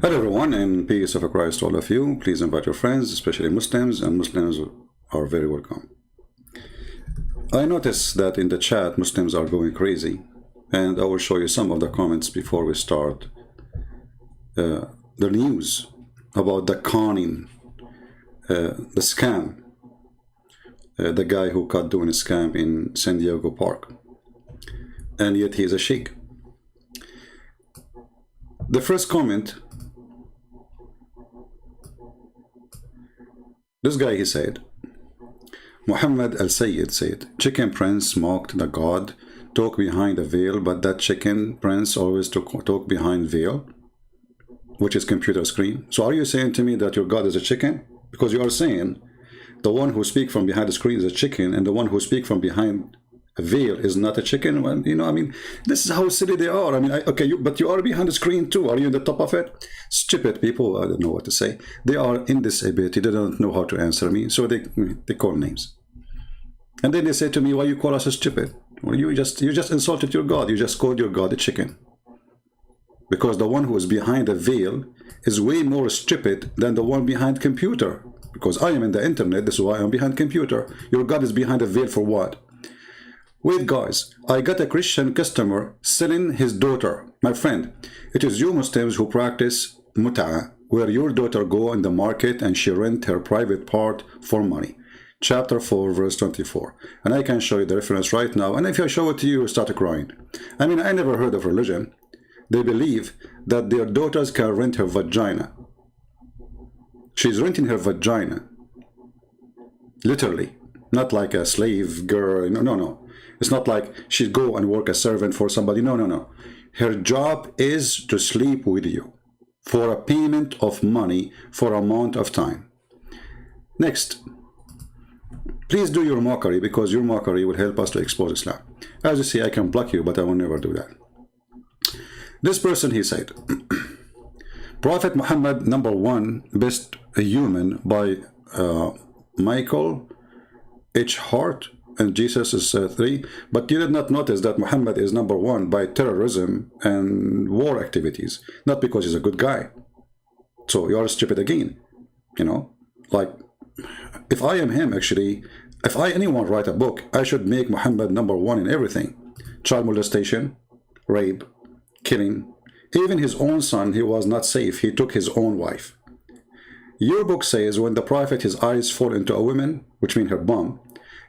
Hello everyone, and peace of Christ to all of you. Please invite your friends, especially Muslims, and Muslims are very welcome. I notice that in the chat Muslims are going crazy, and I will show you some of the comments before we start the news about the conning, the scam, the guy who caught doing a scam in San Diego Park, and yet he is a sheikh. The first comment, this guy, he said, Muhammad al-Sayyid said, chicken prince mocked the god, talk behind a veil, but that chicken prince always talk behind veil, which is computer screen. So are you saying to me that your god is a chicken? Because you are saying the one who speak from behind the screen is a chicken, and the one who speak from behind a veil is not a chicken. Well, you know, I mean, this is how silly they are. I mean, okay, but you are behind the screen too. Are you in the top of it? Stupid people, I don't know what to say. They are in this ability. They don't know how to answer me, so they call names. And then they say to me, why you call us a stupid? Well, you just insulted your God. You just called your God a chicken. Because the one who is behind a veil is way more stupid than the one behind computer. Because I am in the internet, this is why I'm behind computer. Your God is behind a veil for what? Wait guys, I got a Christian customer selling his daughter. My friend, it is you Muslims who practice mut'a, where your daughter go in the market and she rent her private part for money. Chapter 4, verse 24. And I can show you the reference right now. And if I show it to you, you start crying. I mean, I never heard of religion. They believe that their daughters can rent her vagina. She's renting her vagina. Literally. Not like a slave girl. No. It's not like she'd go and work as servant for somebody. No. Her job is to sleep with you for a payment of money for amount of time. Next. Please do your mockery, because your mockery will help us to expose Islam. As you see, I can block you, but I will never do that. This person, he said, Prophet Muhammad, #1, best human by Michael H. Hart, and Jesus is 3, but you did not notice that Muhammad is #1 by terrorism and war activities, not because he's a good guy. So you are stupid again, you know, like, if I am him, actually, if anyone write a book, I should make Muhammad #1 in everything. Child molestation, rape, killing. Even his own son, he was not safe. He took his own wife. Your book says when the prophet, his eyes fall into a woman, which means her bum,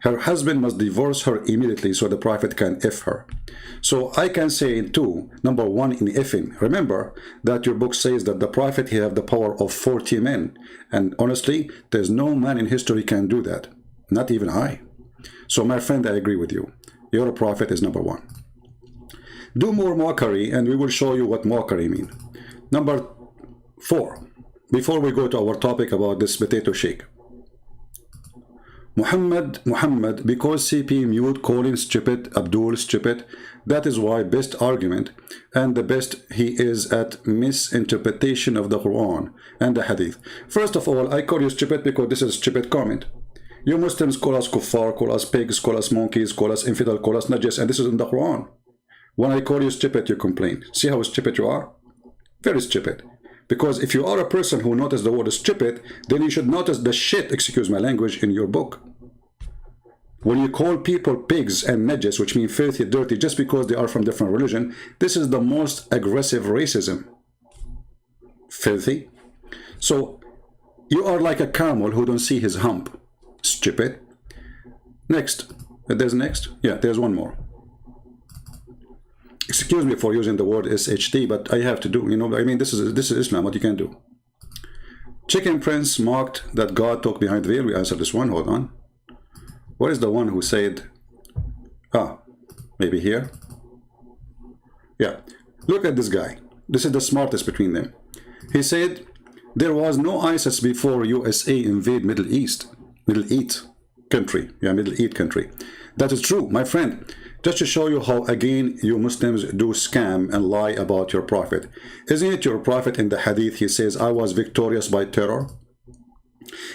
her husband must divorce her immediately so the prophet can F her. So I can say too, #1 in effing. Remember that your book says that the prophet, he have the power of 40 men. And honestly, there's no man in history can do that. Not even I. So my friend, I agree with you. Your prophet is #1. Do more mockery and we will show you what mockery mean. #4. Before we go to our topic about this potato shake. Muhammad, because CP mute calling stupid, Abdul stupid, that is why best argument and the best he is at misinterpretation of the Quran and the Hadith. First of all, I call you stupid because this is a stupid comment. You Muslims call us kuffar, call us pigs, call us monkeys, call us infidel, call us najis, and this is in the Quran. When I call you stupid, you complain. See how stupid you are? Very stupid. Because if you are a person who noticed the word stupid, then you should notice the shit, excuse my language, in your book. When you call people pigs and najis, which mean filthy, dirty, just because they are from different religion, this is the most aggressive racism. Filthy. So, you are like a camel who don't see his hump. Stupid. Next. There's next? Yeah, there's one more. Excuse me for using the word SHT, but I have to do, you know, I mean, this is Islam, what you can do. Chicken Prince mocked that God talked behind the veil. We answered this one, hold on. What is the one who said, maybe here? Yeah, look at this guy. This is the smartest between them. He said, there was no ISIS before USA invade Middle East country. Yeah, Middle East country. That is true, my friend. Just to show you how, again, you Muslims do scam and lie about your prophet. Isn't it your prophet in the Hadith, he says, I was victorious by terror?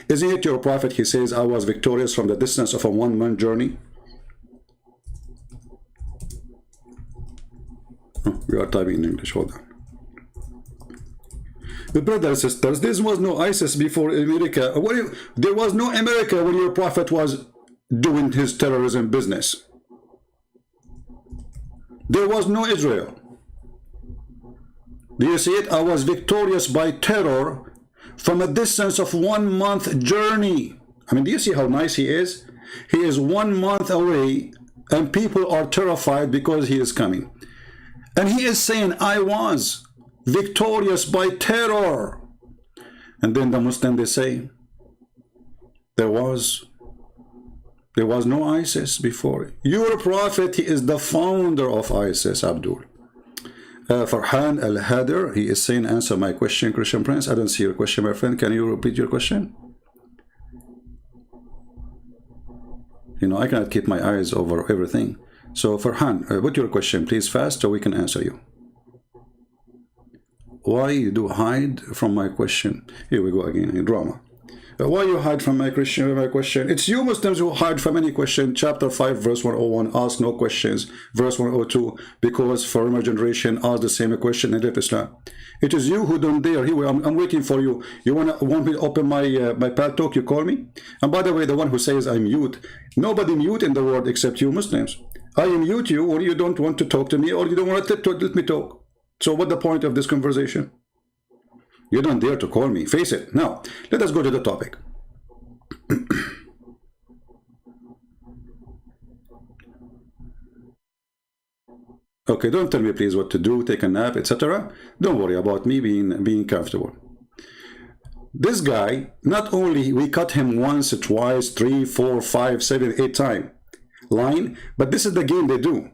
Isn't it your prophet, he says, I was victorious from the distance of a one-month journey? Oh, we are typing in English, hold on. The brothers and sisters, there was no ISIS before America. There was no America when your prophet was doing his terrorism business. There was no Israel. Do you see it? I was victorious by terror from a distance of 1 month journey. I mean, do you see how nice he is? He is 1 month away and people are terrified because he is coming. And he is saying, I was victorious by terror. And then the Muslim, they say, there was no ISIS before. Your prophet, he is the founder of ISIS, Abdul. Farhan Al-Hader, he is saying, answer my question, Christian Prince. I don't see your question, my friend. Can you repeat your question? You know, I cannot keep my eyes over everything. So Farhan, put your question, please, fast, so we can answer you. Why you do hide from my question? Here we go again in drama. Why you hide from my question? It's you Muslims who hide from any question. Chapter 5, verse 101, ask no questions. Verse 102, because former generation asked the same question and left Islam. It is you who don't dare. Here, I'm waiting for you. You want me to open my pad talk? You call me. And by the way, the one who says I'm mute, nobody mute in the world except you Muslims. I mute you, or you don't want to talk to me, or you don't want to let me talk. So what's the point of this conversation? You don't dare to call me. Face it. Now, let us go to the topic. Okay, don't tell me please what to do, take a nap, etc. Don't worry about me being comfortable. This guy, not only we cut him once, twice, 3, 4, 5, 7, 8 times line, but this is the game they do.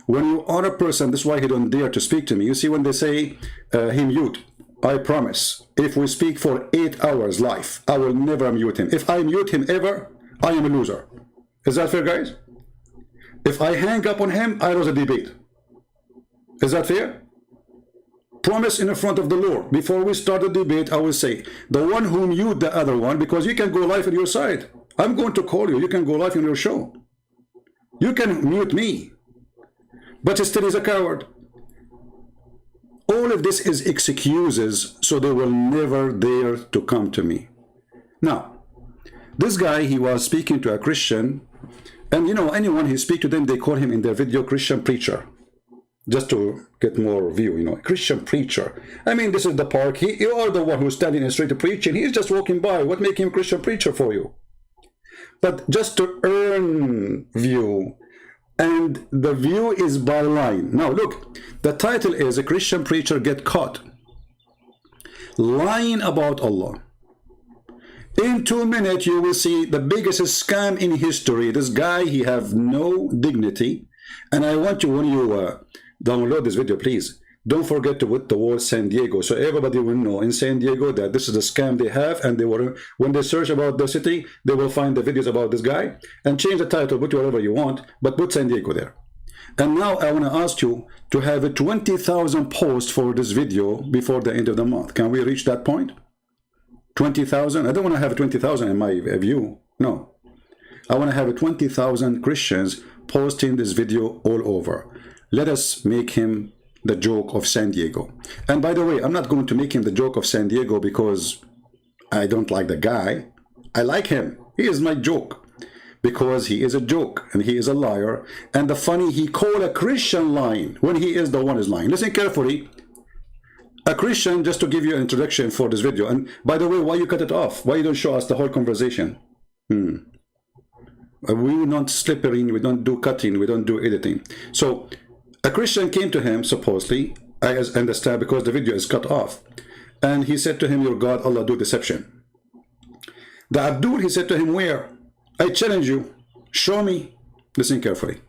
When you are a person, this is why he don't dare to speak to me. You see, when they say he mute, I promise, if we speak for 8 hours live, I will never mute him. If I mute him ever, I am a loser. Is that fair, guys? If I hang up on him, I lose a debate. Is that fair? Promise in the front of the Lord. Before we start the debate, I will say, the one who mute the other one, because you can go live on your side. I'm going to call you. You can go live on your show. You can mute me. But still he's a coward. All of this is excuses, so they will never dare to come to me. Now, this guy, he was speaking to a Christian, and you know, anyone he speak to them, they call him in their video Christian preacher, just to get more view, you know, Christian preacher. I mean, this is the park. You are the one who's standing in the street preaching. He's just walking by. What make him Christian preacher for you? But just to earn view, and the view is by line. Now look, the title is a Christian preacher get caught lying about Allah. In 2 minutes you will see the biggest scam in history. This guy, he have no dignity. And I want you, when you download this video, please don't forget to put the word San Diego, so everybody will know in San Diego that this is the scam they have, and they will, when they search about the city, they will find the videos about this guy, and change the title, put whatever you want, but put San Diego there. And now I want to ask you to have a 20,000 posts for this video before the end of the month. Can we reach that point? 20,000? I don't want to have 20,000 in my view. No. I want to have 20,000 Christians posting this video all over. Let us make him the joke of San Diego. And by the way, I'm not going to make him the joke of San Diego because I don't like the guy. I like him. He is my joke. Because he is a joke and he is a liar. And the funny, he called a Christian lying when he is the one is lying. Listen carefully. A Christian, just to give you an introduction for this video. And by the way, why you cut it off? Why you don't show us the whole conversation? We don't slippery, we don't do cutting, we don't do editing. So a Christian came to him, supposedly, I understand, because the video is cut off. And he said to him, your God, Allah, do deception. The Abdul, he said to him, where? I challenge you. Show me. Listen carefully.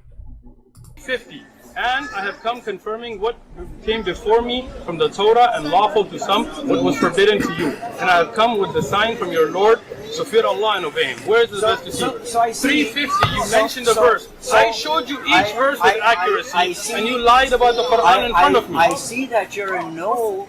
50. And I have come confirming what came before me from the Torah and lawful to some, what was forbidden to you. And I have come with the sign from your Lord, so fear Allah and obey Him. Where is the best to see? 350, you mentioned the verse. I showed you each verse with accuracy, and you lied about the Quran in front of me. I see that you're in no...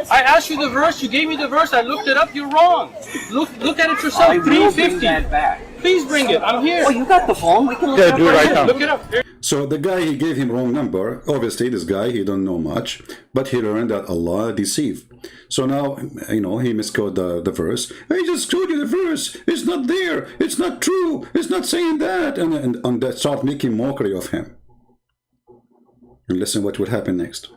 I asked you the verse, you gave me the verse, I looked it up, you're wrong. Look at it yourself, 350. Bring that back. Please bring it, I'm here. Oh, you got the phone, we can look it up right now. Look it up. So the guy, he gave him wrong number. Obviously, this guy, he don't know much, but he learned that Allah deceive. So now, you know, he misquoted the verse. I just showed you the verse. It's not there. It's not true. It's not saying that. And they start making mockery of him. And listen what would happen next.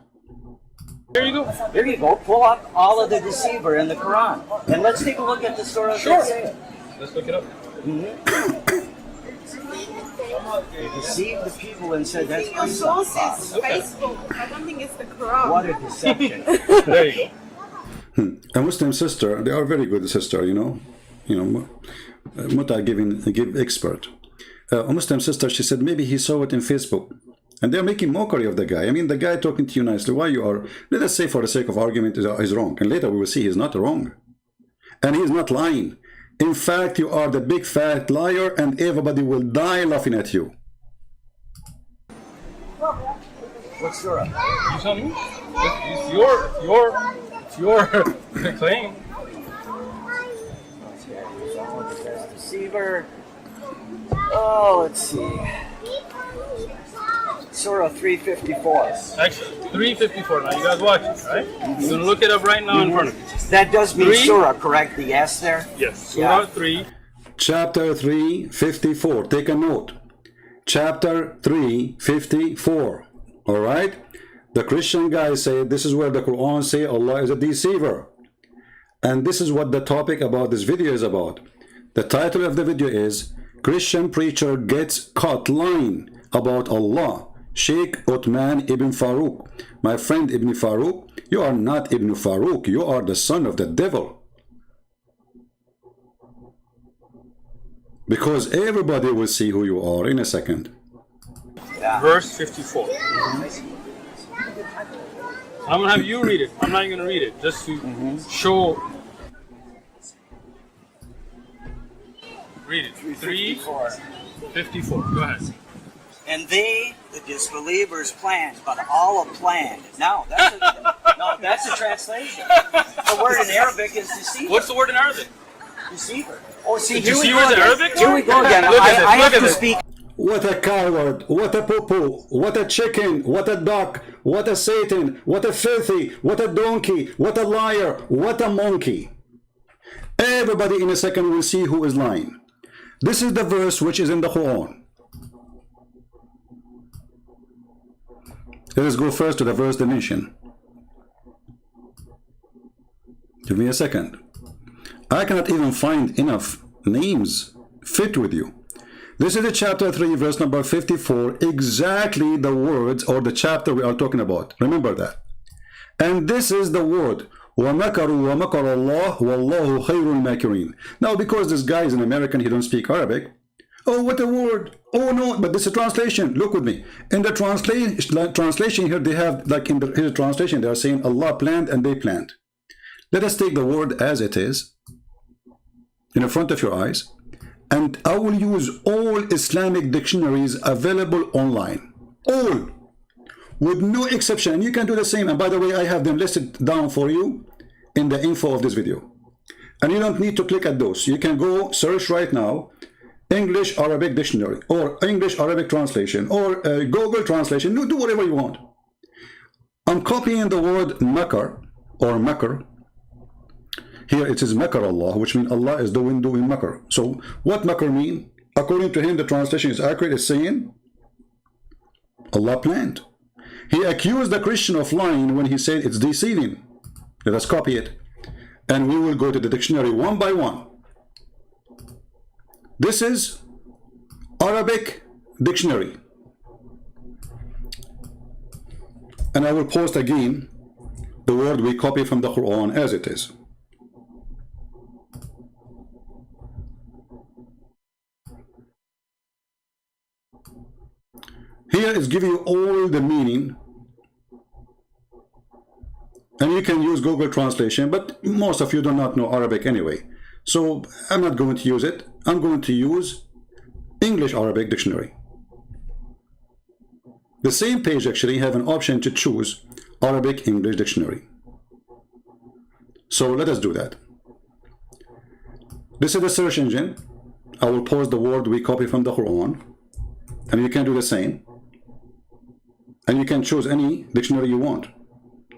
Here you go. Here you go. Pull up all of the deceiver in the Quran. And let's take a look at the surah. Sure. That say it. Let's look it up. They deceived the people and said that's Your source is Facebook. I don't think it's the Quran. what a deception. There you go. A Muslim sister, they are very good sister, you know, Muta give expert. A Muslim sister, she said maybe he saw it in Facebook, and they're making mockery of the guy. I mean, the guy talking to you nicely, why you are, let us say for the sake of argument, is wrong, and later we will see he's not wrong, and he's not lying. In fact, you are the big fat liar, and everybody will die laughing at you. What surah? You tell me. It's your claim. Deceiver. Oh, let's see. Surah 354. Actually, 354. Now you guys watch it, right? You're gonna look it up right now in front of you. That does mean Three? surah, correct? The S there? Yes. Yeah. Surah 3. Chapter 354. Take a note. Chapter 354. All right? The Christian guy said this is where the Quran say Allah is a deceiver. And this is what the topic about this video is about. The title of the video is Christian Preacher Gets Caught Lying About Allah. Sheikh Uthman Ibn Farooq. My friend Ibn Farooq, you are not Ibn Farooq. You are the son of the devil. Because everybody will see who you are in a second. Yeah. Verse 54. I'm gonna have you read it. I'm not even gonna read it, just to show. Read it. 354. Go ahead. And they, the disbelievers, planned, but Allah planned. No, that's a translation. The word in Arabic is deceiver. What's the word in Arabic? Deceiver. Oh, see, here we Deceiver go is again. Arabic? Here we go again. Look at this, I have look at to this. speak. What a coward, what a poo-poo, what a chicken, what a duck, what a Satan, what a filthy, what a donkey, what a liar, what a monkey. Everybody in a second will see who is lying. This is the verse which is in the Quran. Let us go first to the verse dimension. Give me a second. I cannot even find enough names fit with you. This is the chapter 3, verse number 54, exactly the words or the chapter we are talking about. Remember that. And this is the word, وَمَكَرُوا وَمَكَرَ اللَّهُ وَاللَّهُ خَيْرُ الْمَاكِرِينَ. Now, because this guy is an American, he don't speak Arabic. Oh, what a word. Oh, no, but this is a translation. Look with me. In the translation here, they have, like in his translation, they are saying Allah planned and they planned. Let us take the word as it is, in front of your eyes. And I will use all Islamic dictionaries available online. All. With no exception. And you can do the same. And by the way, I have them listed down for you in the info of this video. And you don't need to click at those. You can go search right now, English Arabic dictionary, or English Arabic translation, or Google translation. Do whatever you want. I'm copying the word makar, or makar. Here it is makar Allah, which means Allah is doing makar. So what makar mean? According to him, the translation is accurate. It's saying Allah planned. He accused the Christian of lying when he said it's deceiving. Let us copy it. And we will go to the dictionary one by one. This is Arabic dictionary. And I will post again the word we copy from the Quran as it is. Here is giving you all the meaning, and you can use Google translation, but most of you do not know Arabic anyway, so I'm not going to use it. I'm going to use English Arabic dictionary. The same page actually have an option to choose Arabic English dictionary. So let us do that. This is the search engine. I will post the word we copy from the Quran, and you can do the same. and you can choose any dictionary you want.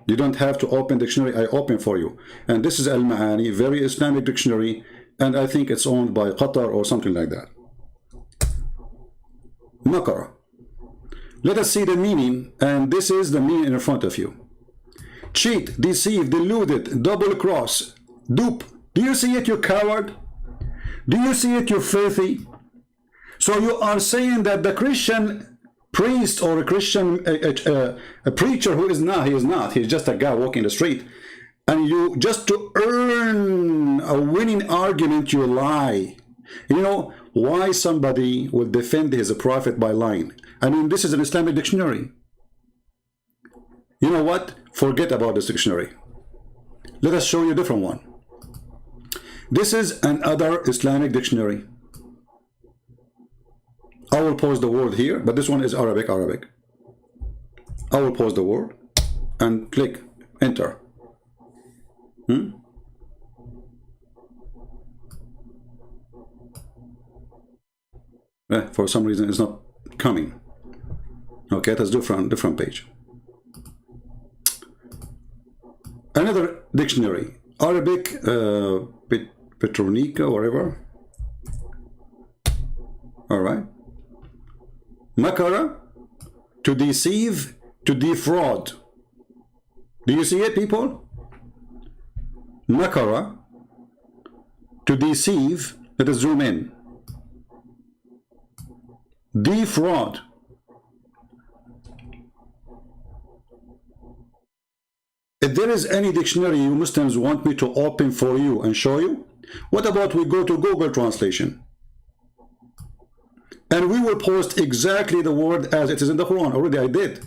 You don't have to open dictionary. I open for you. And this is Al-Ma'ani, very Islamic dictionary, and I think it's owned by Qatar or something like that. Makara. Let us see the meaning, and this is the meaning in front of you. Cheat, deceive, deluded, double cross, dupe. Do you see it, you coward? Do you see it, you filthy? So you are saying that the Christian priest or a Christian a preacher who is not, he's just a guy walking the street, and you, just to earn a winning argument, you lie. You know why somebody will defend his prophet by lying? I mean, this is an Islamic dictionary. You know what? Forget about this dictionary. Let us show you a different one. This is another Islamic dictionary. I will pause the word here, but this one is Arabic. I will pause the word and click enter. For some reason it's not coming. Okay, that's different page. Another dictionary, Arabic, Petronica, whatever. All right. Makara, to deceive, to defraud. Do you see it, people? Makara, to deceive. Let us zoom in. Defraud. If there is any dictionary you Muslims want me to open for you and show you, what about we go to Google Translation? And we will post exactly the word as it is in the Quran. Already I did,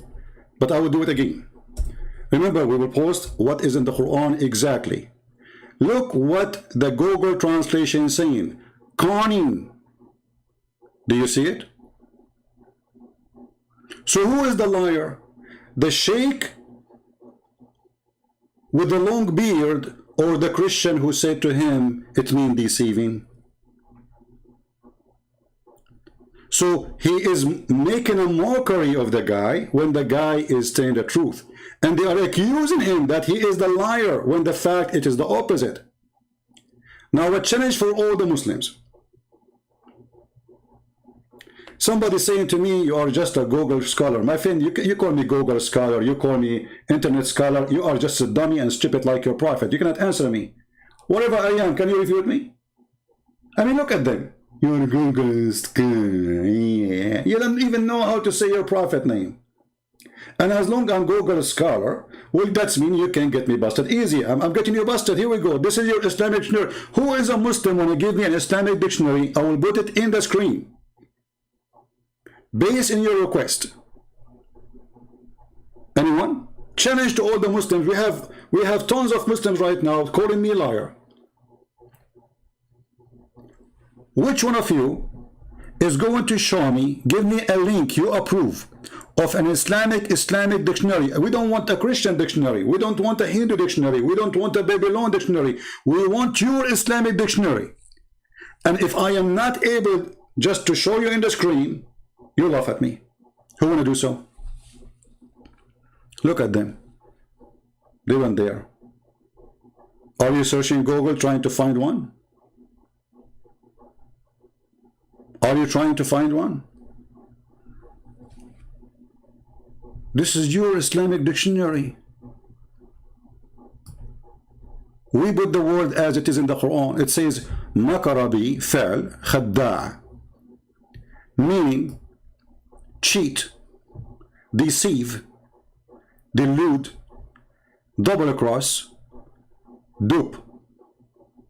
but I will do it again. Remember, we will post what is in the Quran exactly. Look what the Google Translation is saying. Conning. Do you see it? So who is the liar? The Sheikh with the long beard, or the Christian who said to him, it means deceiving? So he is making a mockery of the guy when the guy is telling the truth. And they are accusing him that he is the liar when the fact it is the opposite. Now a challenge for all the Muslims. Somebody saying to me, you are just a Google scholar. My friend, you call me Google scholar, you call me internet scholar, you are just a dummy and stupid like your prophet. You cannot answer me. Whatever I am, can you refute me? I mean, look at them. You're a Google scholar. Yeah. You don't even know how to say your prophet name. And as long as I'm Google scholar, well, that's mean you can get me busted easy. I'm getting you busted. Here we go. This is your Islamic dictionary. Who is a Muslim when you give me an Islamic dictionary? I will put it in the screen. Based in your request. Anyone? Challenge to all the Muslims. We have tons of Muslims right now calling me liar. Which one of you is going to show me, give me a link you approve of an Islamic dictionary? We don't want a Christian dictionary. We don't want a Hindu dictionary. We don't want a Babylon dictionary. We want your Islamic dictionary. And if I am not able just to show you in the screen, you laugh at me. Who want to do so? Look at them. They went there. Are you searching Google trying to find one? Are you trying to find one? This is your Islamic dictionary. We put the word as it is in the Quran. It says makarabi fa'al khadda', meaning cheat, deceive, delude, double cross, dupe.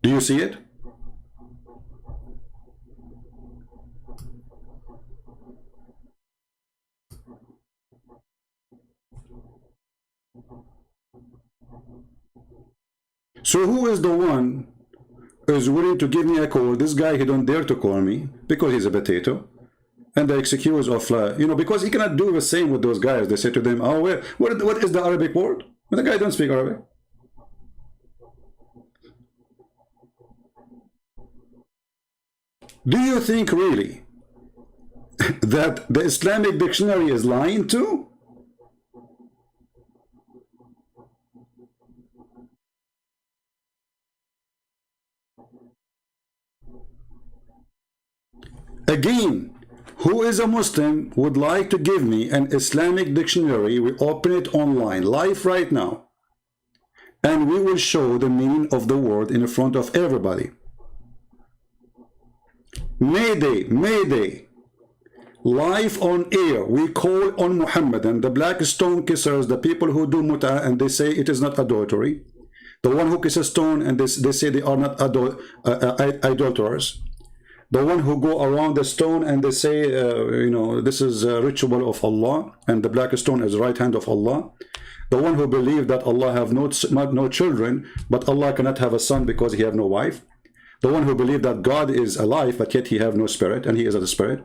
Do you see it? So who is the one who is willing to give me a call? This guy, he don't dare to call me because he's a potato. And the excuse of, because he cannot do the same with those guys. They say to them, oh, what is the Arabic word? But the guy don't speak Arabic. Do you think really that the Islamic dictionary is lying too? Again, who is a Muslim would like to give me an Islamic dictionary? We open it online, live right now. And we will show the meaning of the word in front of everybody. Mayday, Mayday. Live on air, we call on Muhammad and the black stone kissers, the people who do muta and they say it is not adultery. The one who kisses stone and they say they are not adulterers. The one who go around the stone and they say, you know, this is a ritual of Allah and the black stone is the right hand of Allah. The one who believe that Allah have no children, but Allah cannot have a son because he have no wife. The one who believe that God is alive, but yet he have no spirit and he is a spirit.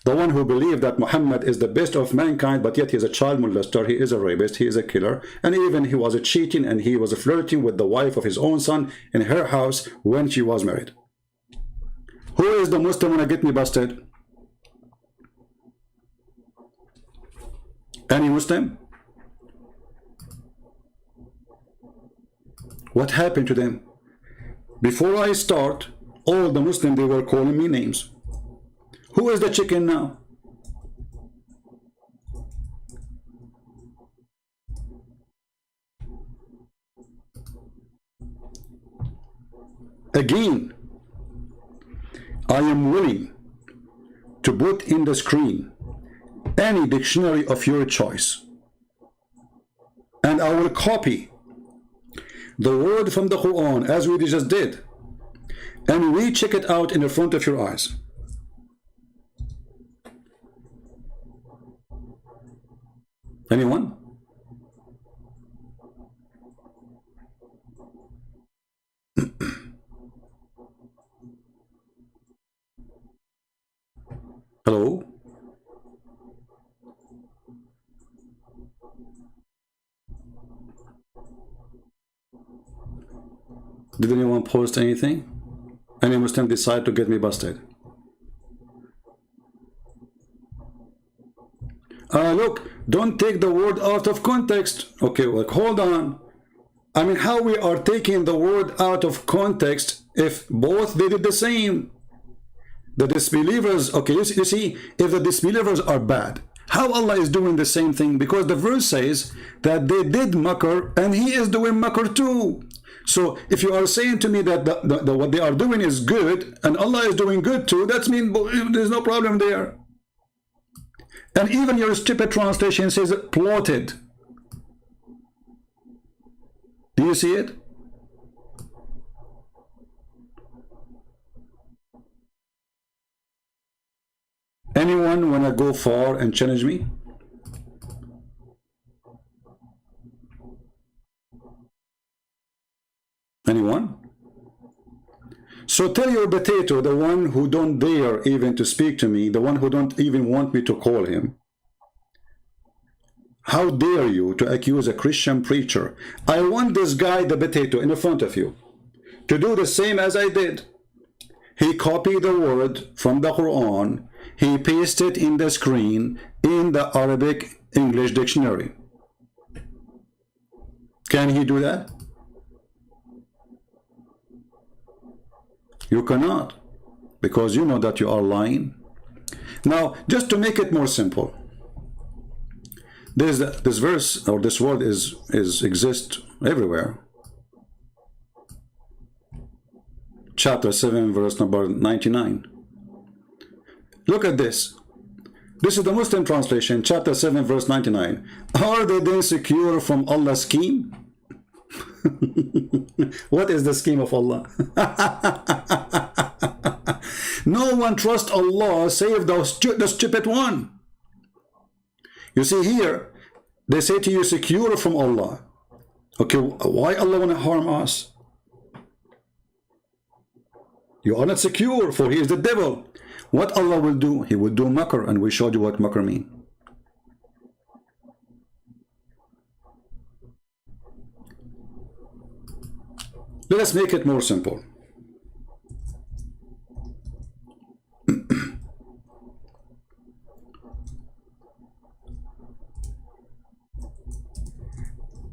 The one who believed that Muhammad is the best of mankind, but yet he is a child molester, he is a rapist, he is a killer, and even he was cheating and he was flirting with the wife of his own son in her house when she was married. Who is the Muslim gonna get me busted? Any Muslim? What happened to them? Before I start, all the Muslims, they were calling me names. Who is the chicken now? Again, I am willing to put in the screen any dictionary of your choice, and I will copy the word from the Quran as we just did, and we check it out in the front of your eyes. Anyone? Hello? Did anyone post anything? Any Muslim decide to get me busted? Look, don't take the word out of context. Okay, well, hold on. I mean, how we are taking the word out of context if both they did the same? The disbelievers, okay, you see, if the disbelievers are bad, how Allah is doing the same thing? Because the verse says that they did makr and he is doing makr too. So if you are saying to me that what they are doing is good and Allah is doing good too, that means there's no problem there. And even your stupid translation says plotted. Do you see it? Anyone wanna go far and challenge me? Anyone? So tell your potato, the one who don't dare even to speak to me, the one who don't even want me to call him. How dare you to accuse a Christian preacher? I want this guy, the potato, in front of you, to do the same as I did. He copied the word from the Quran, he pasted in the screen in the Arabic English dictionary. Can he do that? You cannot, because you know that you are lying. Now, just to make it more simple, this verse or this word exists everywhere. Chapter 7, verse number 99. Look at this. This is the Muslim translation, chapter 7, verse 99. Are they then secure from Allah's scheme? What is the scheme of Allah? No one trusts Allah save the stupid one. You see here, they say to you, secure from Allah. Okay, why Allah want to harm us? You are not secure, for he is the devil. What Allah will do? He will do makr, and we showed you what makr means. Let us make it more simple.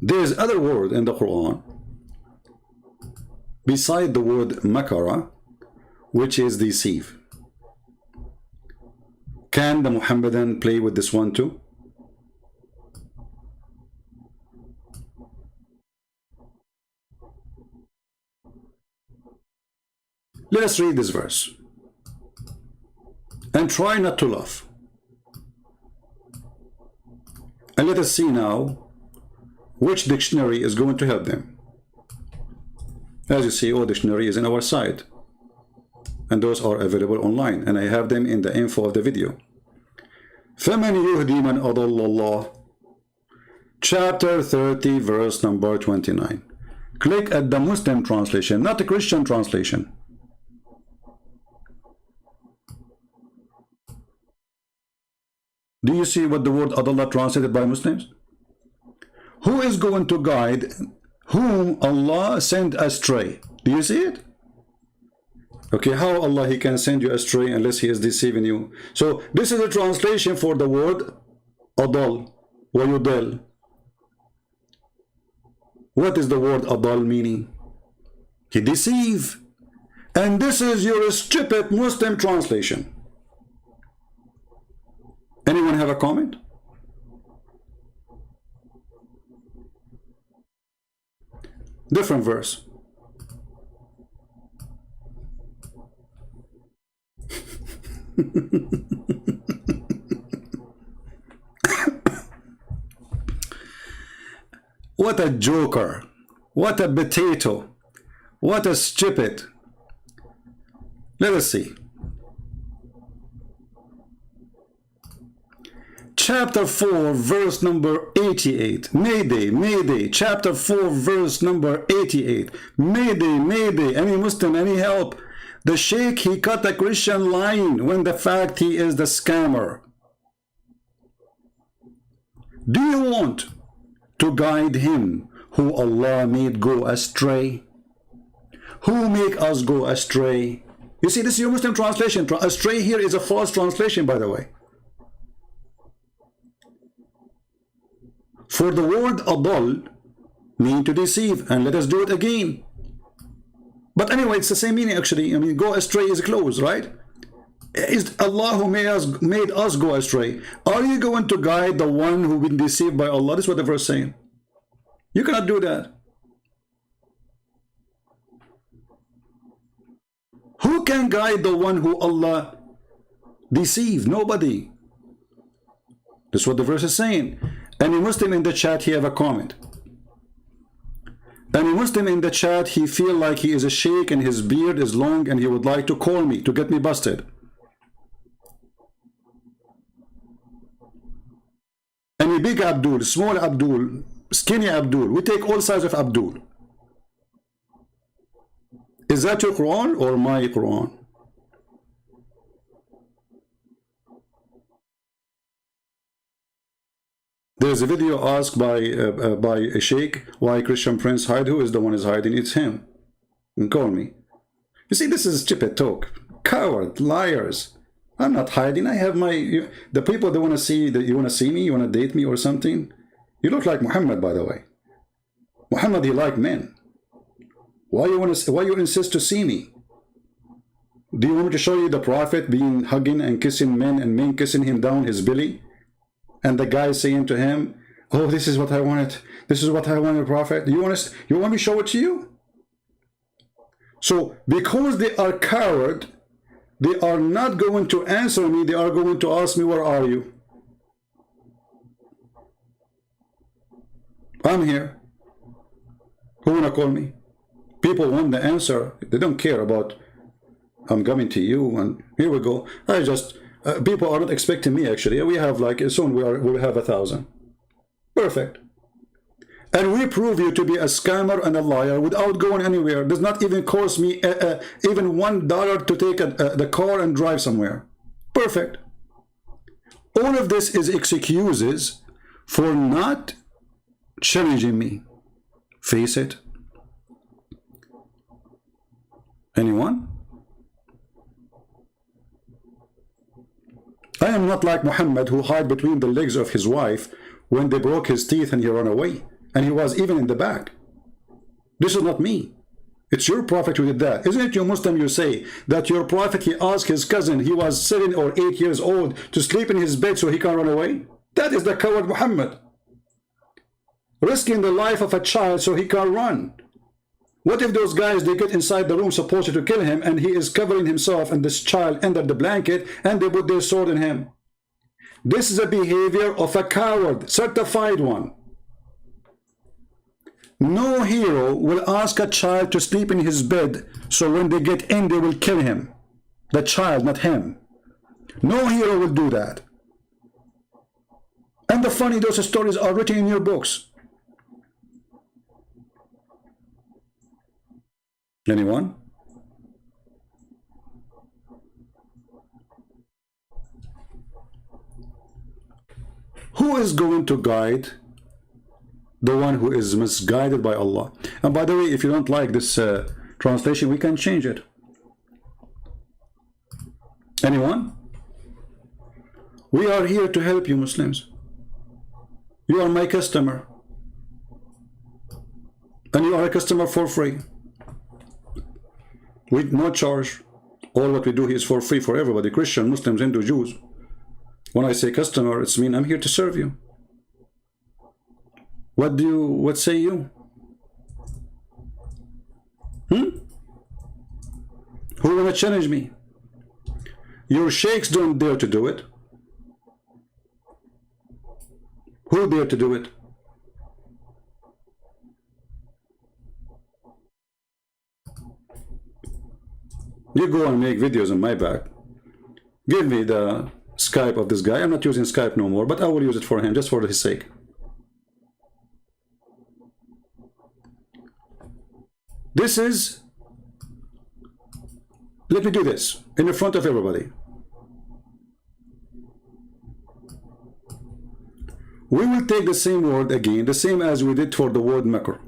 There is other word in the Quran beside the word makara, which is deceive. Can the Muhammadan play with this one too? Let us read this verse and try not to laugh. And let us see now which dictionary is going to help them. As you see, all dictionary is in our site, and those are available online, and I have them in the info of the video. فَمَنْ يُهْدِي مَنْ أَضَلَّ اللَّهِ, chapter 30, verse number 29. Click at the Muslim translation, not the Christian translation. Do you see what the word adallah translated by Muslims? Who is going to guide whom Allah sent astray? Do you see it? Okay, how Allah he can send you astray unless he is deceiving you? So this is a translation for the word adal wa yudal. What is the word adal meaning? He deceive. And this is your stupid Muslim translation. Anyone have a comment? Different verse. What a joker. What a potato. What a stupid. Let us see. Chapter 4, verse number 88. Mayday, Mayday. Chapter 4, verse number 88. Mayday, Mayday. Any Muslim, any help? The Sheikh, he cut a Christian line when the fact he is the scammer. Do you want to guide him who Allah made go astray? Who make us go astray? You see, this is your Muslim translation. Astray here is a false translation, by the way. For the word adal mean to deceive, and let us do it again. But anyway, it's the same meaning actually. I mean, go astray is close, right? Is Allah who made us go astray. Are you going to guide the one who been deceived by Allah? This is what the verse is saying. You cannot do that. Who can guide the one who Allah deceived? Nobody. This is what the verse is saying. Any Muslim in the chat, he have a comment. Any Muslim in the chat, he feel like he is a sheikh and his beard is long and he would like to call me to get me busted. Any big Abdul, small Abdul, skinny Abdul, we take all sides of Abdul. Is that your Quran or my Quran? There's a video asked by a sheikh why Christian Prince hide. Who is the one is hiding? It's him. And call me. You see, this is stupid talk. Coward, liars. I'm not hiding. I have my the people that want to see that you want to see me, you want to date me or something. You look like Muhammad, by the way. Muhammad, he liked men. Why you insist to see me? Do you want me to show you the Prophet being hugging and kissing men and men kissing him down his belly? And the guy saying to him, oh, this is what I wanted. This is what I wanted, Prophet. You want me to show it to you? So, because they are coward, they are not going to answer me. They are going to ask me, where are you? I'm here. Who wanna call me? People want the answer. They don't care about, I'm coming to you, and here we go. I just... people are not expecting me actually. We have like soon we'll have 1,000. Perfect. And we prove you to be a scammer and a liar without going anywhere. It does not even cost me even $1 to take the car and drive somewhere. Perfect. All of this is excuses for not challenging me. Face it. Anyone? I am not like Muhammad, who hid between the legs of his wife when they broke his teeth and he ran away. And he was even in the back. This is not me. It's your prophet who did that. Isn't it you Muslim, you say that your prophet, he asked his cousin, he was 7 or 8 years old, to sleep in his bed so he can run away? That is the coward Muhammad. Risking the life of a child so he can run. What if those guys, they get inside the room supposed to kill him, and he is covering himself and this child under the blanket, and they put their sword in him? This is a behavior of a coward, certified one. No hero will ask a child to sleep in his bed, so when they get in, they will kill him. The child, not him. No hero will do that. And the funny, those stories are written in your books. Anyone? Who is going to guide the one who is misguided by Allah? And by the way, if you don't like this translation, we can change it. Anyone? We are here to help you Muslims. You are my customer. And you are a customer for free. With no charge. All what we do here is for free for everybody. Christian, Muslims, Hindu, Jews. When I say customer, it's mean I'm here to serve you. What say you? Who wanna challenge me? Your sheikhs don't dare to do it. Who dare to do it? You go and make videos on my back. Give me the Skype of this guy. I'm not using Skype no more, but I will use it for him, just for his sake. This is, let me do this in the front of everybody. We will take the same word again, the same as we did for the word mockery.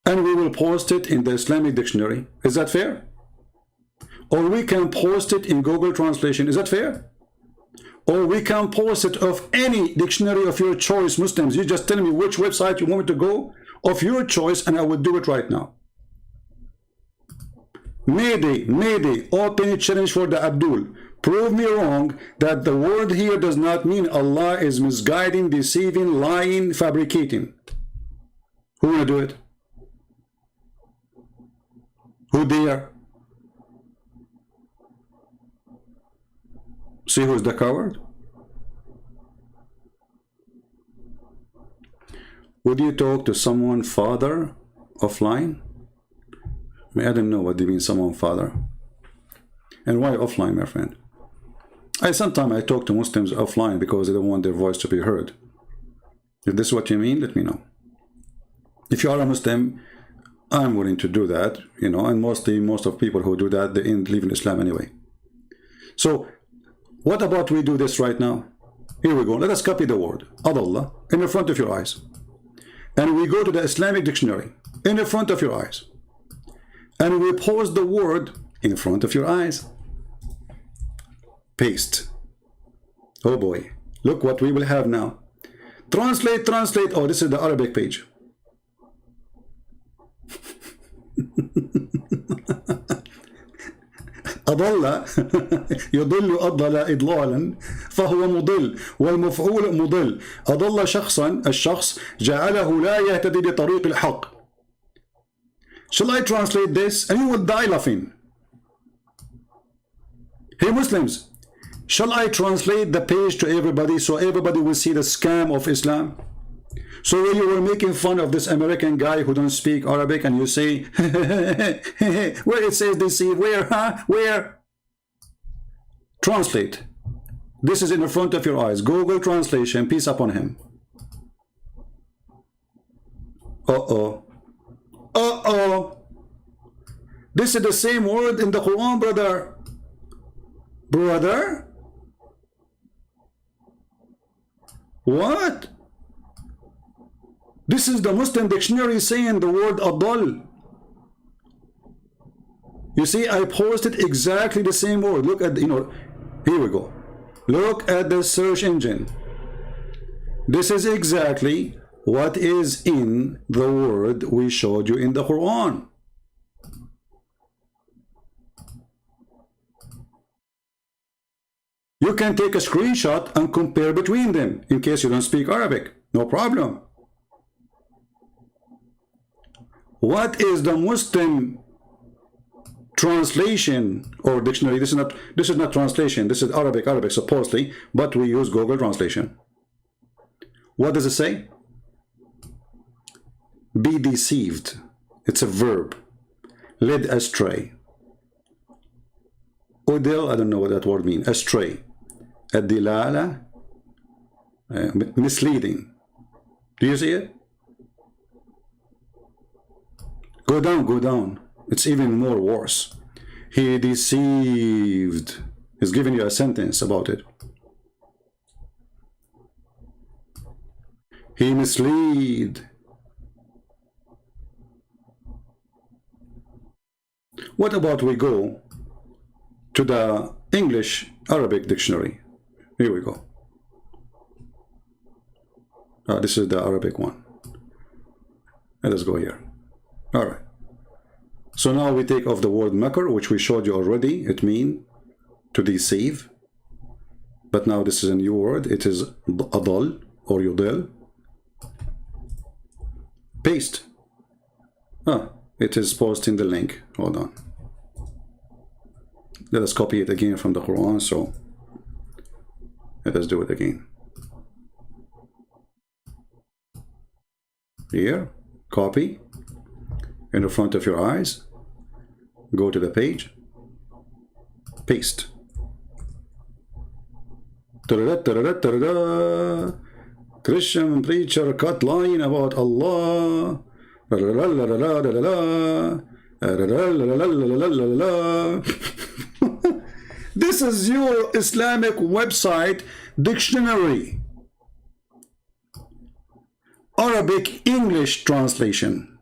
And we will post it in the Islamic dictionary. Is that fair? Or we can post it in Google Translation. Is that fair? Or we can post it of any dictionary of your choice, Muslims. You just tell me which website you want me to go of your choice, and I will do it right now. Mayday, open challenge for the Abdul. Prove me wrong that the word here does not mean Allah is misguiding, deceiving, lying, fabricating. Who will do it? Who dare? See who's the coward? Would you talk to someone father offline? I don't know what do you mean someone father. And why offline, my friend? Sometimes I talk to Muslims offline because they don't want their voice to be heard. If this is what you mean, let me know. If you are a Muslim, I'm willing to do that, you know, and most of people who do that, they leave in Islam anyway. So, what about we do this right now? Here we go. Let us copy the word Adallah in the front of your eyes. And we go to the Islamic dictionary in the front of your eyes. And we post the word in front of your eyes. Paste. Oh boy. Look what we will have now. Translate. Oh, this is the Arabic page. أضل يضل أضل إضلالا فهو مضل والمفعول مضل أضل شخصا الشخص جعله لا يهتدي بطريق الحق. Shall I translate this? And you will die laughing. Hey Muslims, shall I translate the page to everybody so everybody will see the scam of Islam? So when you were making fun of this American guy who don't speak Arabic and you say, where it says deceive, where, huh? Where? Translate. This is in the front of your eyes. Google translation, peace upon him. Uh-oh. Uh-oh. This is the same word in the Quran, brother. Brother? What? This is the Muslim dictionary saying the word adal. You see, I posted exactly the same word. Look at, here we go. Look at the search engine. This is exactly what is in the word we showed you in the Quran. You can take a screenshot and compare between them in case you don't speak Arabic. No problem. What is the Muslim translation or dictionary? This is not translation. This is Arabic supposedly, but we use Google Translation. What does it say? Be deceived. It's a verb. Led astray. Udil, I don't know what that word means. Astray. Ad-dilala, misleading. Do you see it? Go down, go down. It's even more worse. He deceived. He's giving you a sentence about it. He misled. What about we go to the English Arabic dictionary? Here we go. This is the Arabic one. Let us go here. All right. So now we take off the word makr, which we showed you already. It means to deceive. But now this is a new word. It is adal or yudil. Paste. It is posted in the link. Hold on. Let us copy it again from the Quran. So let us do it again. Here, copy in the front of your eyes. Go to the page. Paste. Christian preacher cut line about Allah. This is your Islamic website dictionary. Arabic English translation.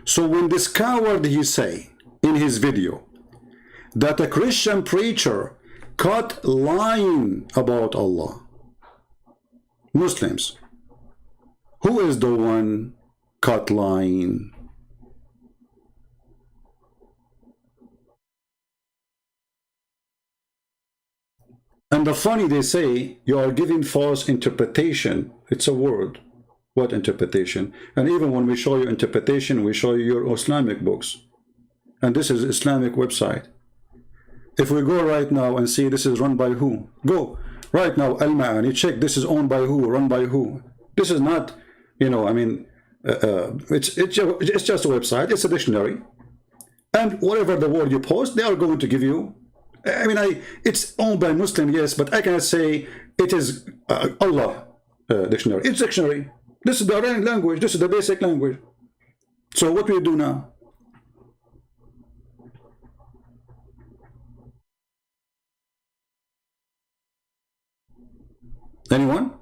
So when this coward he say in his video that a Christian preacher caught lying about Allah, Muslims, who is the one caught lying? And the funny, they say you are giving false interpretation. It's a word. What interpretation? And even when we show you interpretation, we show you your Islamic books. And this is Islamic website. If we go right now and see this is run by who? Go right now, Al-Ma'ani, check this is owned by who, run by who. This is not, you know, I mean, it's just a website, it's a dictionary. And whatever the word you post, they are going to give you. I mean, it's owned by Muslim, yes, but I cannot say it is Allah dictionary. It's dictionary. This is the Arabic language. This is the basic language. So what we do now? Anyone?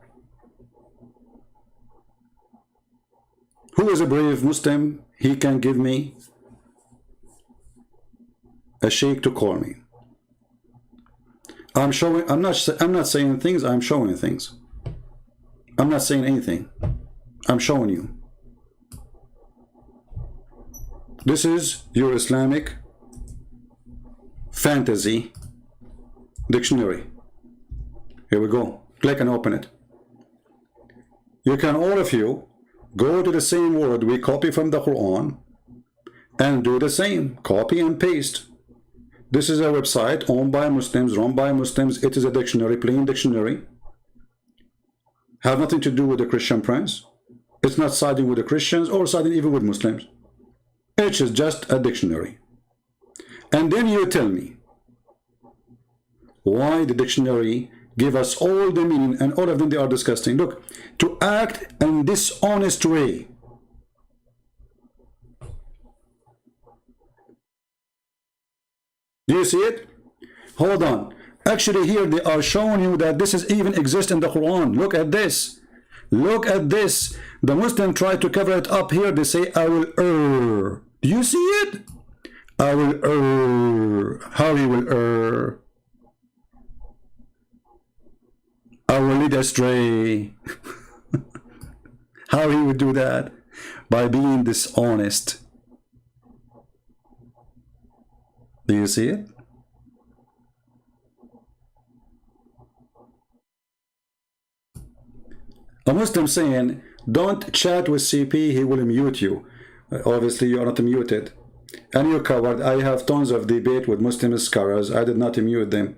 Who is a brave Muslim? He can give me a sheikh to call me. I'm showing. I'm not saying things. I'm showing things. I'm not saying anything. I'm showing you. This is your Islamic fantasy dictionary. Here we go. Click and open it. You can, all of you, go to the same word we copy from the Quran and do the same. Copy and paste. This is a website owned by Muslims, run by Muslims. It is a dictionary, plain dictionary. Have nothing to do with the Christian prince. It's not siding with the Christians or siding even with Muslims. It is just a dictionary. And then you tell me why the dictionary give us all the meaning and all of them they are disgusting. Look, to act in dishonest way. Do you see it? Hold on. Actually here they are showing you that this is even exists in the Quran. Look at this. Look at this. The Muslim try to cover it up here. They say, I will err. Do you see it? I will err. How he will err? I will lead astray. How he would do that? By being dishonest. Do you see it? A Muslim saying, don't chat with CP, he will mute you. Obviously, you are not muted. And you coward, I have tons of debate with Muslim scholars. I did not mute them.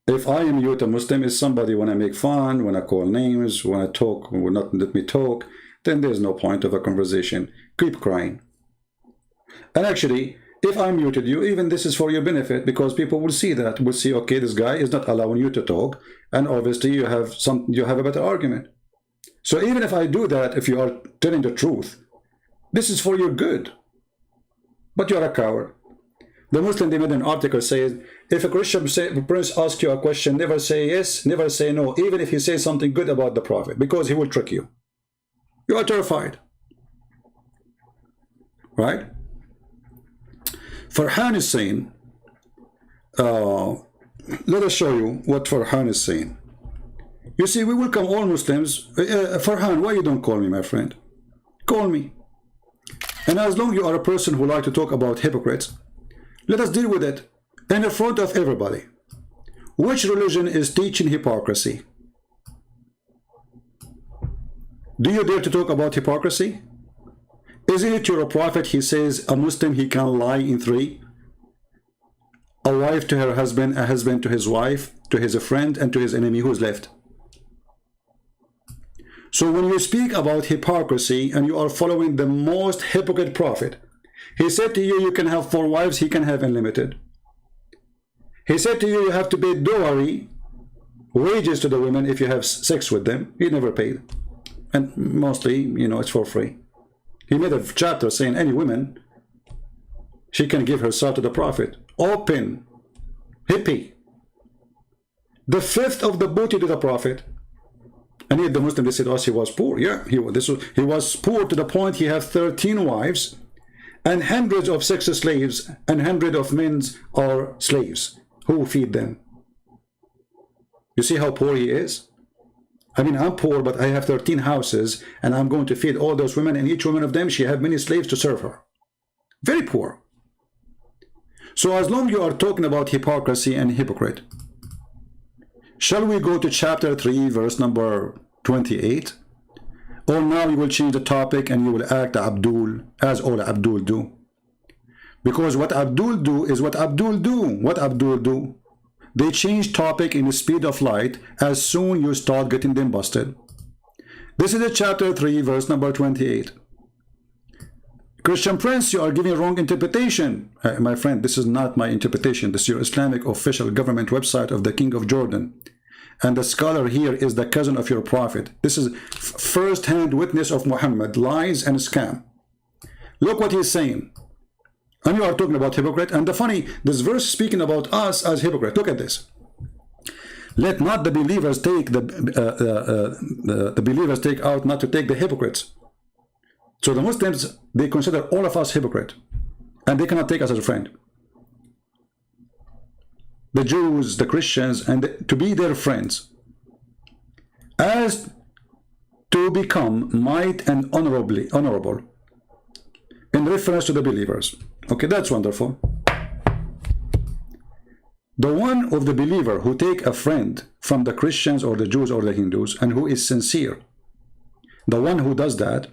If I mute a Muslim, is somebody when I make fun, when I call names, when I talk, will not let me talk, then there's no point of a conversation. Keep crying. And actually, if I muted you, even this is for your benefit, because people will see that, will see, okay, this guy is not allowing you to talk, and obviously you have a better argument. So even if I do that, if you are telling the truth, this is for your good. But you're a coward. The Muslim, they made an article saying, if a Christian prince asks you a question, never say yes, never say no, even if he says something good about the Prophet, because he will trick you. You are terrified. Right? Farhan is saying, let us show you what Farhan is saying. You see, we welcome all Muslims. Farhan, why you don't call me, my friend? Call me. And as long as you are a person who like to talk about hypocrites, let us deal with it in the front of everybody. Which religion is teaching hypocrisy? Do you dare to talk about hypocrisy? Isn't it your prophet, he says, a Muslim, he can lie in three? A wife to her husband, a husband to his wife, to his friend, and to his enemy. Who's left? So when you speak about hypocrisy and you are following the most hypocrite prophet, he said to you, you can have 4 wives, he can have unlimited. He said to you, you have to pay dowry, wages to the women if you have sex with them. He never paid. And mostly, you know, it's for free. He made a chapter saying any woman, she can give herself to the prophet. Open. Hippie. The fifth of the booty to the prophet. And yet the Muslim, they said, oh, he was poor. Yeah, he was poor to the point he had 13 wives and hundreds of sex slaves and hundreds of men are slaves. Who feed them? You see how poor he is? I mean, I'm poor, but I have 13 houses and I'm going to feed all those women, and each woman of them, she have many slaves to serve her. Very poor. So as long as you are talking about hypocrisy and hypocrite, shall we go to chapter 3, verse number 28? Or now you will change the topic and you will act Abdul, as all Abdul do. Because what Abdul do is what Abdul do. What Abdul do? They change topic in the speed of light as soon you start getting them busted. This is the chapter 3, verse number 28. Christian Prince, you are giving wrong interpretation. My friend, this is not my interpretation. This is your Islamic official government website of the King of Jordan. And the scholar here is the cousin of your prophet. This is first-hand witness of Muhammad, lies and scam. Look what he's saying. And you are talking about hypocrite. And the funny, this verse speaking about us as hypocrite. Look at this. Let not the believers take the believers take out not to take the hypocrites. So the Muslims, they consider all of us hypocrite, and they cannot take us as a friend. The Jews, the Christians, and to be their friends, as to become might and honorable in reference to the believers. Okay, that's wonderful. The one of the believer who take a friend from the Christians or the Jews or the Hindus and who is sincere, the one who does that,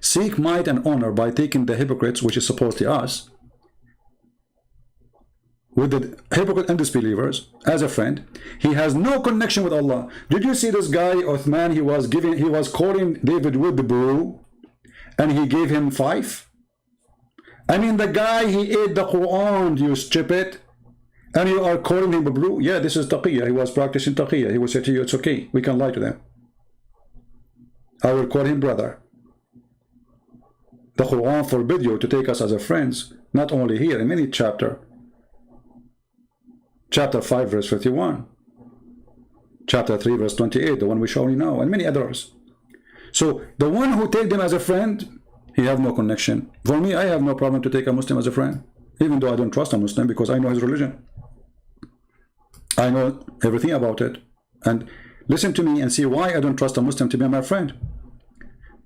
seek might and honor by taking the hypocrites, which is supposedly us, with the hypocrite and disbelievers as a friend. He has no connection with Allah. Did you see this guy Uthman? He was calling David with the brew, and he gave him 5. I mean, the guy, he ate the Quran, you stupid, and you are calling him a brew. Yeah, this is taqiyya. He was practicing taqiyya. He will say to you, it's okay, we can lie to them. I will call him brother. The Quran forbid you to take us as a friends, not only here, in many chapter. Chapter 5, verse 51. Chapter 3, verse 28, the one we show you now, and many others. So, the one who take them as a friend, he have no connection. For me, I have no problem to take a Muslim as a friend, even though I don't trust a Muslim because I know his religion. I know everything about it. And Listen to me and see why I don't trust a Muslim to be my friend.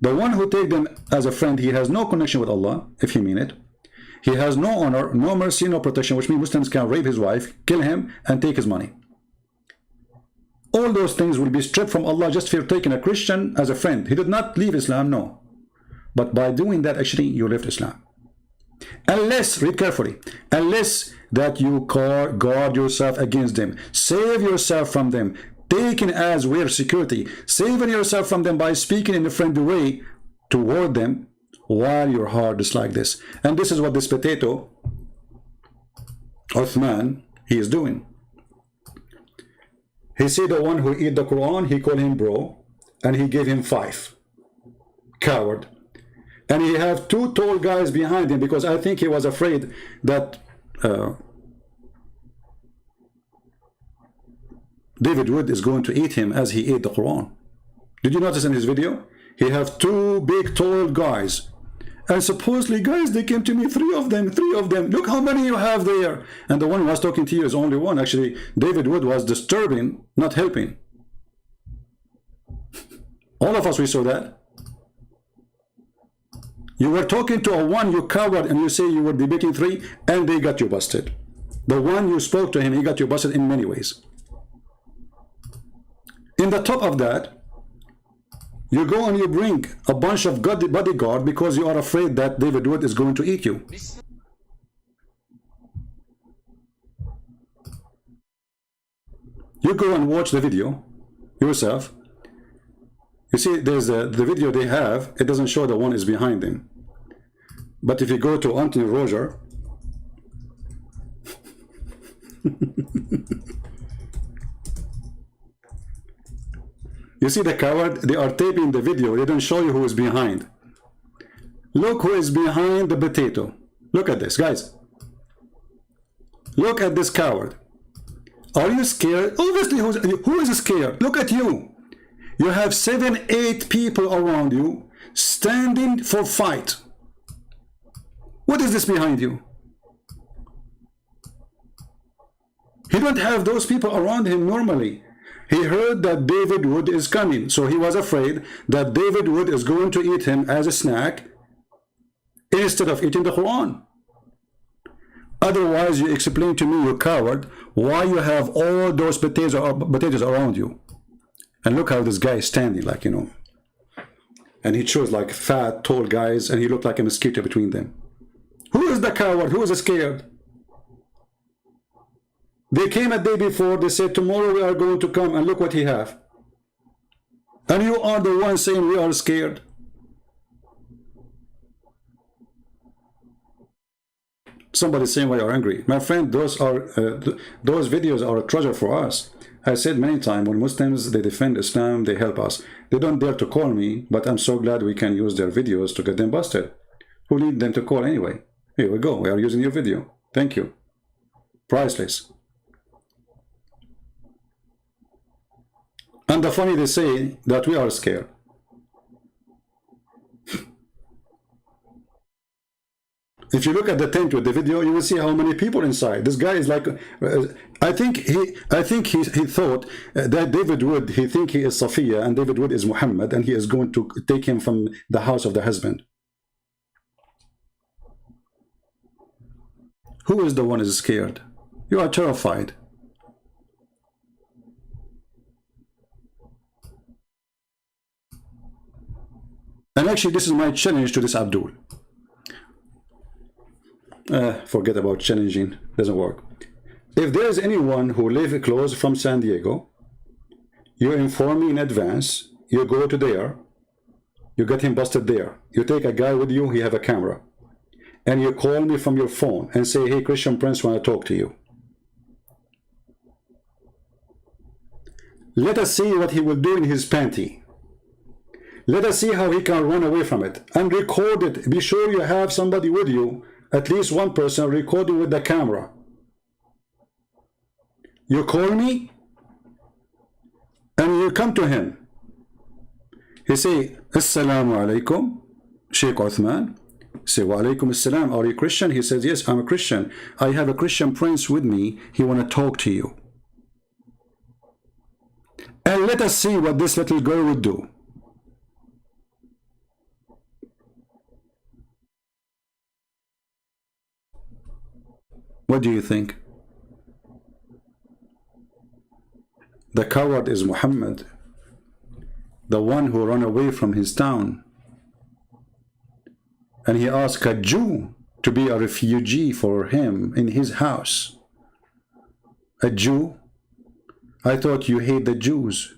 The one who take them as a friend, he has no connection with Allah, if he mean it. He has no honor, no mercy, no protection, which means Muslims can rape his wife, kill him, and take his money. All those things will be stripped from Allah just for taking a Christian as a friend. He did not leave Islam, no. But by doing that, actually, you left Islam. Unless, read carefully, unless that you guard yourself against them, save yourself from them, taken as we're security, saving yourself from them by speaking in a friendly way toward them while your heart is like this. And this is what this potato, Uthman, he is doing. He see the one who eat the Quran, he called him bro, and he gave him 5. Coward. And he have 2 tall guys behind him because I think he was afraid that David Wood is going to eat him as he ate the Quran. Did you notice in his video? He have 2 big tall guys. And supposedly, guys, they came to me, 3 of them. Look how many you have there. And the one who was talking to you is only one. Actually, David Wood was disturbing, not helping. All of us, we saw that. You were talking to a one, you coward, and you say you were debating 3, and they got you busted. The one you spoke to him, he got you busted in many ways. In the top of that, you go and you bring a bunch of bodyguard because you are afraid that David Wood is going to eat you. You go and watch the video yourself. You see, there's the video they have, it doesn't show the one is behind them. But if you go to Anthony Roger, you see the coward, they are taping the video, they don't show you who is behind. Look who is behind the potato. Look at this, guys. Look at this coward. Are you scared? Obviously, who is scared? Look at you. You have 7, 8 people around you standing for fight. What is this behind you? He don't have those people around him normally. He heard that David Wood is coming, so he was afraid that David Wood is going to eat him as a snack instead of eating the Quran. Otherwise, you explain to me, you coward, why you have all those potatoes around you. And look how this guy is standing, like, you know. And he chose like fat, tall guys, and he looked like a mosquito between them. Who is the coward? Who is scared? They came a day before, they said, tomorrow we are going to come, and look what he have. And you are the one saying we are scared. Somebody saying why you are angry. My friend, those videos are a treasure for us. I said many times, when Muslims, they defend Islam, they help us. They don't dare to call me, but I'm so glad we can use their videos to get them busted. Who need them to call anyway? Here we go, we are using your video. Thank you. Priceless. And the funny, they say that we are scared. If you look at the tent with the video, you will see how many people inside. This guy is like, I think he thought that David Wood, he think he is Safiya and David Wood is Muhammad, and he is going to take him from the house of the husband. Who is the one who is scared? You are terrified. And actually, this is my challenge to this Abdul. Forget about challenging, doesn't work. If there is anyone who lives close from San Diego, you inform me in advance, you go to there, you get him busted there. You take a guy with you, he have a camera, and you call me from your phone and say, hey, Christian Prince, want to talk to you. Let us see what he will do in his panty. Let us see how he can run away from it. And record it. Be sure you have somebody with you, at least one person, recording with the camera. You call me, and you come to him. He say, Assalamu alaikum, Sheikh Uthman. Say, wa alaikum assalam, are you Christian? He says, yes, I'm a Christian. I have a Christian prince with me. He want to talk to you. And let us see what this little girl would do. What do you think? The coward is Muhammad, the one who ran away from his town. And he asked a Jew to be a refugee for him in his house. A Jew? I thought you hate the Jews.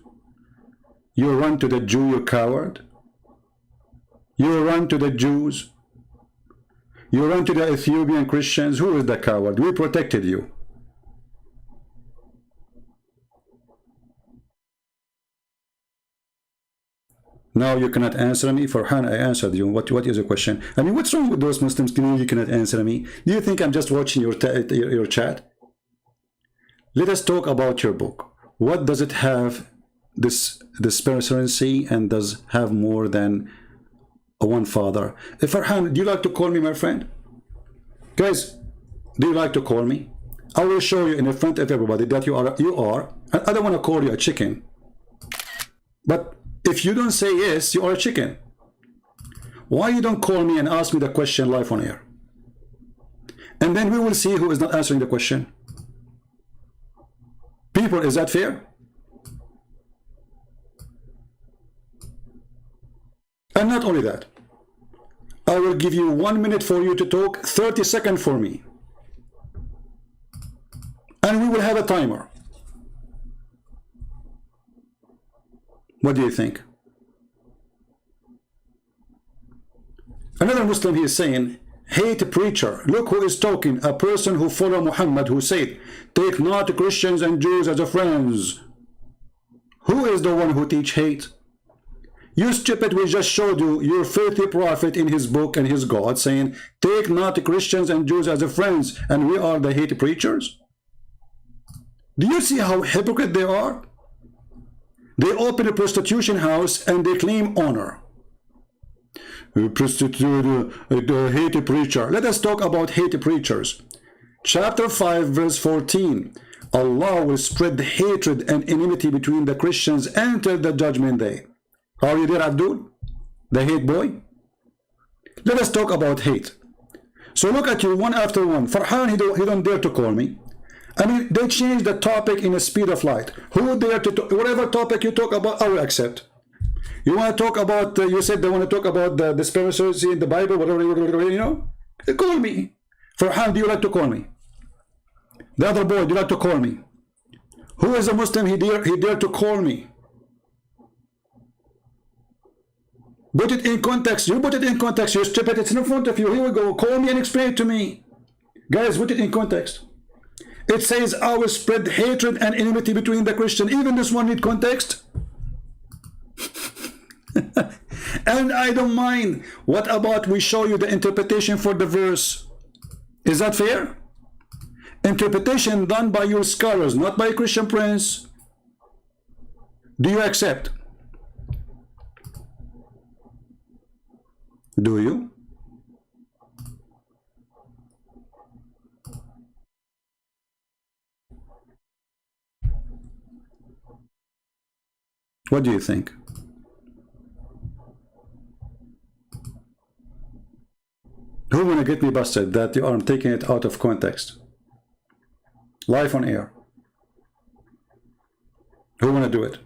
You run to the Jew, you coward. You run to the Jews. You run to the Ethiopian Christians. Who is the coward? We protected you. Now you cannot answer me. Farhan, I answered you. What is your question? I mean, what's wrong with those Muslims? You cannot answer me. Do you think I'm just watching your chat? Let us talk about your book. What does it have this disparity and does have more than one father? Farhan, do you like to call me my friend? Guys, do you like to call me? I will show you in front of everybody that you are. I don't want to call you a chicken. But if you don't say yes, you are a chicken. Why you don't call me and ask me the question live on air? And then we will see who is not answering the question. People, is that fair? And not only that, I will give you 1 minute for you to talk, 30 seconds for me. And we will have a timer. What do you think? Another Muslim, he is saying, hate preacher. Look who is talking. A person who follow Muhammad, who said, take not Christians and Jews as friends. Who is the one who teach hate? You stupid, we just showed you your filthy prophet in his book and his God saying, take not Christians and Jews as friends, and we are the hate preachers. Do you see how hypocrite they are? They open a prostitution house and they claim honor. Prostitute, hate preacher. Let us talk about hate preachers. Chapter 5 verse 14. Allah will spread hatred and enmity between the Christians until the judgment day. Are you there, Abdul? The hate boy? Let us talk about hate. So look at you one after one. Farhan, he don't dare to call me. I mean, they changed the topic in the speed of light. Who dare to talk? Whatever topic you talk about, I will accept. You want to talk about, you said they want to talk about the disparity in the Bible, whatever, you know? Call me. Farhan, do you like to call me? The other boy, do you like to call me? Who is a Muslim, he dare to call me? Put it in context. You put it in context, you stupid. It's in front of you. Here we go. Call me and explain it to me. Guys, put it in context. It says, I will spread hatred and enmity between the Christians. Even this one need context. And I don't mind. What about we show you the interpretation for the verse? Is that fair? Interpretation done by your scholars, not by Christian Prince. Do you accept? Do you? What do you think? Who wanna get me busted that I'm taking it out of context? Live on air. Who wanna do it?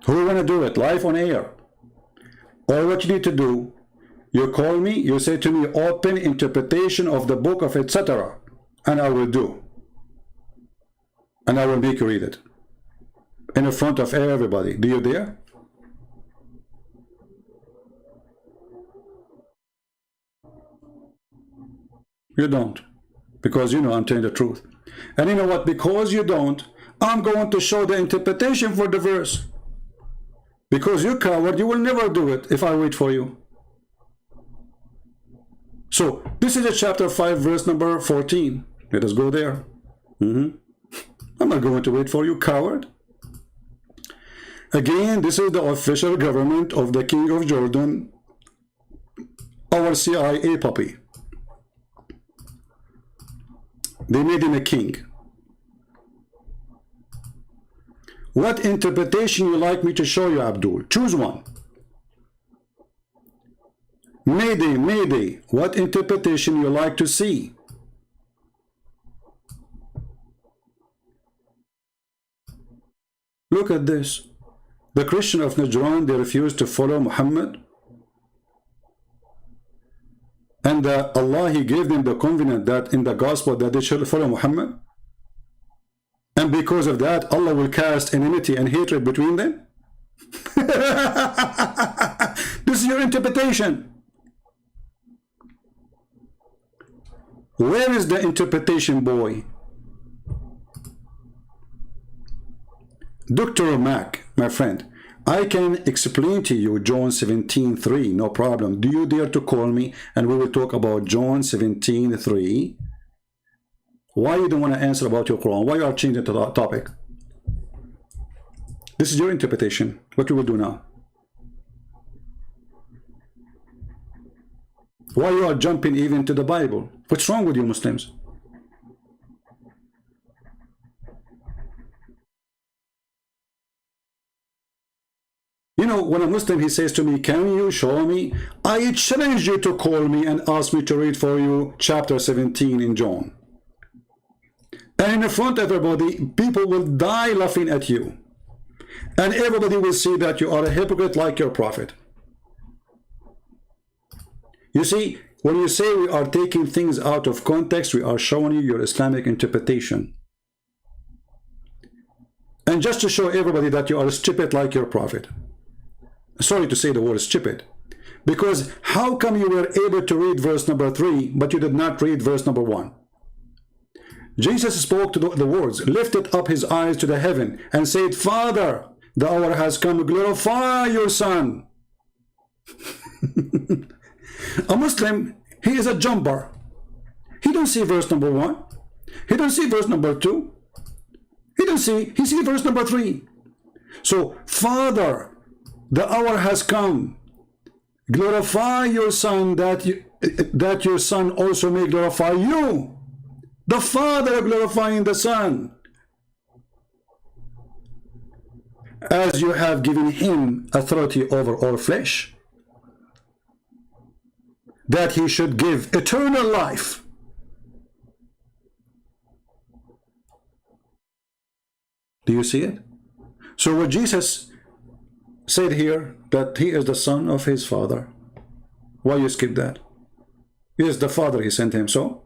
Who wanna do it live on air? All what you need to do, you call me, you say to me, open interpretation of the book of etc. And I will do. And I will make you read it. In front of everybody. Do you dare? You don't. Because you know I'm telling the truth. And you know what? Because you don't, I'm going to show the interpretation for the verse. Because you coward, you will never do it if I wait for you. So, this is a chapter 5, verse number 14. Let us go there. I'm not going to wait for you, coward. Again, this is the official government of the King of Jordan, our CIA puppy. They made him a king. What interpretation you like me to show you, Abdul? Choose one. Mayday, Mayday. What interpretation you like to see? Look at this. The Christian of Najran, they refused to follow Muhammad. And Allah, He gave them the covenant that in the gospel that they should follow Muhammad. And because of that, Allah will cast enmity and hatred between them. This is your interpretation. Where is the interpretation, boy? Dr. Mac, my friend, I can explain to you John 17:3, no problem. Do you dare to call me and we will talk about John 17:3? Why you don't want to answer about your Quran? Why you are changing the topic? This is your interpretation. What we will do now? Why you are jumping even to the Bible? What's wrong with you Muslims? You know, when a Muslim, he says to me, can you show me? I challenge you to call me and ask me to read for you chapter 17 in John. And in front of everybody, people will die laughing at you. And everybody will see that you are a hypocrite like your prophet. You see, when you say we are taking things out of context, we are showing you your Islamic interpretation. And just to show everybody that you are stupid like your prophet. Sorry to say the word stupid. Because how come you were able to read verse number 3, but you did not read verse number 1? Jesus spoke to the words, lifted up his eyes to the heaven, and said, Father, the hour has come, glorify your Son. A Muslim, he is a jumper. He don't see verse number 1. He don't see verse number 2. He see verse number 3. So, Father, the hour has come. Glorify your Son, that your Son also may glorify you. The Father glorifying the Son, as you have given him authority over all flesh, that he should give eternal life. Do you see it? So what Jesus said here, that he is the Son of his Father, why you skip that? He is the Father, he sent him, so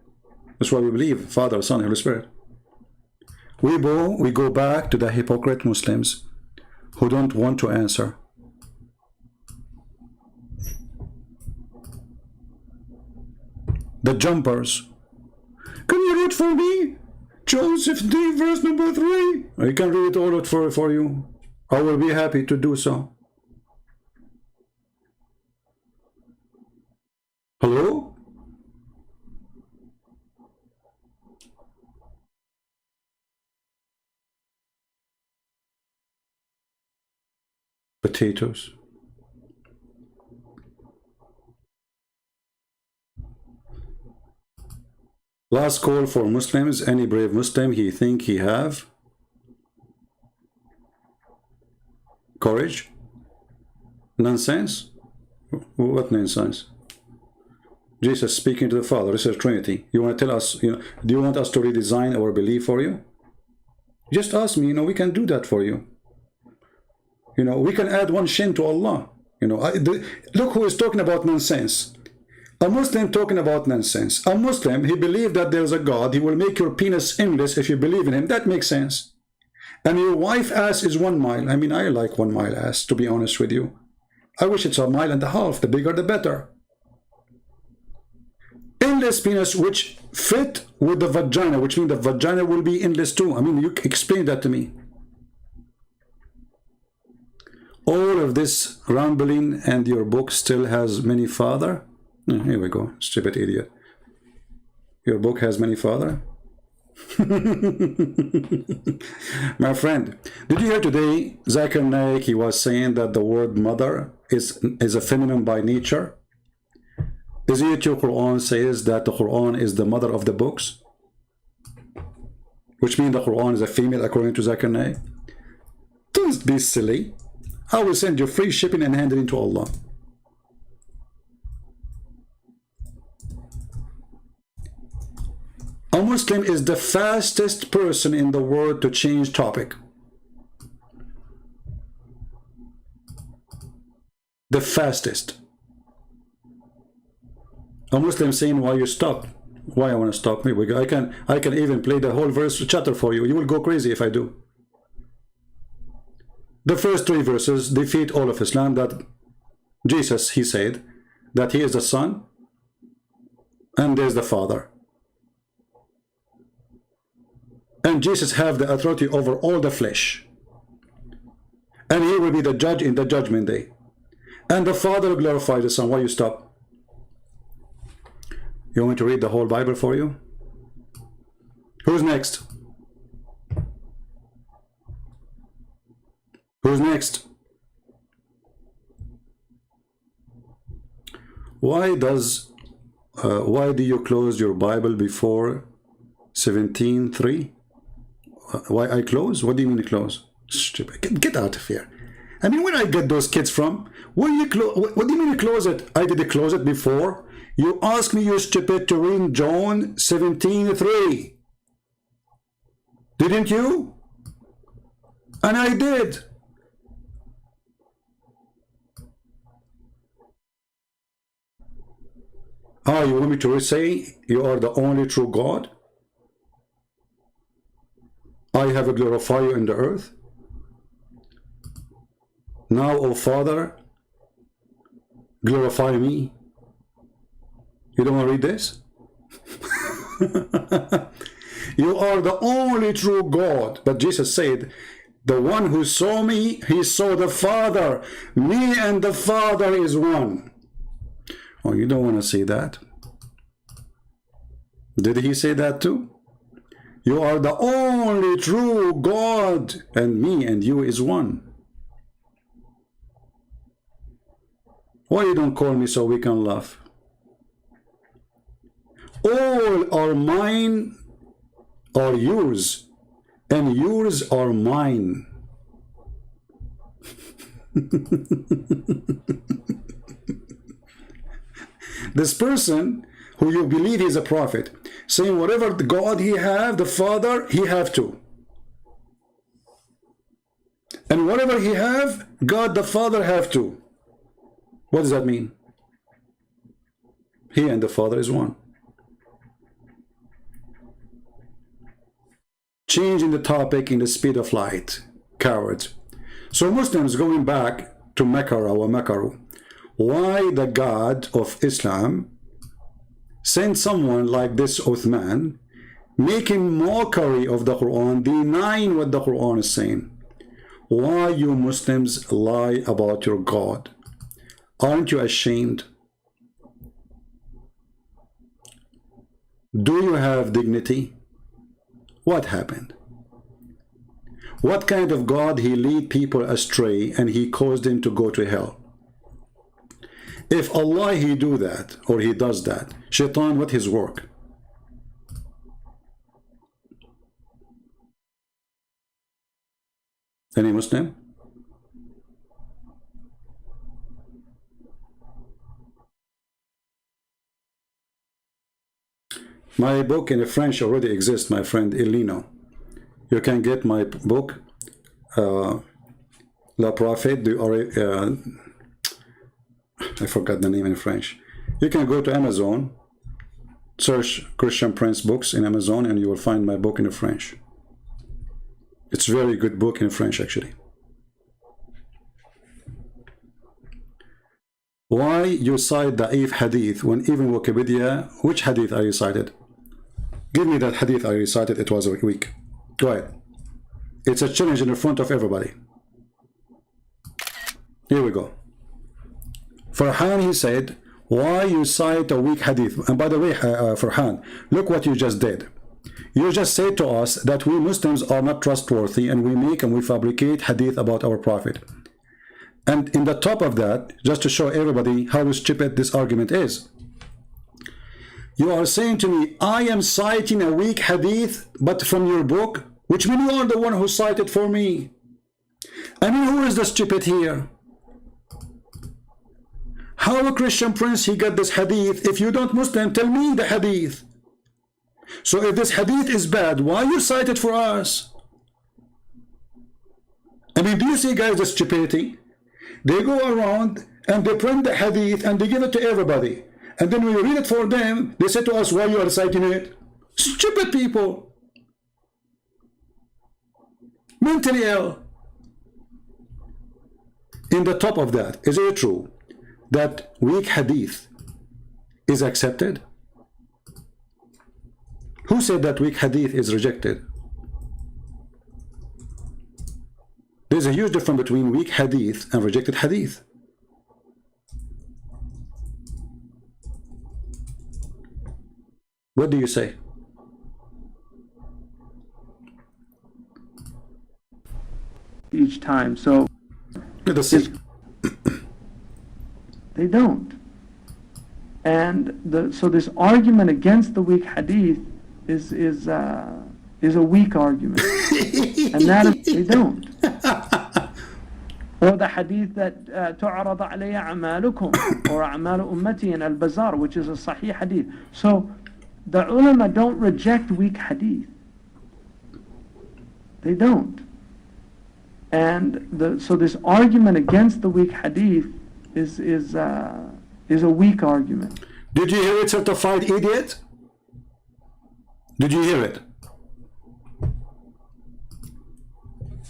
that's why we believe Father, Son, Holy Spirit. We go back to the hypocrite Muslims who don't want to answer. The jumpers. Can you read for me? John 15, verse number 3. I can read all of it for you. I will be happy to do so. Hello? Potatoes. Last call for Muslims. Any brave Muslim he think he have courage? Nonsense? What nonsense? Jesus speaking to the Father. This is Trinity. You want to tell us, do you want us to redesign our belief for you? Just ask me, we can do that for you. We can add one shin to Allah. Look who is talking about nonsense. A Muslim talking about nonsense. A Muslim, he believes that there's a God. He will make your penis endless if you believe in him. That makes sense. And your wife ass is 1 mile. I mean, I like 1 mile ass, to be honest with you. I wish it's 1.5 miles. The bigger, the better. Endless penis, which fit with the vagina, which means the vagina will be endless too. I mean, you explain that to me. All of this rambling and your book still has many father. Here we go, stupid idiot. Your book has many father. My friend, did you hear today Zakir Naik, he was saying that the word mother is a feminine by nature? Is it your Quran says that the Quran is the mother of the books? Which means the Quran is a female according to Zakir Naik? Don't be silly. I will send you free shipping and handling to Allah. A Muslim is the fastest person in the world to change topic. The fastest. A Muslim saying, why you stop? Why I want to stop me? I can even play the whole verse chapter for you. You will go crazy if I do. The first 3 verses defeat all of Islam. That Jesus, he said that he is the Son and there's the Father. And Jesus have the authority over all the flesh. And he will be the judge in the judgment day. And the Father will glorify the Son. Why you stop? You want me to read the whole Bible for you? Who's next? Who's next? Why do you close your Bible before 17:3? Why I close? What do you mean close? Stupid. Get out of here. I mean, where I get those kids from? What do you mean close it? I did close it before. You asked me, you stupid, to read John 17:3. Didn't you? And I did. Ah, you want me to say you are the only true God? I have glorified you in the earth. Now, O Father, glorify me. You don't want to read this? You are the only true God. But Jesus said, the one who saw me, he saw the Father. Me and the Father is one. Oh, you don't want to see that? Did he say that too? You are the only true God, and me and you is one. Why you don't call me so we can laugh? All are mine are yours, and yours are mine. This person who you believe is a prophet, saying whatever the God he have, the Father, he have too. And whatever he have, God the Father have too. What does that mean? He and the Father is one. Changing the topic in the speed of light. Cowards. So Muslims, going back to Makara or Makaru, why the God of Islam sent someone like this Uthman, making mockery of the Quran, denying what the Quran is saying? Why you Muslims lie about your God? Aren't you ashamed? Do you have dignity? What happened? What kind of God he lead people astray and he caused them to go to hell? If Allah he do that or he does that, Shaitan, what his work? Any Muslim? My book in French already exists, my friend Elino. You can get my book, La Prophète du I forgot the name in French. You can go to Amazon, search Christian Prince books in Amazon, and you will find my book in French. It's a very good book in French, actually. Why you cite Da'if Hadith when even Wikipedia, which Hadith are you cited? Give me that Hadith I recited, it was weak. Go ahead. It's a challenge in front of everybody. Here we go. Farhan, he said, why you cite a weak Hadith? And by the way, Farhan, look what you just did. You just said to us that we Muslims are not trustworthy and we make and we fabricate Hadith about our Prophet. And in the top of that, just to show everybody how stupid this argument is, you are saying to me, I am citing a weak Hadith, but from your book, which means you are the one who cited for me. I mean, who is the stupid here? How a Christian prince he got this hadith? If you don't Muslim, tell me the hadith. So if this hadith is bad, why you cite it for us? I mean, do you see, guys, the stupidity? They go around and they print the hadith and they give it to everybody. And then when we read it for them, they say to us, why you are citing it? Stupid people. Mentally ill. In the top of that, is it true that weak hadith is accepted? Who said that weak hadith is rejected? There's a huge difference between weak hadith and rejected hadith. What do you say? Each time, so Let us see. they don't. And so this argument against the weak hadith is a weak argument, and that is, they don't. Or the hadith that تعرض علي أعمالكم or أعمال أمتي in al-Bazar, which is a sahih hadith. So the ulama don't reject weak hadith. They don't. And so this argument against the weak hadith is a weak argument. Did you hear it, certified idiot? Did you hear it?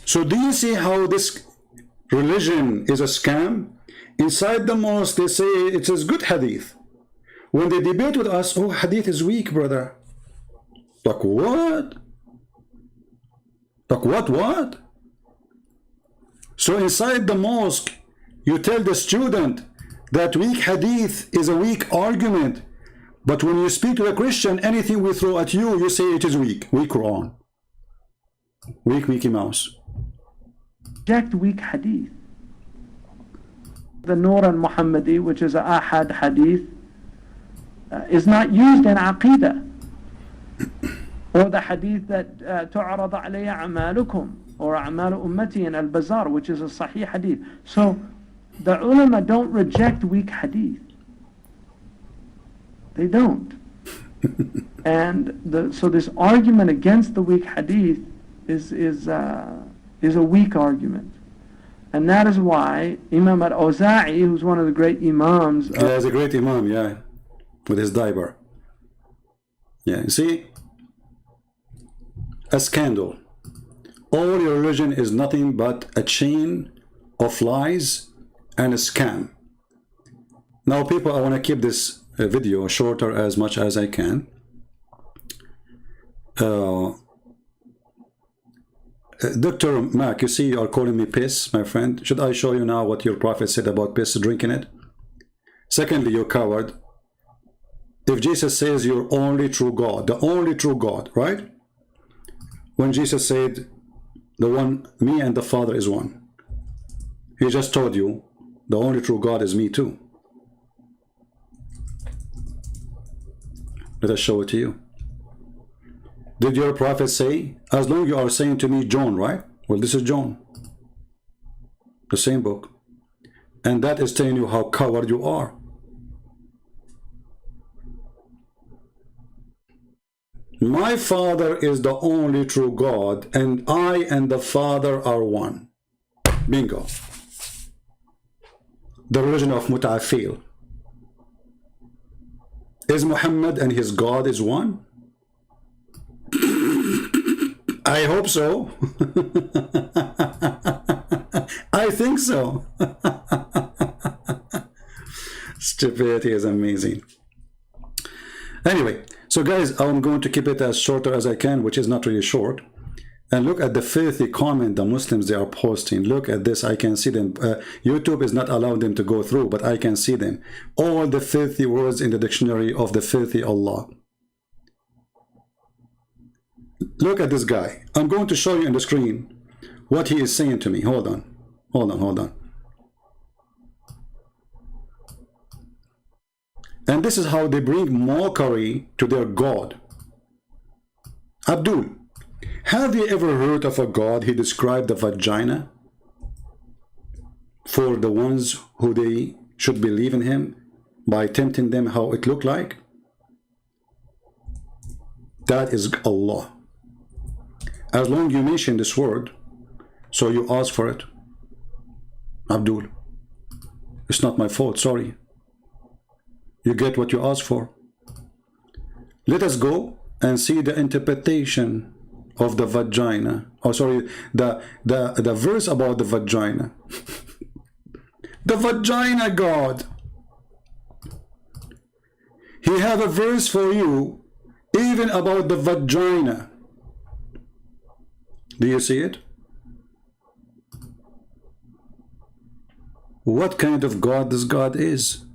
So do you see how this religion is a scam? Inside the mosque they say it is good hadith. When they debate with us, oh, hadith is weak, brother. Like what? Like what? So inside the mosque, you tell the student that weak hadith is a weak argument. But when you speak to a Christian, anything we throw at you, you say it is weak. Weak Quran. Weak Mickey Mouse. Reject weak hadith. The Nur al-Muhammadi, which is a ahad hadith, is not used in aqidah. Or the hadith that تعرض علي أعمالكم or أعمال أمتي in al-Bazar, which is a sahih hadith. So the ulama don't reject weak hadith. They don't. And so this argument against the weak hadith is a weak argument. And that is why Imam al-Awza'i, who's one of the great imams. Yeah, he's a great imam, yeah. With his diaper. Yeah, you see? A scandal. All your religion is nothing but a chain of lies and a scam. Now, people, I want to keep this video shorter as much as I can. Dr. Mac, you see you are calling me piss, my friend. Should I show you now what your prophet said about piss, drinking it? Secondly, you coward. If Jesus says you're only true God, the only true God, right? When Jesus said, the one, me and the Father is one. He just told you, the only true God is me too. Let us show it to you. Did your prophet say, as long as you are saying to me John, right? Well, this is John. The same book. And that is telling you how coward you are. My Father is the only true God, and I and the Father are one. Bingo. The religion of Muta'afil. Is Muhammad and his God is one? I hope so. I think so. Stupidity is amazing. Anyway, so guys, I'm going to keep it as shorter as I can, which is not really short. And look at the filthy comment the Muslims they are posting. Look at this. I can see them. YouTube is not allowing them to go through, but I can see them. All the filthy words in the dictionary of the filthy Allah. Look at this guy. I'm going to show you on the screen what he is saying to me. Hold on. And this is how they bring mockery to their God. Abdul, have you ever heard of a God he described the vagina? for the ones who they should believe in him by tempting them how it looked like? That is Allah. As long you mention this word, so you ask for it. Abdul, it's not my fault, sorry. You get what you ask for. Let us go and see the interpretation of the vagina. Oh, sorry, the verse about the vagina. The vagina God. He have a verse for you even about the vagina. Do you see it? What kind of God this God is?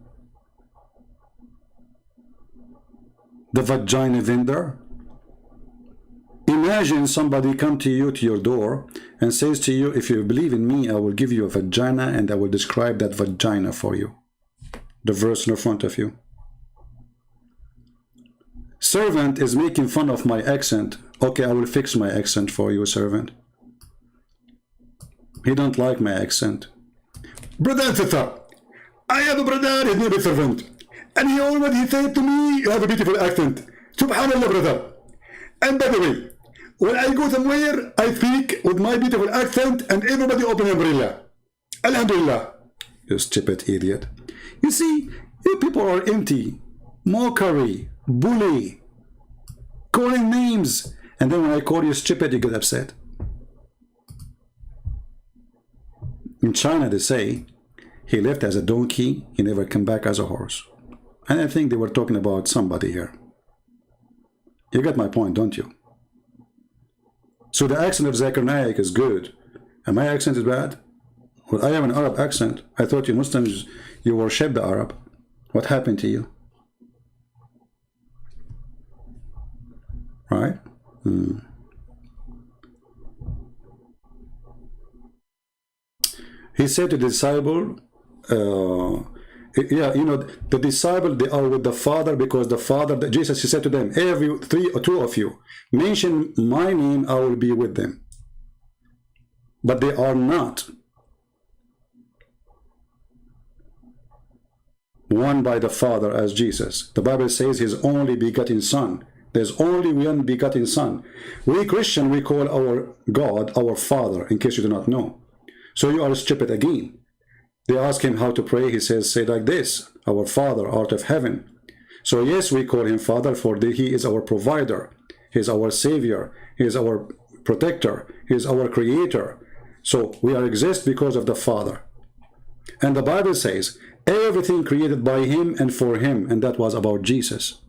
The vagina vendor? Imagine somebody come to you, to your door, and says to you, if you believe in me, I will give you a vagina and I will describe that vagina for you. The verse in front of you. Servant is making fun of my accent. Okay, I will fix my accent for you, servant. He don't like my accent. Brother Tata, I have a brother, his name is servant. And he already said to me, you have a beautiful accent. Subhanallah, brother. And by the way, when I go somewhere, I speak with my beautiful accent and everybody open umbrella. Alhamdulillah. You stupid idiot. You see, you people are empty. Mockery, bully, calling names. And then when I call you stupid, you get upset. In China, they say, he left as a donkey, he never came back as a horse. And I think they were talking about somebody here. You get my point, don't you? So the accent of Zakir Naik is good. And my accent is bad? Well, I have an Arab accent. I thought you Muslims, you worship the Arab. What happened to you? Right? He said to the disciple, yeah, you know, the disciple, they are with the Father because the Father, Jesus, he said to them, every three or two of you, mention my name, I will be with them. But they are not one by the Father as Jesus. The Bible says his only begotten Son. There's only one begotten Son. We Christian, we call our God our Father, in case you do not know. So you are stupid again. They ask him how to pray. He says, say like this, our Father art of heaven. So yes, we call him Father, for he is our provider. He is our Savior. He is our protector. He is our Creator. So we are exist because of the Father. And the Bible says, everything created by him and for him. And that was about Jesus.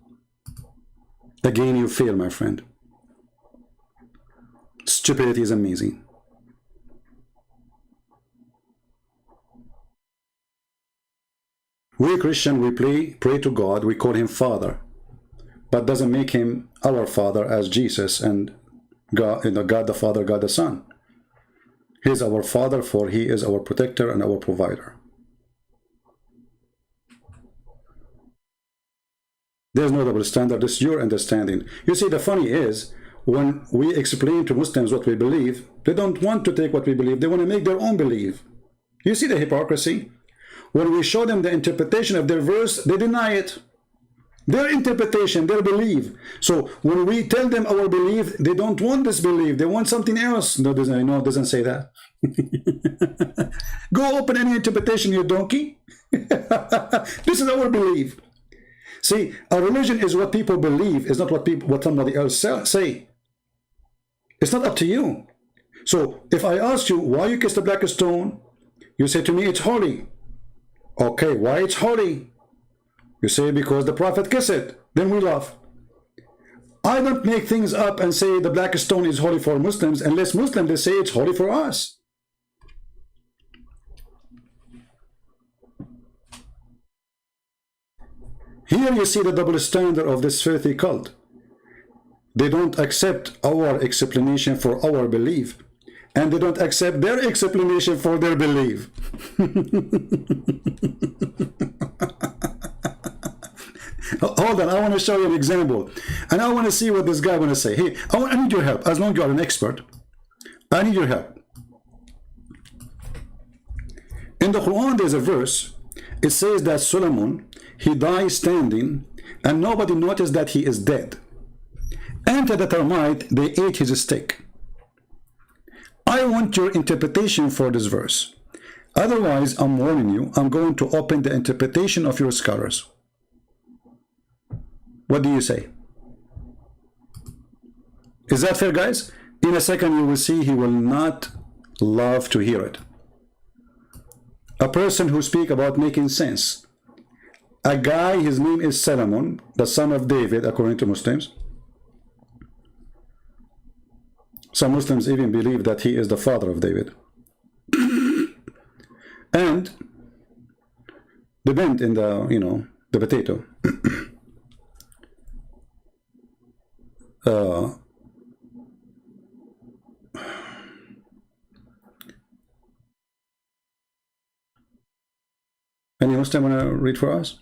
Again, you fail, my friend. Stupidity is amazing. We Christian, we pray to God, we call him Father, but doesn't make him our Father as Jesus and God, God the Father, God the Son. He is our Father, for he is our protector and our provider. There's no double standard. This is your understanding. You see, the funny is, when we explain to Muslims what we believe, they don't want to take what we believe. They want to make their own belief. You see the hypocrisy? When we show them the interpretation of their verse, they deny it. Their interpretation, their belief. So when we tell them our belief, they don't want this belief. They want something else. No, it doesn't say that. Go open any interpretation, you donkey. This is our belief. See, a religion is what people believe, is not what somebody else say. It's not up to you. So if I ask you why you kiss the black stone, you say to me it's holy. Okay, why it's holy? You say because the Prophet kissed it. Then we laugh. I don't make things up and say the black stone is holy for Muslims unless Muslims they say it's holy for us. Here you see the double standard of this filthy cult. They don't accept our explanation for our belief, and they don't accept their explanation for their belief. Hold on, I want to show you an example. And I want to see what this guy want to say. Hey, I need your help. As long as you are an expert, I need your help. In the Quran, there's a verse. It says that Solomon, he died standing, and nobody noticed that he is dead. And to the termite, they ate his stick. I want your interpretation for this verse. Otherwise, I'm warning you, I'm going to open the interpretation of your scholars. What do you say? Is that fair, guys? In a second, you will see he will not love to hear it. A person who speaks about making sense. A guy, his name is Solomon, the son of David, according to Muslims. Some Muslims even believe that he is the father of David. And the bent in the, you know, the potato. Any Muslim want to read for us?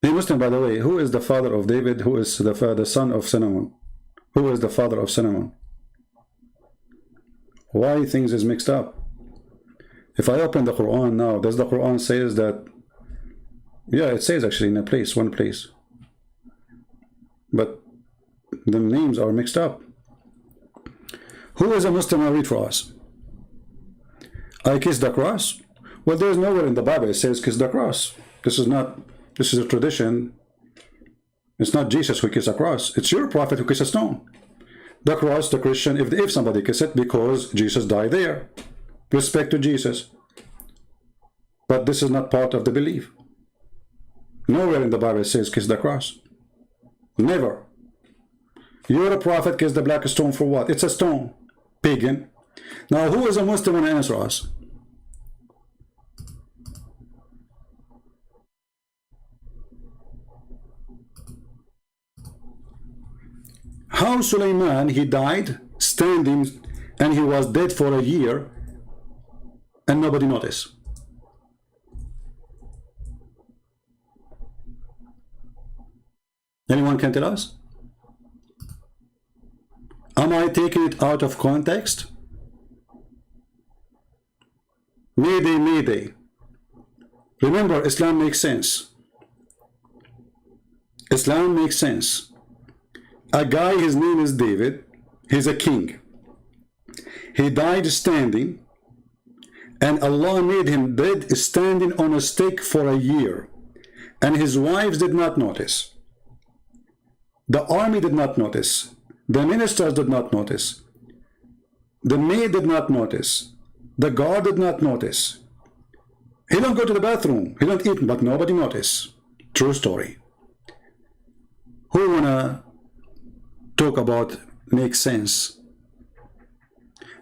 The Muslim, by the way, who is the father of David? Who is the son of Solomon? Who is the father of Solomon? Why things is mixed up? If I open the Quran now, does the Quran says that? Yeah, it says actually in a place, one place. But the names are mixed up. Who is a Muslim? Read for us. I kiss the cross. Well, there's nowhere in the Bible it says kiss the cross. This is a tradition. It's not Jesus who kissed a cross. It's your prophet who kissed a stone. The cross, the Christian, if somebody kiss it because Jesus died there. Respect to Jesus. But this is not part of the belief. Nowhere in the Bible it says kiss the cross. Never. You're a prophet, kiss the black stone for what? It's a stone. Pagan. Now, who is a Muslim and answer us? How Sulaiman, he died standing, and he was dead for a year, and nobody noticed. Anyone can tell us? Am I taking it out of context? Mayday, mayday. Remember, Islam makes sense. Islam makes sense. A guy, his name is David. He's a king. He died standing, and Allah made him dead standing on a stake for a year. And his wives did not notice. The army did not notice. The ministers did not notice. The maid did not notice. The guard did not notice. He don't go to the bathroom. He don't eat, but nobody noticed. True story. Who wanna talk about make sense?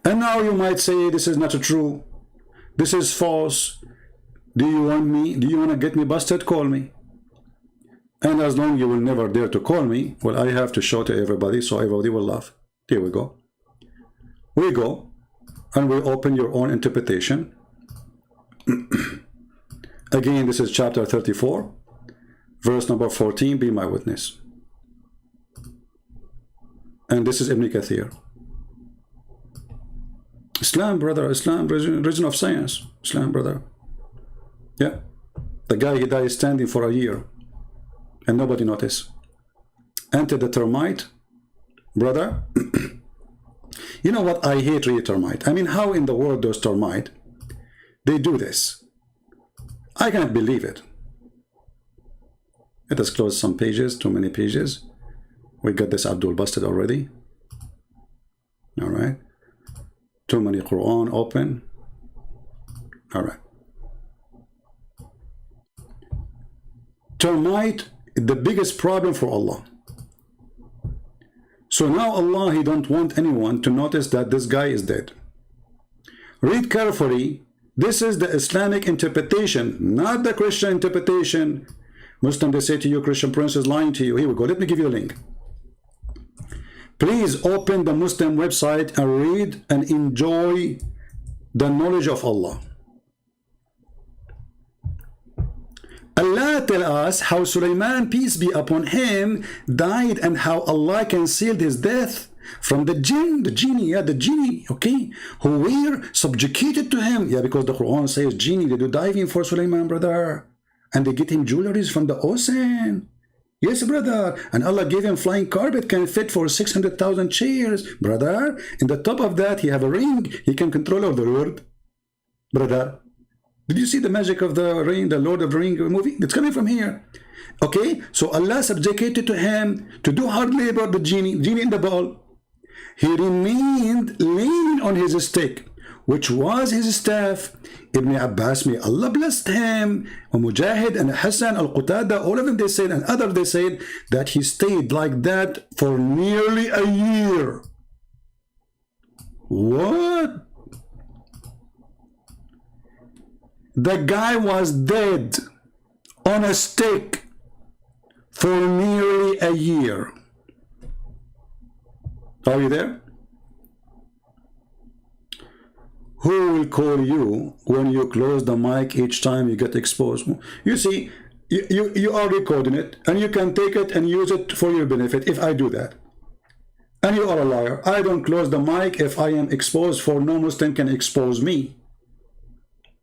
And now you might say this is not true. This is false. Do you want me? Do you want to get me busted? Call me. And as long as you will never dare to call me, well, I have to show to everybody so everybody will laugh. Here we go. We go and we open your own interpretation. Again, this is chapter 34, verse number 14, be my witness. And this is Ibn Kathir. Islam, brother, Islam, religion of science. Islam, brother. Yeah. The guy, he died standing for a year. And nobody noticed. Enter the termite, brother. You know what? I hate really termite. I mean, how in the world those termite, they do this? I cannot believe it. Let us close some pages, too many pages. We got this Abdul busted already. All right. Too many Quran open. All right. Termite, the biggest problem for Allah. So now Allah, he don't want anyone to notice that this guy is dead. Read carefully. This is the Islamic interpretation, not the Christian interpretation. Muslim, they say to you, Christian Prince is lying to you. Here we go. Let me give you a link. Please open the Muslim website and read and enjoy the knowledge of Allah. Allah tell us how Sulaiman, peace be upon him, died and how Allah concealed his death from the jinn, the genie, yeah, the genie, okay, who were subjugated to him. Yeah, because the Quran says genie, they do diving for Sulaiman, brother. And they get him jewelries from the ocean. Yes, brother. And Allah gave him flying carpet, can fit for 600,000 chairs, brother. In the top of that, he have a ring. He can control all the world, brother. Did you see the magic of the ring, the Lord of the Ring movie? It's coming from here. Okay, so Allah subjugated to him to do hard labor, the genie in the ball. He remained leaning on his stick, which was his staff. Ibn Abbas, may Allah blessed him, Mujahid and Hassan al-Qutada, all of them they said, and others they said that he stayed like that for nearly a year. What? The guy was dead on a stick for nearly a year. Are you there? Who will call you when you close the mic each time you get exposed? You see, you are recording it, and you can take it and use it for your benefit if I do that. And you are a liar. I don't close the mic if I am exposed, for no Muslim can expose me.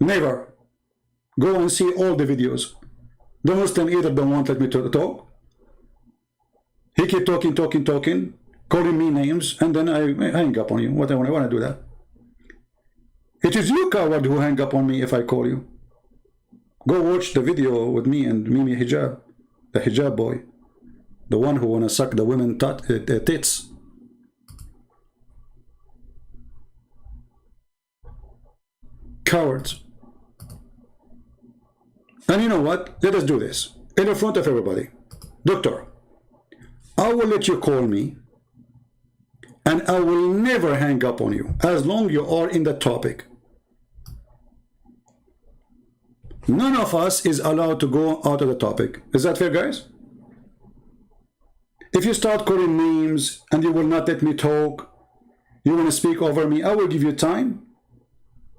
Never. Go and see all the videos. The Muslim either don't want let me to talk. He keep talking, calling me names, and then I hang up on you. What I want to do that. It is you, coward, who hang up on me if I call you. Go watch the video with me and Mimi Hijab, the hijab boy, the one who wanna suck the women tits. Cowards. And you know what? Let us do this in front of everybody. Doctor, I will let you call me, and I will never hang up on you as long you are in the topic. None of us is allowed to go out of the topic. Is that fair, guys? If you start calling names and you will not let me talk, you want to speak over me, I will give you time.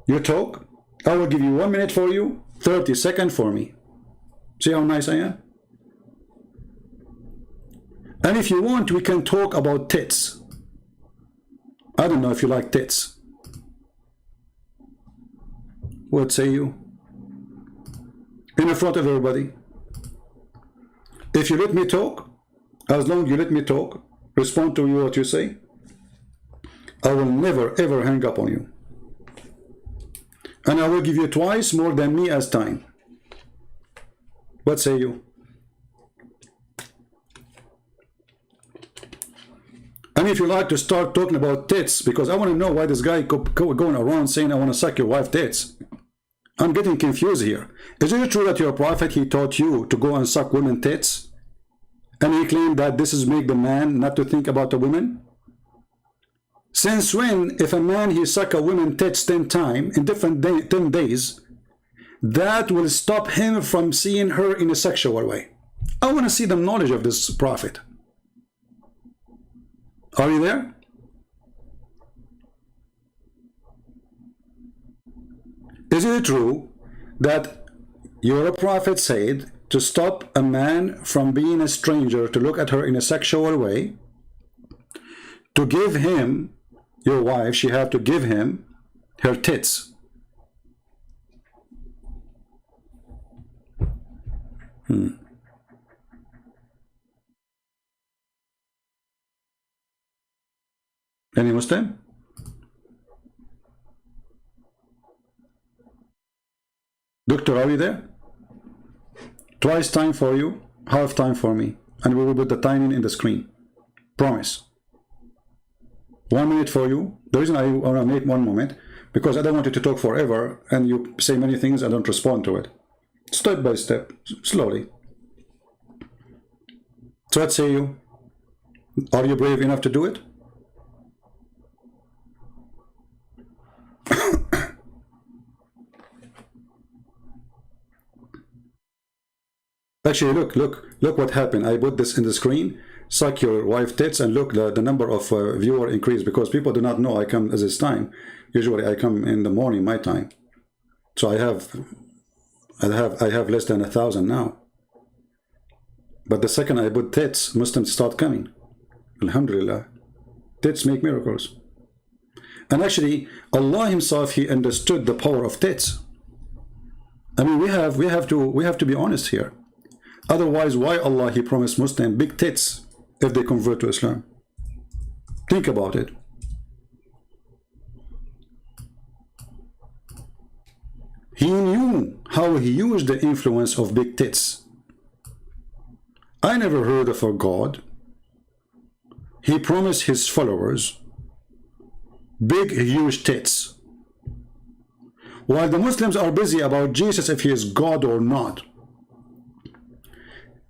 You talk. I will give you 1 minute for you, 30 seconds for me. See how nice I am? And if you want, we can talk about tits. I don't know if you like tits. What say you? In front of everybody. If you let me talk, as long as you let me talk, respond to what you say, I will never ever hang up on you. And I will give you twice more than me as time. What say you? And if you like to start talking about tits, because I want to know why this guy going around saying I want to suck your wife's tits. I'm getting confused here. Is it true that your prophet, he taught you to go and suck women's tits? And he claimed that this is make the man not to think about the women? Since when, if a man he suck a woman tits 10 times in different 10 days, that will stop him from seeing her in a sexual way? I want to see the knowledge of this prophet. Are you there? Is it true that your prophet said to stop a man from being a stranger to look at her in a sexual way, to give him, your wife, she had to give him her tits? Any Muslim? Doctor, are you there? Twice time for you, half time for me, and we will put the timing in the screen. Promise. 1 minute for you. The reason I want to make 1 moment, because I don't want you to talk forever and you say many things and don't respond to it. Step by step, slowly. So what say you? Are you brave enough to do it? Actually, look what happened. I put this in the screen. Suck your wife tits, and look, the number of viewer increased, because people do not know I come at this time. Usually I come in the morning, my time. So I have less than 1,000 now. But the second I put tits, Muslims start coming. Alhamdulillah. tits make miracles. And actually, Allah Himself, He understood the power of tits. I mean, we have to be honest here. Otherwise, why Allah He promised Muslim big tits if they convert to Islam? Think about it. He knew how He used the influence of big tits. I never heard of a God. He promised His followers big, huge tits, while the Muslims are busy about Jesus, if He is God or not.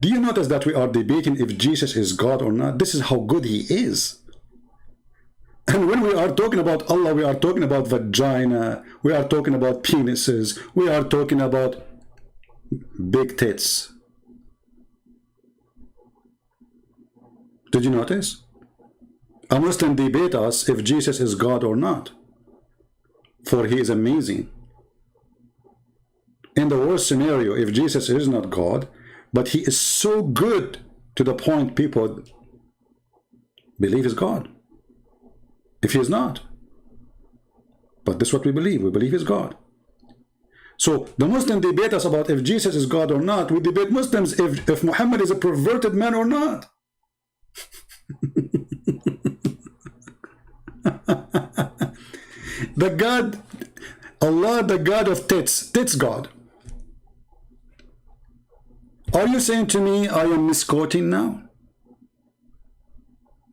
Do you notice that we are debating if Jesus is God or not? This is how good He is. And when we are talking about Allah, we are talking about vagina, we are talking about penises, we are talking about big tits. Did you notice? A Muslim debate us if Jesus is God or not, for He is amazing. In the worst scenario, if Jesus is not God, but He is so good to the point people believe He's God. If He is not, but this is what we believe. We believe He's God. So the Muslim debate us about if Jesus is God or not. We debate Muslims if Muhammad is a perverted man or not. The God, Allah, the God of tits, tits God. Are you saying to me I am misquoting now?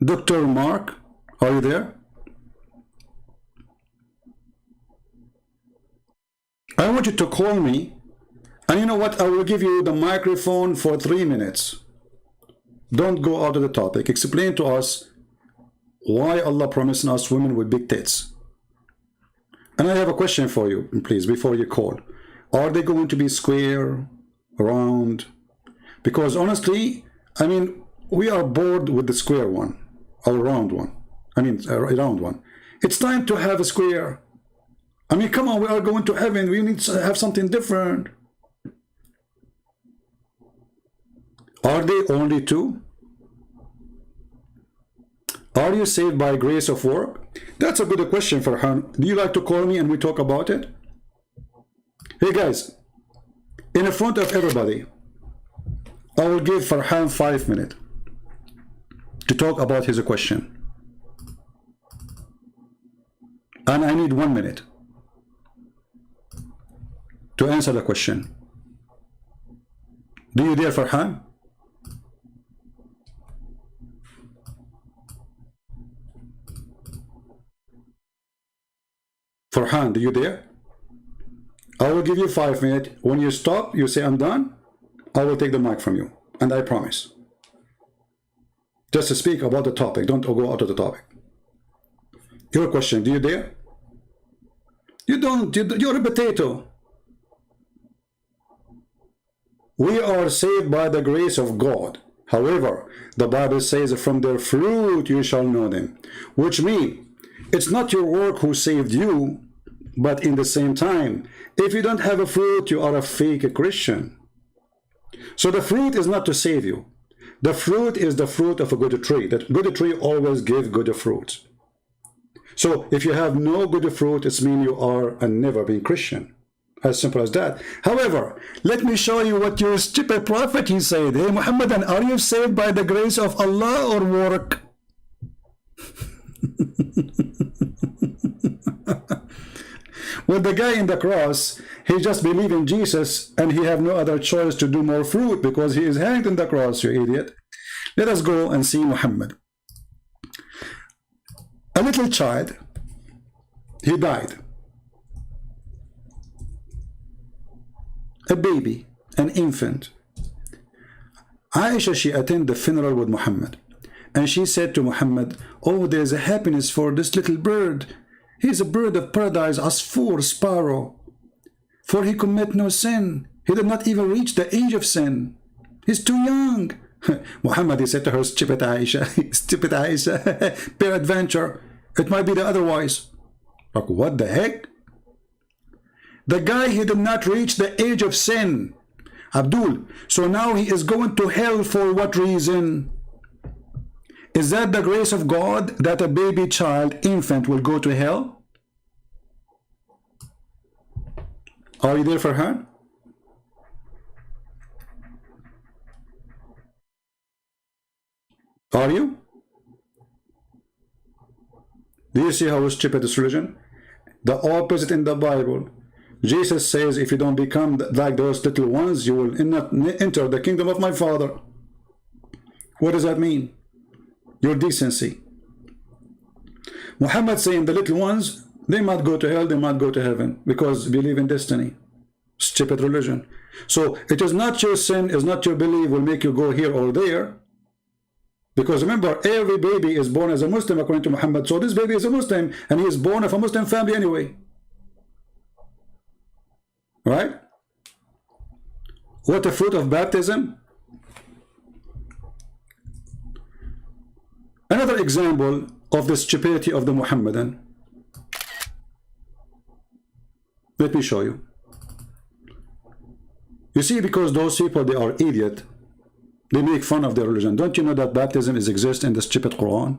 Dr. Mark, are you there? I want you to call me, and you know what? I will give you the microphone for 3 minutes. Don't go out of the topic. Explain to us why Allah promised us women with big tits. And I have a question for you, please, before you call. Are they going to be square, round? Because honestly, I mean, we are bored with the square one, or round one. I mean, a round one. It's time to have a square. I mean, come on, we are going to heaven. We need to have something different. Are they only two? Are you saved by grace of work? That's a good question, Farhan. Do you like to call me and we talk about it? Hey guys, in front of everybody, I will give Farhan 5 minutes to talk about his question. And I need 1 minute to answer the question. Do you dare, Farhan? Farhan, do you dare? I will give you 5 minutes. When you stop, you say I'm done, I will take the mic from you. And I promise. Just to speak about the topic. Don't go out of the topic. Your question, do you dare? You don't. You're a potato. We are saved by the grace of God. However, the Bible says, from their fruit you shall know them. Which means, it's not your work who saved you, but in the same time, if you don't have a fruit, you are a fake Christian. So the fruit is not to save you. The fruit is the fruit of a good tree. That good tree always gives good fruits. So if you have no good fruit, it means you are a never been Christian. As simple as that. However, let me show you what your stupid prophet he said. Hey Muhammadan, are you saved by the grace of Allah or work? Well, the guy in the cross, he just believed in Jesus and he have no other choice to do more fruit because he is hanged on the cross, you idiot. Let us go and see Muhammad. A little child, he died. A baby, an infant. Aisha, she attended the funeral with Muhammad. And she said to Muhammad, oh, there's a happiness for this little bird. He's a bird of paradise, Asfur, sparrow. For he commit no sin. He did not even reach the age of sin. He's too young. Muhammad, he said to her, stupid Aisha, stupid Aisha, peradventure, it might be the otherwise. Like, what the heck? The guy, he did not reach the age of sin. Abdul, so now he is going to hell for what reason? Is that the grace of God that a baby child, infant, will go to hell? Are you there, Farhan? Are you? Do you see how stupid this religion? The opposite in the Bible. Jesus says, if you don't become like those little ones, you will not enter the kingdom of my Father. What does that mean? Your decency. Muhammad saying the little ones, they might go to hell, they might go to heaven, because believe in destiny. Stupid religion. So it is not your sin, is not your belief will make you go here or there. Because remember, every baby is born as a Muslim according to Muhammad. So this baby is a Muslim, and he is born of a Muslim family anyway. Right? What the fruit of baptism? Another example of the stupidity of the Muhammadan. Let me show you. You see, because those people, they are idiot, they make fun of their religion. Don't you know that baptism exists in the stupid Quran?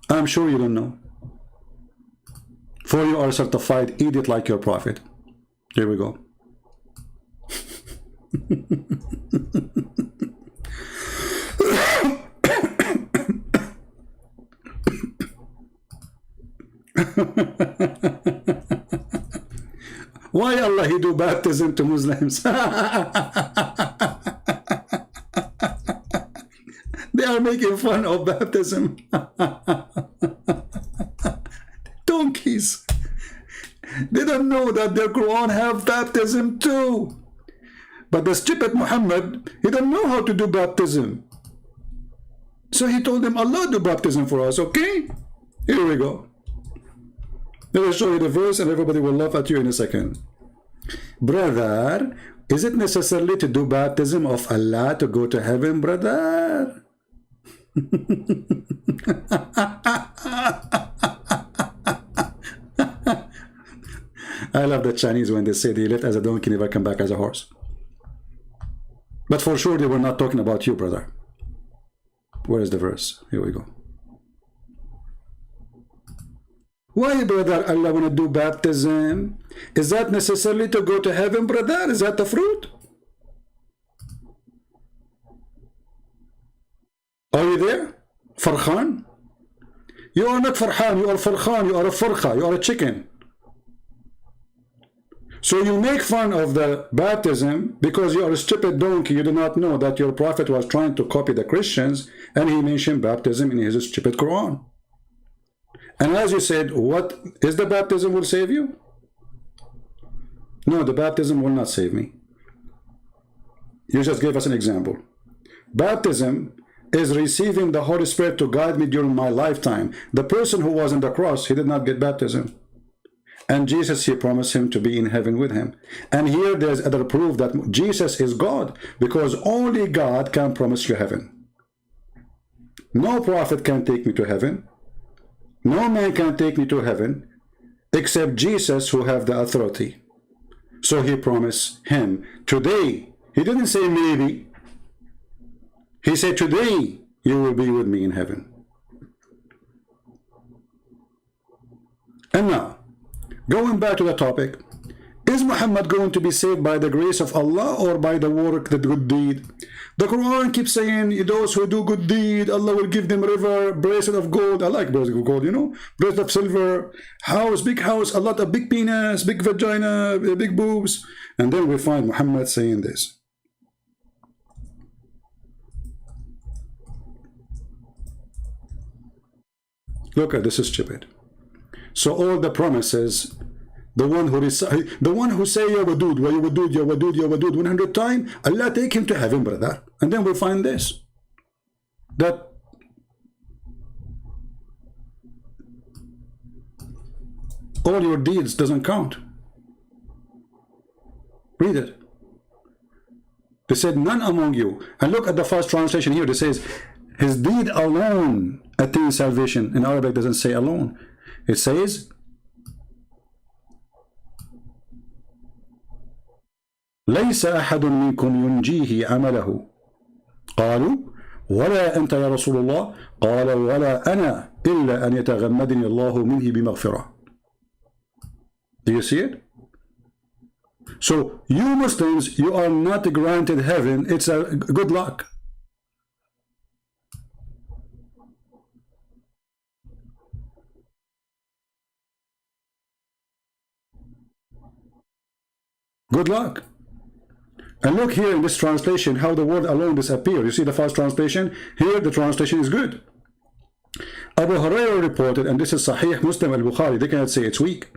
I'm sure you don't know. For you are a certified idiot like your prophet. Here we go. Why Allah he do baptism to Muslims? They are making fun of baptism. Donkeys. They don't know that their Quran have baptism too. But the stupid Muhammad, he don't know how to do baptism. So he told them, Allah do baptism for us, okay? Here we go. Let me show you the verse and everybody will laugh at you in a second. Brother, is it necessarily to do baptism of Allah to go to heaven, brother? I love the Chinese when they say they left as a donkey, never come back as a horse. But for sure they were not talking about you, brother. Where is the verse? Here we go. Why, brother, Allah want to do baptism? Is that necessarily to go to heaven, brother? Is that the fruit? Are you there? Farhan? You are not Farhan, you are Farhan, you are a Farqa, you are a chicken. So you make fun of the baptism because you are a stupid donkey. You do not know that your prophet was trying to copy the Christians and he mentioned baptism in his stupid Quran. And as you said, what is the baptism will save you? No, the baptism will not save me. You just gave us an example. Baptism is receiving the Holy Spirit to guide me during my lifetime. The person who was on the cross, he did not get baptism. And Jesus, he promised him to be in heaven with him. And here there's other proof that Jesus is God, because only God can promise you heaven. No prophet can take me to heaven. No man can take me to heaven except Jesus, who have the authority. So he promised him today. He didn't say maybe. He said today you will be with me in heaven. And now, going back to the topic, is Muhammad going to be saved by the grace of Allah or by the work, the good deed? The Quran keeps saying those who do good deed, Allah will give them river, bracelet of gold. I like bracelet of gold, you know, bracelet of silver, house, a lot of big penis, big vagina, big boobs. And then we find Muhammad saying this. Look at this, is stupid. So all the promises, the one who say ya wadud, ya wadud, ya wadud, ya wadud 100 times, Allah take him to heaven, brother. And then we find this, that all your deeds doesn't count. Read it. They said none among you. And look at the first translation here. It says his deed alone attains salvation. In Arabic it doesn't say alone. It says ليس أحد منكم ينجيه عمله قالوا ولا أنت يا رسول الله قال ولا أنا إلا أن يتغمدني الله منه بمغفرة. Do you see it? So you Muslims, you are not granted heaven. It's a good luck. Good luck. And look here in this translation how the word alone disappeared. You see the first translation? Here the translation is good. Abu Hurairah reported, and this is Sahih Muslim al-Bukhari, they cannot say it's weak.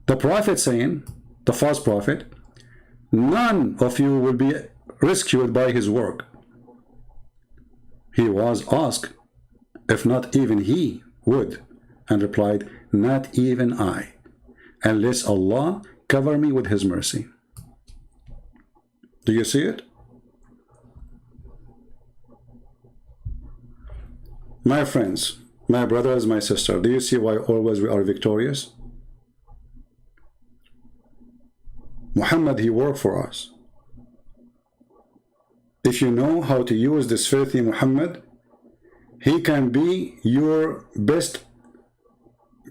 The Prophet saying, the false prophet, none of you will be rescued by his work. He was asked if not even he would, and replied, not even I, unless Allah cover me with his mercy. Do you see it? My friends, my brothers, my sister, do you see why always we are victorious? Muhammad, he worked for us. If you know how to use this filthy Muhammad, he can be your best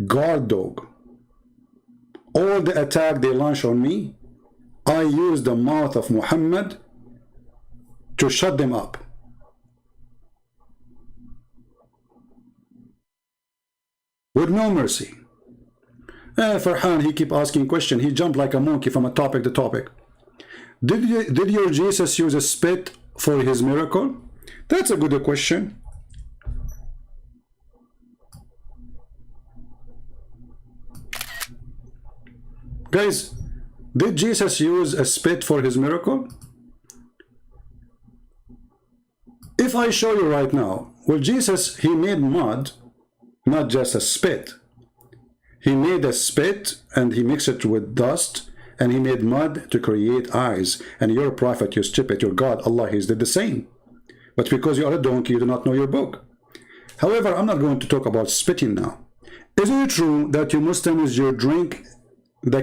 guard dog. All the attack they launch on me, I use the mouth of Muhammad to shut them up. With no mercy. Farhan, he keep asking question. He jumped like a monkey from a topic to topic. Did your Jesus use a spit for his miracle? That's a good question. Guys, did Jesus use a spit for his miracle? If I show you right now, well, Jesus, he made mud, not just a spit. He made a spit and he mixed it with dust and he made mud to create eyes. And you're a prophet, you're stupid, you're God, Allah, he did the same. But because you are a donkey, you do not know your book. However, I'm not going to talk about spitting now. Is it true that you Muslims, you drink the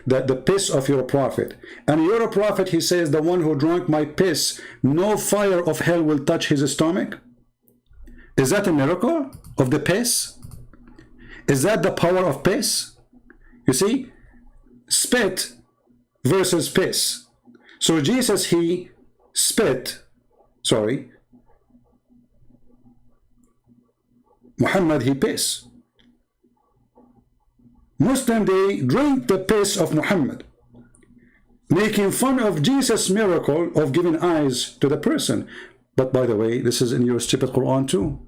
the piss of your prophet? And your prophet, he says, the one who drank my piss, no fire of hell will touch his stomach? Is that a miracle of the piss? Is that the power of piss? You see, spit versus piss. So Jesus, he spit, Muhammad, he piss. Muslim, they drink the piss of Muhammad, making fun of Jesus' miracle of giving eyes to the person. But by the way, this is in your stupid Quran too.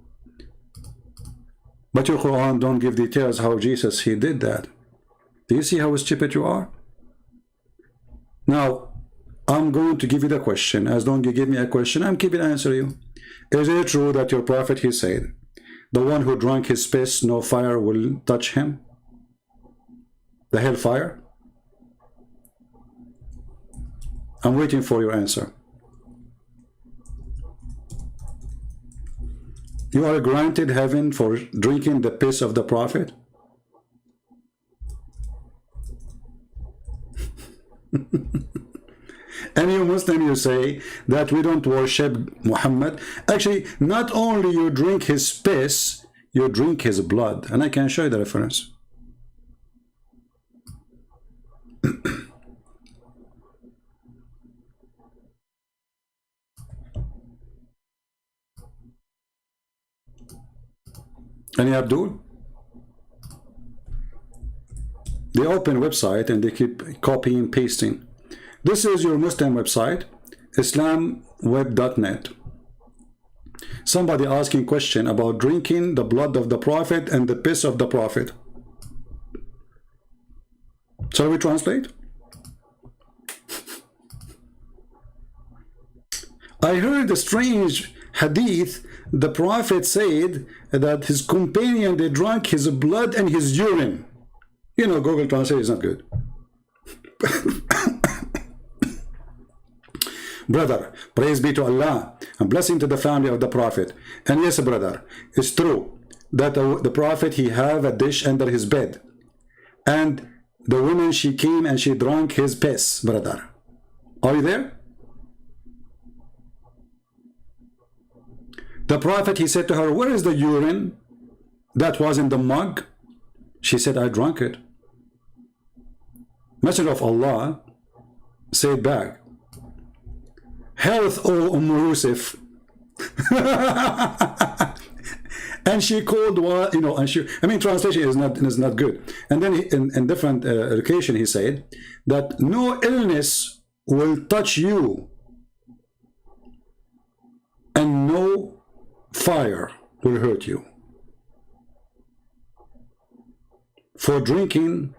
But your Quran don't give details how Jesus, he did that. Do you see how stupid you are? Now, I'm going to give you the question. As long as you give me a question, I'm keeping answer you. Is it true that your prophet, he said, the one who drank his piss, no fire will touch him? The hellfire? I'm waiting for your answer. You are granted heaven for drinking the piss of the prophet? And you Muslim, you say that we don't worship Muhammad. Actually, not only you drink his piss, you drink his blood. And I can show you the reference. Any Abdul? They open website and they keep copying and pasting. This is your Muslim website, islamweb.net. Somebody asking question about drinking the blood of the prophet and the piss of the prophet. Shall we translate? I heard a strange hadith. The prophet said that his companion, they drank his blood and his urine. You know, Google Translate is not good. Brother, praise be to Allah and blessing to the family of the prophet. And yes, brother, it's true that the prophet, he have a dish under his bed. And the woman, she came and she drank his piss, brother. Are you there? The Prophet, he said to her, where is the urine that was in the mug? She said, I drank it. Messenger of Allah said back, health, O Yusuf. And she called, you know, and she, I mean, translation is not good. And then in different occasion he said that no illness will touch you and no fire will hurt you for drinking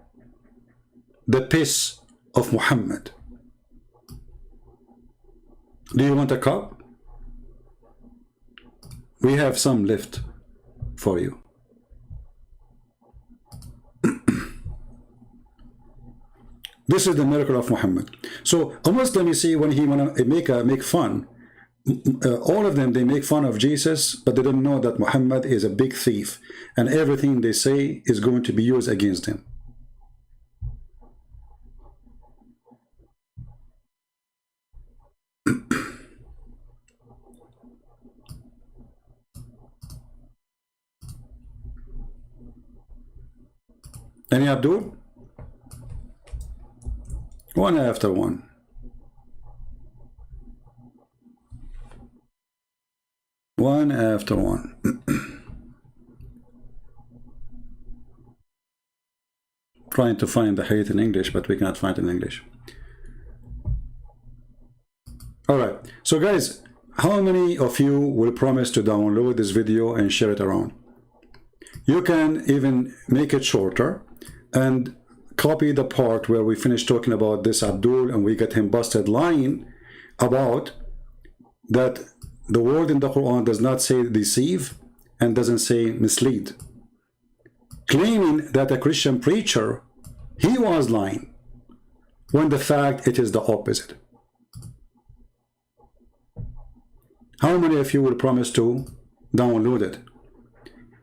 the piss of Muhammad. Do you want a cup? We have some left for you. This is the miracle of Muhammad. So a Muslim, you see, when he want to make fun, all of them, they make fun of Jesus, but they don't know that Muhammad is a big thief, and everything they say is going to be used against him. Any Abdul? One after one. One after one. Trying to find the Hadith in English, but we cannot find it in English. Alright, so guys, how many of you will promise to download this video and share it around? You can even make it shorter and copy the part where we finish talking about this Abdul and we get him busted lying about that the word in the Quran does not say deceive and doesn't say mislead, claiming that a Christian preacher, he was lying, when the fact it is the opposite. How many of you will promise to download it?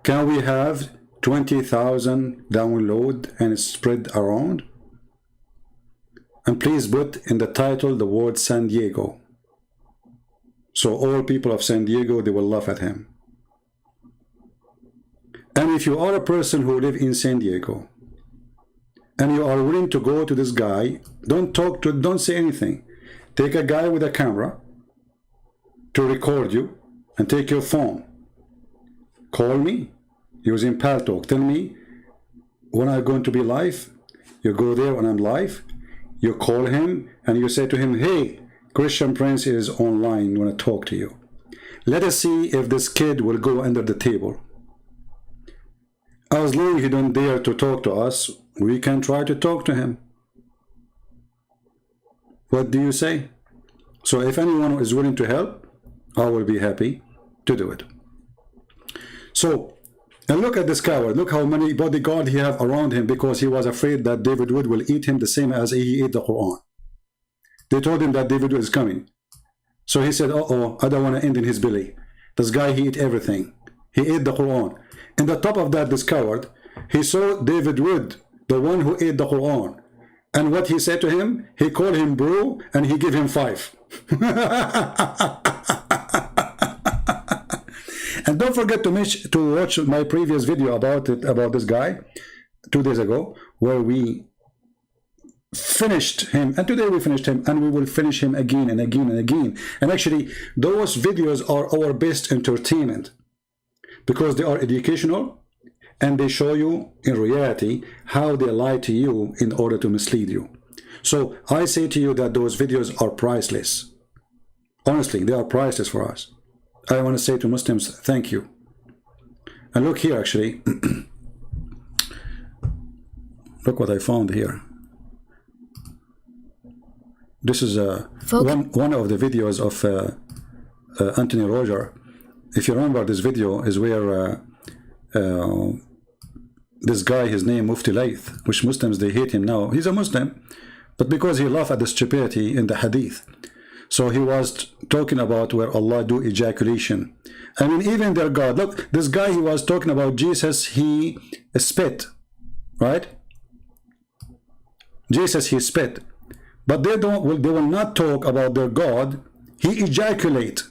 Can we have 20,000 download and spread around? And please put in the title the word San Diego, so all people of San Diego, they will laugh at him. And if you are a person who live in San Diego and you are willing to go to this guy, don't say anything. Take a guy with a camera to record you and take your phone. Call me using Paltalk. Tell me when I'm going to be live. You go there when I'm live. You call him and you say to him, hey, Christian Prince is online, want to talk to you. Let us see if this kid will go under the table. As long as he don't dare to talk to us, we can try to talk to him. What do you say? So if anyone is willing to help, I will be happy to do it. So, and look at this coward. Look how many bodyguards he have around him, because he was afraid that David Wood will eat him the same as he ate the Quran. They told him that David Wood is coming. So he said, uh-oh, I don't want to end in his belly. This guy, he ate everything. He ate the Quran. In the top of that, this coward, he saw David Wood, the one who ate the Quran. And what he said to him, he called him bro, and he gave him 5. And don't forget to watch my previous video about this guy 2 days ago, where we finished him, and today we finished him, and we will finish him again and again and again. And actually, those videos are our best entertainment, because they are educational and they show you in reality how they lie to you in order to mislead you. So I say to you that those videos are priceless. Honestly, they are priceless for us. I want to say to Muslims, thank you. And look here, actually. Look what I found here. This is one of the videos of Anthony Roger. If you remember, this video is where this guy, his name Mufti Laith, which Muslims, they hate him now. He's a Muslim, but because he laughed at the stupidity in the Hadith. So he was talking about where Allah do ejaculation. I mean, even their God. Look, this guy, he was talking about Jesus, he spit, right? Jesus, he spit. but they will not talk about their God. He ejaculate,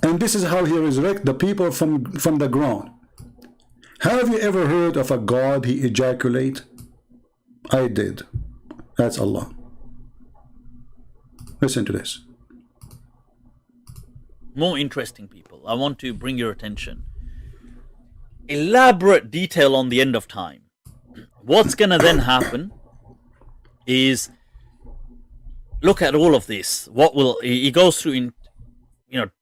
and this is how he resurrect the people from the ground. Have you ever heard of a God he ejaculate? I did. That's Allah. Listen to this. More interesting, people. I want to bring your attention. Elaborate detail on the end of time. What's going to then happen is, look at all of this. What will he goes through in,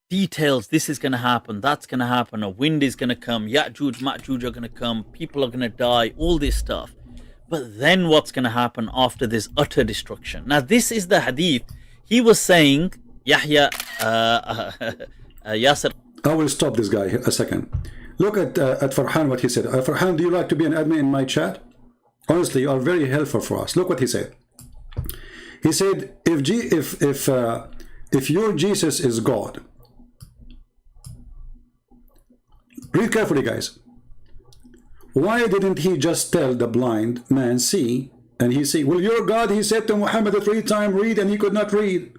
details. This is going to happen. That's going to happen. A wind is going to come. Ya'juj, Ma'juj are going to come. People are going to die. All this stuff. But then what's going to happen after this utter destruction? Now, this is the hadith. He was saying, Yahya, Yasir. I will stop this guy a second. Look at Farhan, what he said. Farhan, do you like to be an admin in my chat? Honestly, you are very helpful for us. Look what he said. He said, if your Jesus is God, read carefully, guys. Why didn't he just tell the blind man, see, and he see? Well, your God, he said to Muhammad 3 times, read, and he could not read.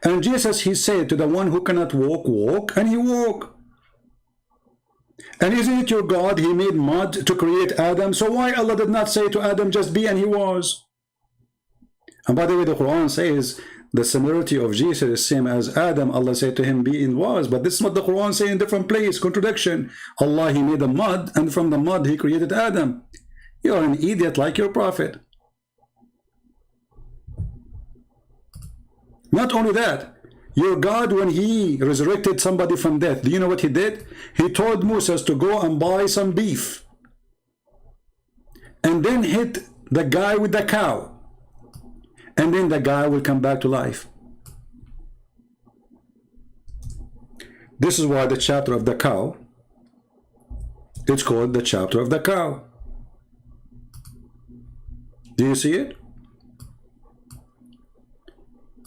And Jesus, he said to the one who cannot walk, walk, and he walked. And isn't it your God, he made mud to create Adam? So why Allah did not say to Adam, just be, and he was? And by the way, the Quran says the similarity of Jesus is same as Adam. Allah said to him, be and was. But this is what the Quran says in different place. Contradiction. Allah, he made the mud, and from the mud he created Adam. You're an idiot like your prophet. Not only that, your God, when he resurrected somebody from death, do you know what he did? He told Moses to go and buy some beef and then hit the guy with the cow, and then the guy will come back to life. This is why the chapter of the cow, it's called the chapter of the cow. Do you see it?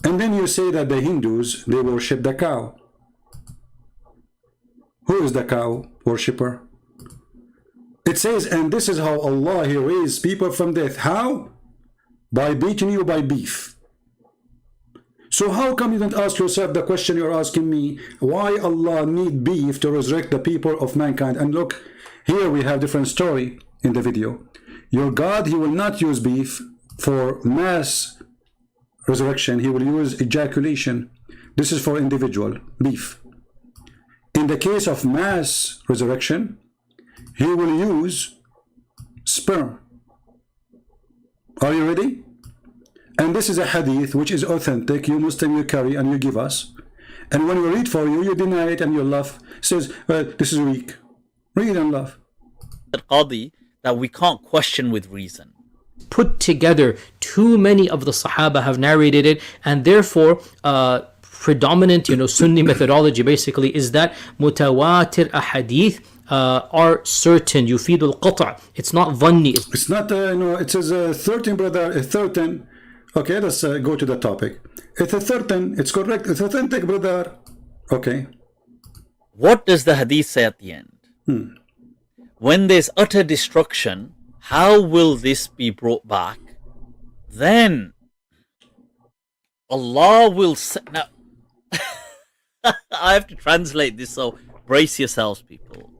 And then you say that the Hindus, they worship the cow. Who is the cow worshipper? It says, and this is how Allah, he raised people from death. How? By beating you by beef. So how come you don't ask yourself the question you're asking me? Why Allah need beef to resurrect the people of mankind? And look, here we have different story in the video. Your God, he will not use beef for mass resurrection. He will use ejaculation. This is for individual beef. In the case of mass resurrection, he will use sperm. Are you ready? And this is a hadith which is authentic. You Muslim, you carry and you give us. And when we read for you, you deny it and you laugh. It says, well, this is weak. Read and laugh. Qadi, that we can't question with reason. Put together, too many of the Sahaba have narrated it, and therefore predominant Sunni methodology basically is that mutawatir ahadith are certain. Yufidul qata'. It's not dhanni. It's not it says 13, brother, 13. Okay, let's go to the topic. It's a 13. It's correct. It's authentic, brother. Okay. What does the hadith say at the end? When there's utter destruction, how will this be brought back? Then Allah will say, now I have to translate this, so brace yourselves, people.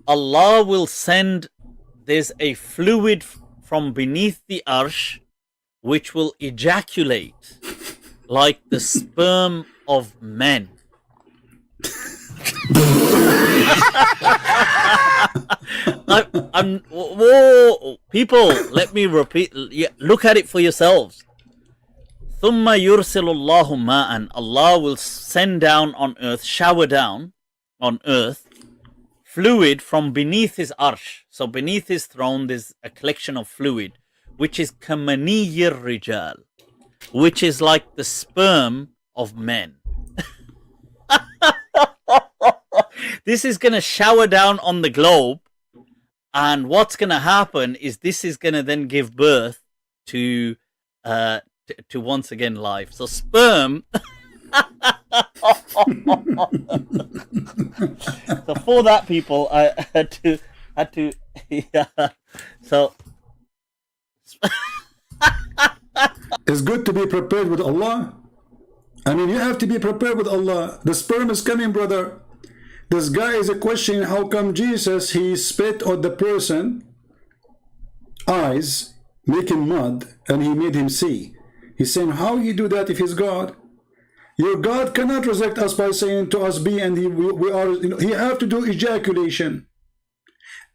Allah will send, there's a fluid from beneath the arsh which will ejaculate like the sperm of men. Whoa, people, let me repeat. Look at it for yourselves. ثُمَّ يُرْسِلُ اللَّهُ مَاءً. Allah will send down on earth, shower down on earth, fluid from beneath his arsh. So beneath his throne, there's a collection of fluid, which is kamaniyir rijal, which is like the sperm of men. This is going to shower down on the globe, and what's going to happen is this is going to then give birth to once again life. So sperm. So for that, people, I had to yeah. So It's good to be prepared with Allah. I mean, you have to be prepared with Allah. The sperm is coming, brother. This guy is questioning how come Jesus, he spit on the person eyes, making mud, and he made him see. He's saying, how you do that if he's God? Your God cannot resurrect us by saying to us, be, and we are, you know, he have to do ejaculation.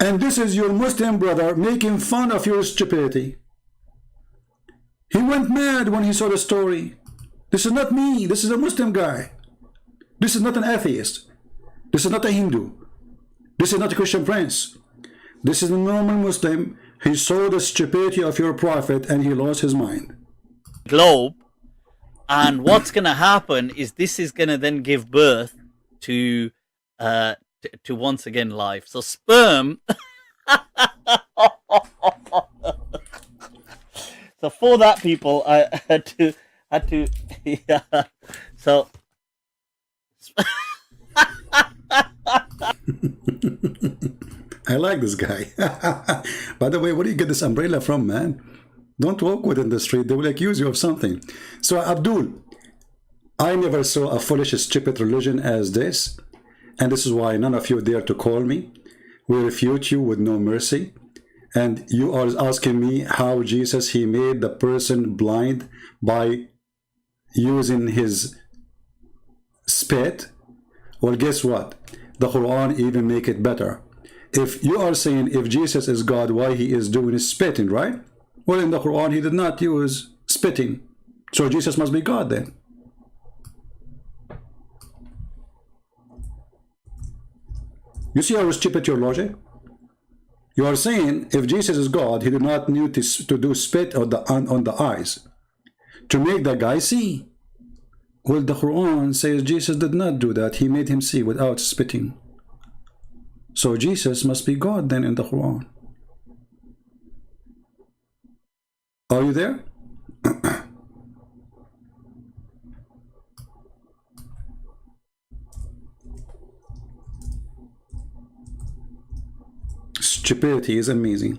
And this is your Muslim brother making fun of your stupidity. He went mad when he saw the story. This is not me. This is a Muslim guy. This is not an atheist. This is not a Hindu. This is not a Christian prince. This is a normal Muslim. He saw the stupidity of your prophet and he lost his mind. Globe, and what's going to happen is this is going to then give birth to once again life. So sperm. So for that, people, I had to yeah. So I like this guy. By the way, where do you get this umbrella from, man? Don't walk with it in the street. They will accuse you of something. So, Abdul, I never saw a foolish, stupid religion as this. And this is why none of you dare to call me. We refute you with no mercy. And you are asking me how Jesus, he made the person blind by using his spit. Well, guess what? The Quran even make it better. If you are saying if Jesus is God, why he is doing spitting, right? Well, in the Quran, he did not use spitting. So Jesus must be God then. You see how stupid your logic? You are saying if Jesus is God, he did not need to do spit on the eyes to make the guy see. Well, the Quran says Jesus did not do that. He made him see without spitting. So Jesus must be God then in the Quran. Are you there? Stupidity is amazing.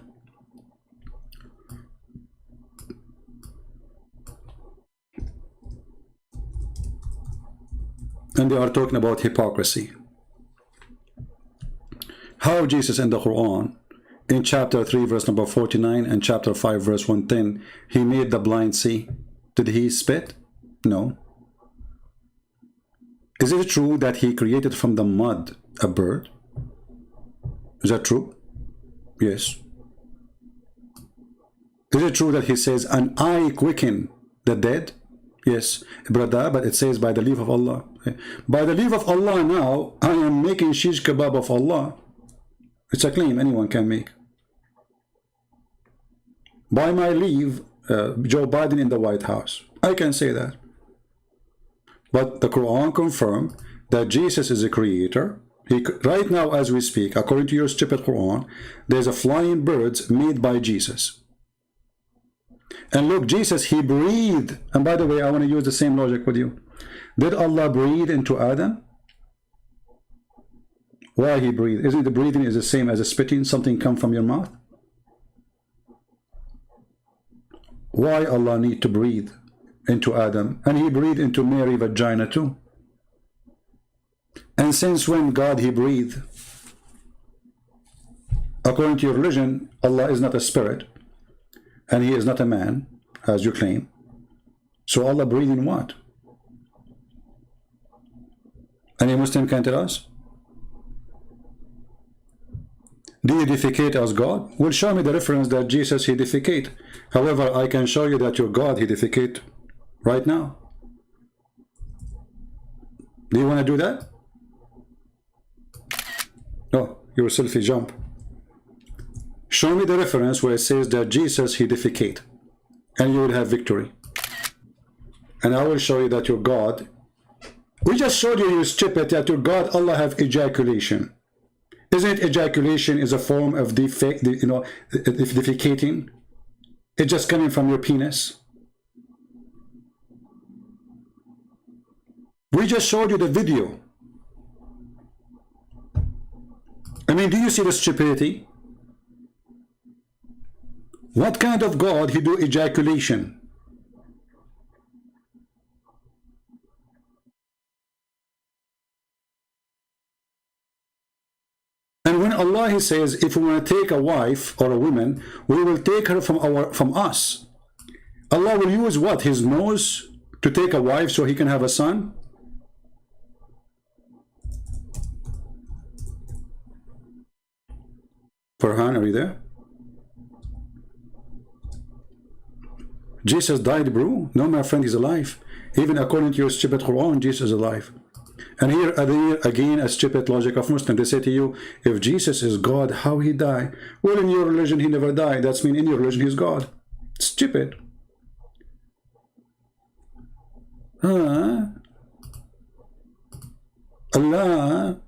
And they are talking about hypocrisy. How Jesus in the Quran, in chapter 3 verse number 49 and chapter 5 verse 110, he made the blind see. Did he spit? No. Is it true that he created from the mud a bird? Is that true? Yes. Is it true that he says an eye quicken the dead? Yes, brother, but it says by the leave of Allah. By the leave of Allah now, I am making shish kebab of Allah. It's a claim anyone can make. By my leave, Joe Biden in the White House. I can say that. But the Quran confirmed that Jesus is a creator. Right now, as we speak, according to your stupid Quran, there's a flying birds made by Jesus. And look, Jesus, he breathed. And by the way, I want to use the same logic with you. Did Allah breathe into Adam? Why he breathed? Isn't the breathing is the same as a spitting? Something come from your mouth? Why Allah need to breathe into Adam? And he breathed into Mary vagina too. And since when God he breathed? According to your religion, Allah is not a spirit. And he is not a man, as you claim. So Allah breathing what? Any Muslim can tell us? Do you defecate as God? Well, show me the reference that Jesus he defecate. However, I can show you that your God he defecate right now. Do you want to do that? No, your selfie jump. Show me the reference where it says that Jesus he defecate, and you will have victory. And I will show you that your God, we just showed you stupid that your God Allah have ejaculation. Isn't ejaculation is a form of defecating? It's just coming from your penis. We just showed you the video. I mean, do you see the stupidity? What kind of God he do ejaculation? Allah, He says, if we want to take a wife or a woman, we will take her from us. Allah will use what? His nose to take a wife so He can have a son? Farhan, are you there? Jesus died, bro. No, my friend, He's alive. Even according to your stupid Quran, Jesus is alive. And here again, a stupid logic of Muslims. They say to you, if Jesus is God, how He died? Well, in your religion, He never died. That's mean in your religion, He's God. Stupid. Allah,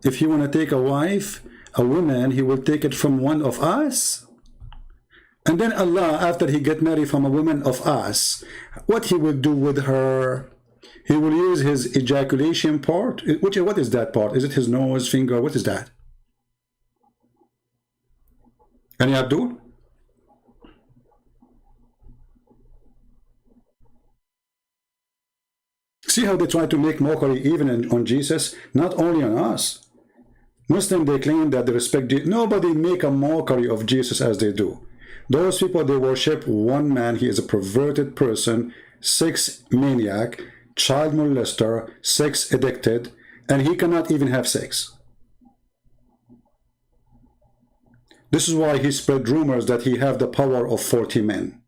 if you want to take a wife, a woman, He will take it from one of us. And then Allah, after He get married from a woman of us, what He will do with her? He will use His ejaculation part. What is that part? Is it His nose, finger? What is that? Any Abdul? See how they try to make mockery even on Jesus, not only on us. Muslims, they claim that they respect Jesus. Nobody make a mockery of Jesus as they do. Those people, they worship one man. He is a perverted person, sex maniac, child molester, sex addicted, and he cannot even have sex. This is why he spread rumors that he have the power of 40 men.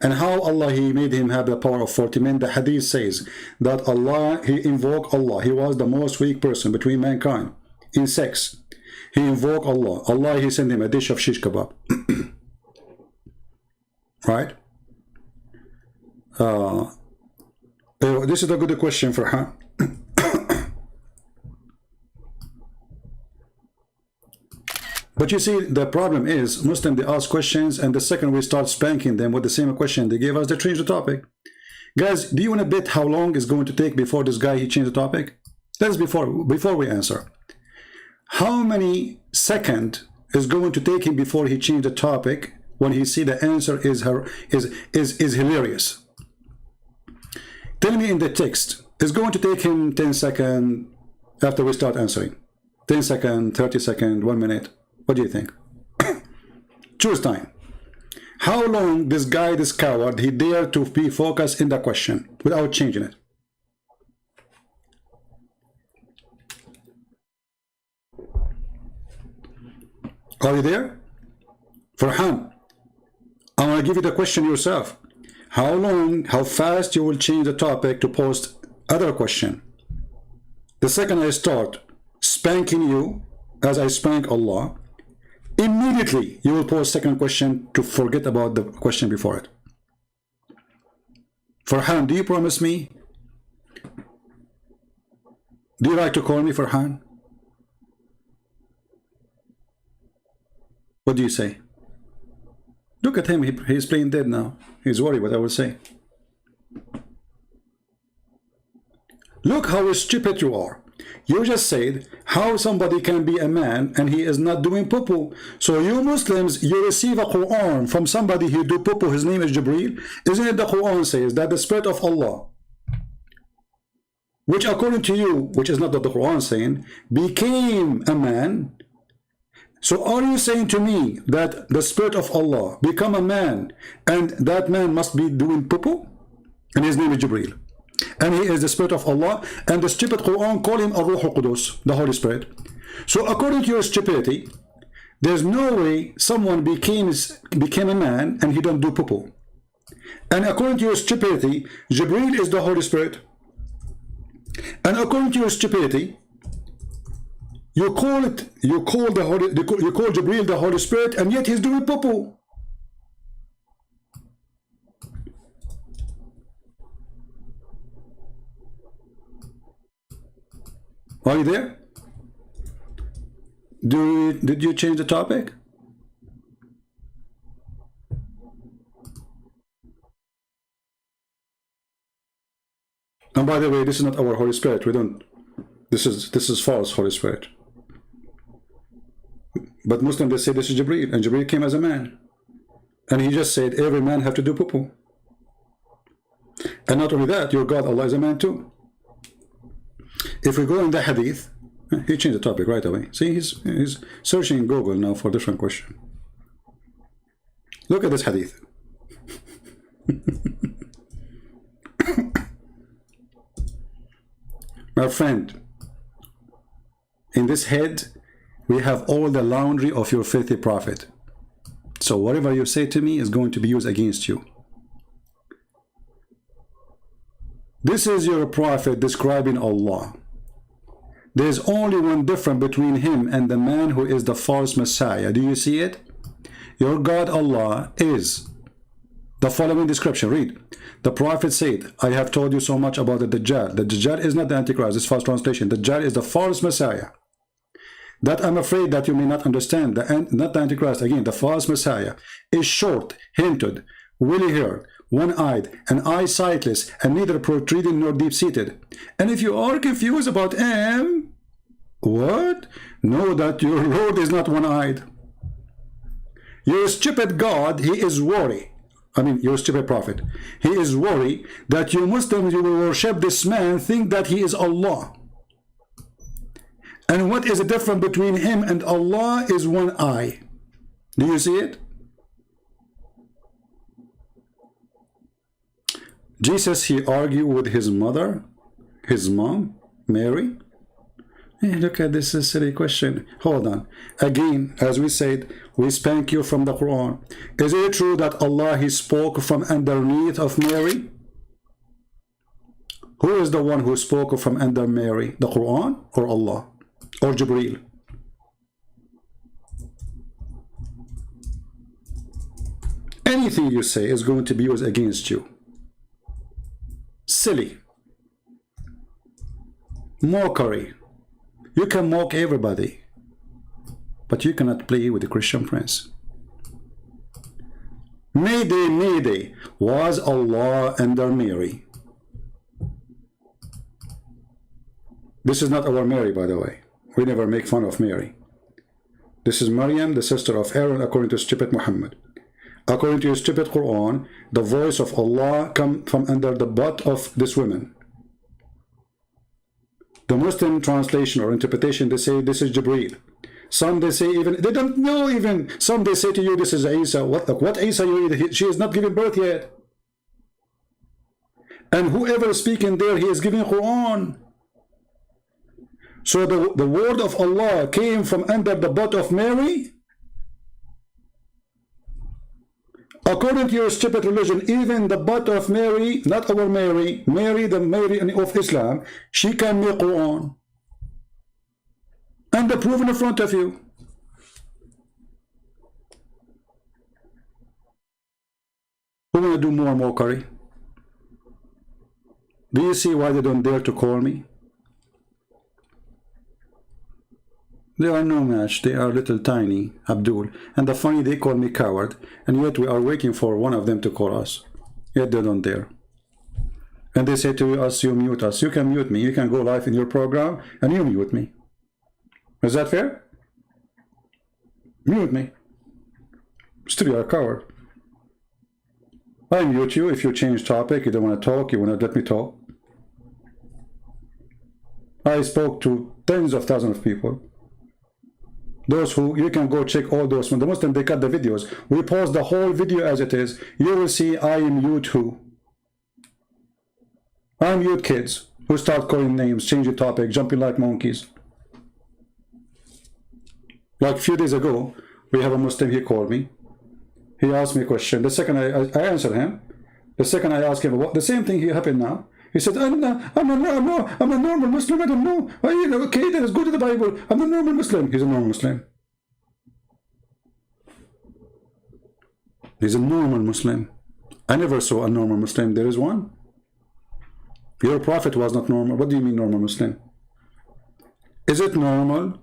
And how Allah, He made him have the power of 40 men. The Hadith says that Allah, He invoked Allah. He was the most weak person between mankind in sex. He invoked Allah. Allah, He sent him a dish of shish kebab. Right? This is a good question for her. But you see, the problem is, Muslims, they ask questions, and the second we start spanking them with the same question they gave us, they change the topic. Guys, do you want to bet how long it's going to take before this guy, he changed the topic? That's before we answer. How many seconds is going to take him before he changed the topic when he see the answer is hilarious? Tell me in the text, it's going to take him 10 seconds after we start answering. 10 seconds, 30 seconds, 1 minute. What do you think? Choose time. How long this guy, this coward, he dared to be focused in the question without changing it? Are you there? Farhan, I want to give you the question yourself. How long, how fast you will change the topic to post other question? The second I start spanking you, as I spank Allah, immediately you will post second question to forget about the question before it. Farhan, do you promise me? Do you like to call me Farhan? What do you say? Look at him, he's playing dead now. He's worried what I will say. Look how stupid you are. You just said how somebody can be a man and he is not doing poo-poo. So you Muslims, you receive a Quran from somebody who do poo-poo, his name is Jibreel. Isn't it the Quran says that the Spirit of Allah, which according to you, which is not what the Quran saying, became a man? So are you saying to me that the Spirit of Allah become a man and that man must be doing poo-poo? And his name is Jibreel. And he is the Spirit of Allah, and the stupid Quran call him Ar-Ruh Al-Qudus, the Holy Spirit. So according to your stupidity, there's no way someone became a man and he don't do poo-poo. And according to your stupidity, Jibreel is the Holy Spirit. And according to your stupidity, you call Jibreel the Holy Spirit, and yet he's doing poo-poo. Are you there? Did you change the topic? And by the way, this is not our Holy Spirit. We don't. This is false Holy Spirit. But Muslims, they say this is Jibreel, and Jibreel came as a man, and he just said every man have to do poo-poo. And not only that, your God Allah is a man too. If we go in the Hadith, He changed the topic right away. See, he's searching Google now for different question. Look at this hadith. My friend, in this head, we have all the laundry of your filthy prophet. So whatever you say to me is going to be used against you. This is your prophet describing Allah. There is only one difference between him and the man who is the false Messiah. Do you see it? Your God Allah is the following description. Read. The prophet said, I have told you so much about the Dajjal. The Dajjal is not the Antichrist. This false translation. The Dajjal is the false Messiah. That I'm afraid that you may not understand. Not the Antichrist. Again, the false Messiah is short, hinted, woolly-haired, one-eyed, and eye-sightless, and neither protruding nor deep-seated. And if you are confused about him, what? Know that your Lord is not one-eyed. Your stupid God, he is worried. I mean, your stupid prophet. He is worried that you Muslims, you will worship this man, think that he is Allah. And what is the difference between him and Allah is one eye. Do you see it? Jesus, he argued with his mother, his mom, Mary. Hey, look at this silly question. Hold on. Again, as we said, we spank you from the Quran. Is it true that Allah, he spoke from underneath of Mary? Who is the one who spoke from under Mary? The Quran or Allah? Or Jibreel? Anything you say is going to be used against you. Silly. Mockery. You can mock everybody, but you cannot play with the Christian prince. Mayday, Mayday, was Allah under Mary? This is not our Mary, by the way. We never make fun of Mary. This is Maryam, the sister of Aaron, according to stupid Muhammad. According to your stupid Quran, the voice of Allah come from under the butt of this woman. The Muslim translation or interpretation, they say this is Jibreel. Some they say even, they don't know even. Some they say to you this is Isa. What Isa you eat? She is not giving birth yet. And whoever is speaking there, he is giving Quran. So the word of Allah came from under the butt of Mary? According to your stupid religion, even the butt of Mary, not our Mary, Mary, the Mary of Islam, she can make Quran. And the proof in front of you. Who want to do more mockery? Do you see why they don't dare to call me? They are no match. They are little tiny, Abdul. And the funny, they call me coward. And yet we are waiting for one of them to call us. Yet they don't dare. And they say to us, you mute us. You can mute me. You can go live in your program and you mute me. Is that fair? Mute me. Still you are a coward. I mute you if you change topic. You don't want to talk. You want to let me talk. I spoke to tens of thousands of people. Those who, you can go check all those. When the Muslim, they cut the videos. We pause the whole video as it is. You will see I mute who? I mute kids who start calling names, changing topic, jumping like monkeys. Like a few days ago, we have a Muslim, he called me. He asked me a question. The second I answered him. The second I asked him, what the same thing here happened now. He said, I'm a normal Muslim, I don't know. Okay, then let's go to the Bible. I'm a normal Muslim. He's a normal Muslim. He's a normal Muslim. I never saw a normal Muslim. There is one. Your prophet was not normal. What do you mean normal Muslim? Is it normal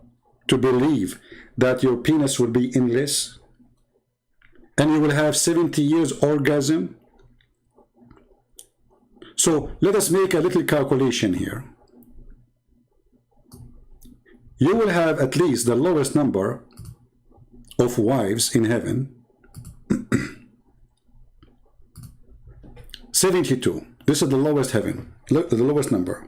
to believe that your penis will be endless and you will have 70 years orgasm? So let us make a little calculation here. You will have at least the lowest number of wives in heaven. 72. This is the lowest heaven, the lowest number.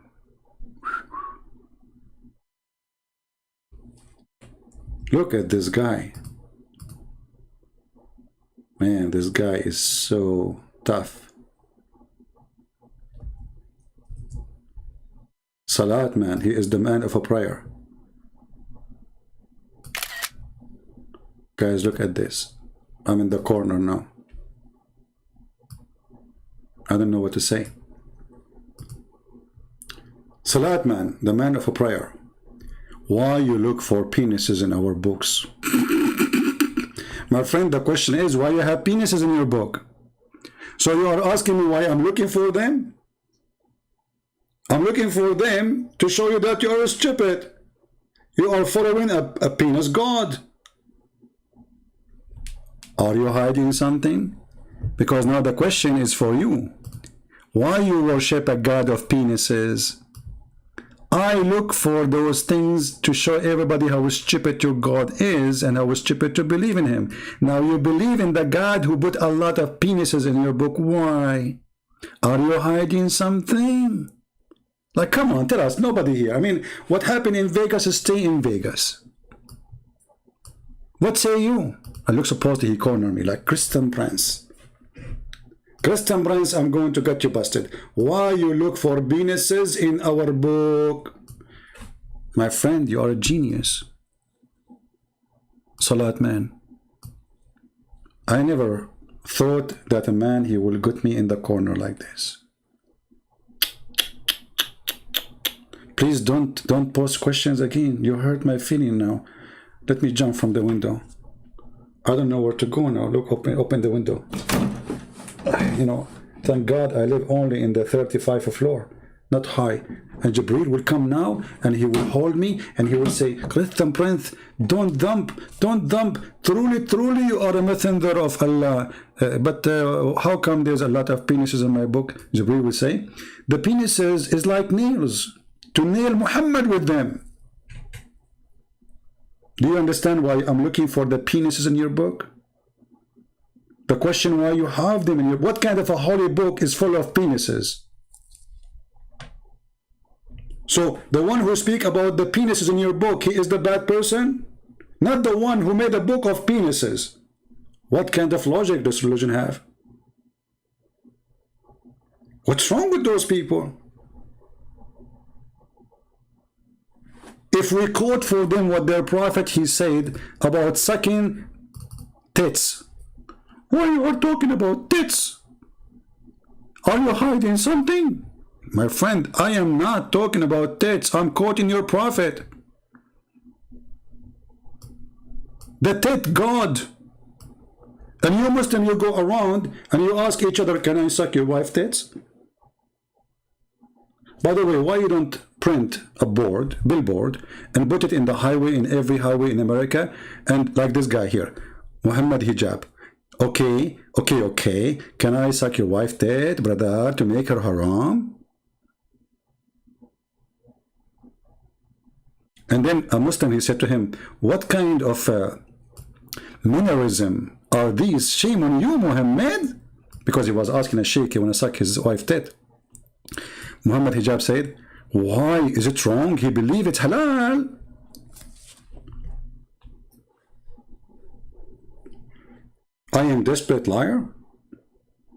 Look at this guy. Man, this guy is so tough. Salat, man, he is the man of a prayer. Guys, look at this. I'm in the corner now. I don't know what to say. Salat, man, the man of a prayer. Why you look for penises in our books? My friend, the question is, why you have penises in your book? So you are asking me why I'm looking for them? I'm looking for them to show you that you are stupid. You are following a penis god. Are you hiding something? Because now the question is for you. Why you worship a god of penises? I look for those things to show everybody how stupid your God is and how stupid to believe in him. Now you believe in the God who put a lot of penises in your book. Why? Are you hiding something? Like, come on, tell us. Nobody here. I mean, what happened in Vegas, stay in Vegas. What say you? I look supposed he cornered me like Christian Prince. Christian Prince, I'm going to get you busted. Why you look for penises in our book? My friend, you are a genius. Salat, man. I never thought that a man, he will get me in the corner like this. Please don't post questions again. You hurt my feeling now. Let me jump from the window. I don't know where to go now. Look, open the window. You know, thank God I live only in the 35th floor, not high. And Jibreel will come now and he will hold me and he will say, Christian Prince, don't dump. Truly you are a messenger of Allah. But how come there's a lot of penises in my book? Jibreel will say, the penises is like nails, to nail Muhammad with them. Do you understand why I'm looking for the penises in your book? The question why you have them in your... What kind of a holy book is full of penises? So the one who speak about the penises in your book, he is the bad person? Not the one who made a book of penises. What kind of logic does religion have? What's wrong with those people? If we quote for them what their prophet he said about sucking tits, why you are talking about tits? Are you hiding something? My friend, I am not talking about tits. I'm quoting your prophet. The tit God. And you Muslim, you go around and you ask each other, can I suck your wife tits? By the way, why you don't print a billboard, and put it in the highway, in every highway in America, and like this guy here, Muhammad Hijab. Okay. Can I suck your wife tit, brother, to make her haram? And then a Muslim, he said to him, what kind of mannerism are these? Shame on you, Muhammad. Because he was asking a sheikh, he want to suck his wife tit. Muhammad Hijab said, why is it wrong? He believe it's halal. I am desperate liar?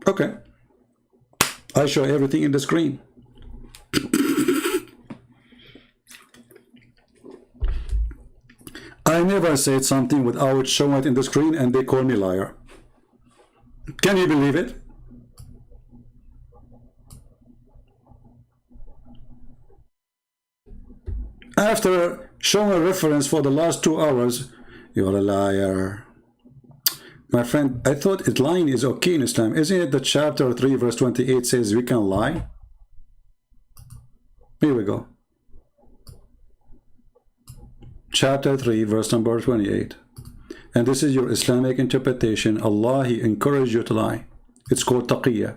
Okay. I show everything in the screen. I never said something without showing it in the screen and they call me liar. Can you believe it? After showing a reference for the last 2 hours, you're a liar. My friend, I thought it lying is okay in Islam. Isn't it that chapter 3 verse 28 says we can lie? Here we go. Chapter 3 verse number 28. And this is your Islamic interpretation. Allah, He encouraged you to lie. It's called taqiyya.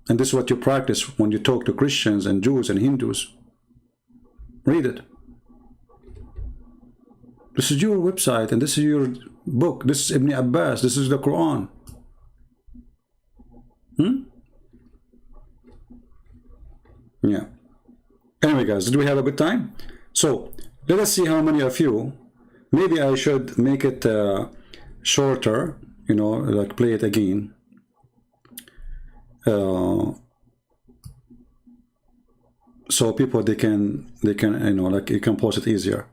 And this is what you practice when you talk to Christians and Jews and Hindus. Read it. This is your website and this is your book. This is Ibn Abbas. This is the Quran. Yeah. Anyway, guys, did we have a good time? So Let us see how many of you. Maybe I should make it shorter, you know, like play it again. So people they can you know, like you can post it easier.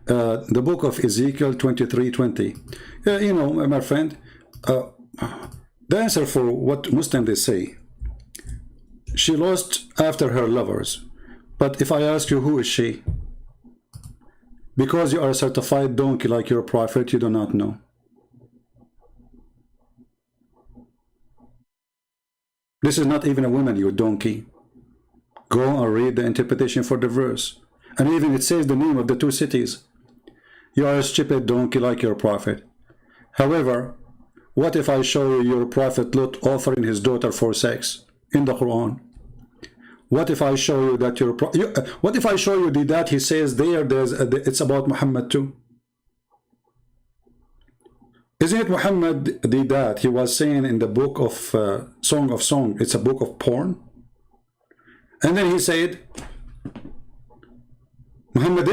The book of Ezekiel 23:20. You know, my friend, the answer for what Muslims they say, she lost after her lovers. But if I ask you, who is she? Because you are a certified donkey like your prophet, you do not know. This is not even a woman, you donkey. Go and read the interpretation for the verse. And even it says the name of the two cities. You are a stupid donkey like your prophet. However, what if I show you your prophet Lot offering his daughter for sex in the Quran? What if I show you that what if I show you that he says it's about Muhammad too? Isn't it Muhammad that he was saying in the book of Song of Song, it's a book of porn? And then he said, Muhammad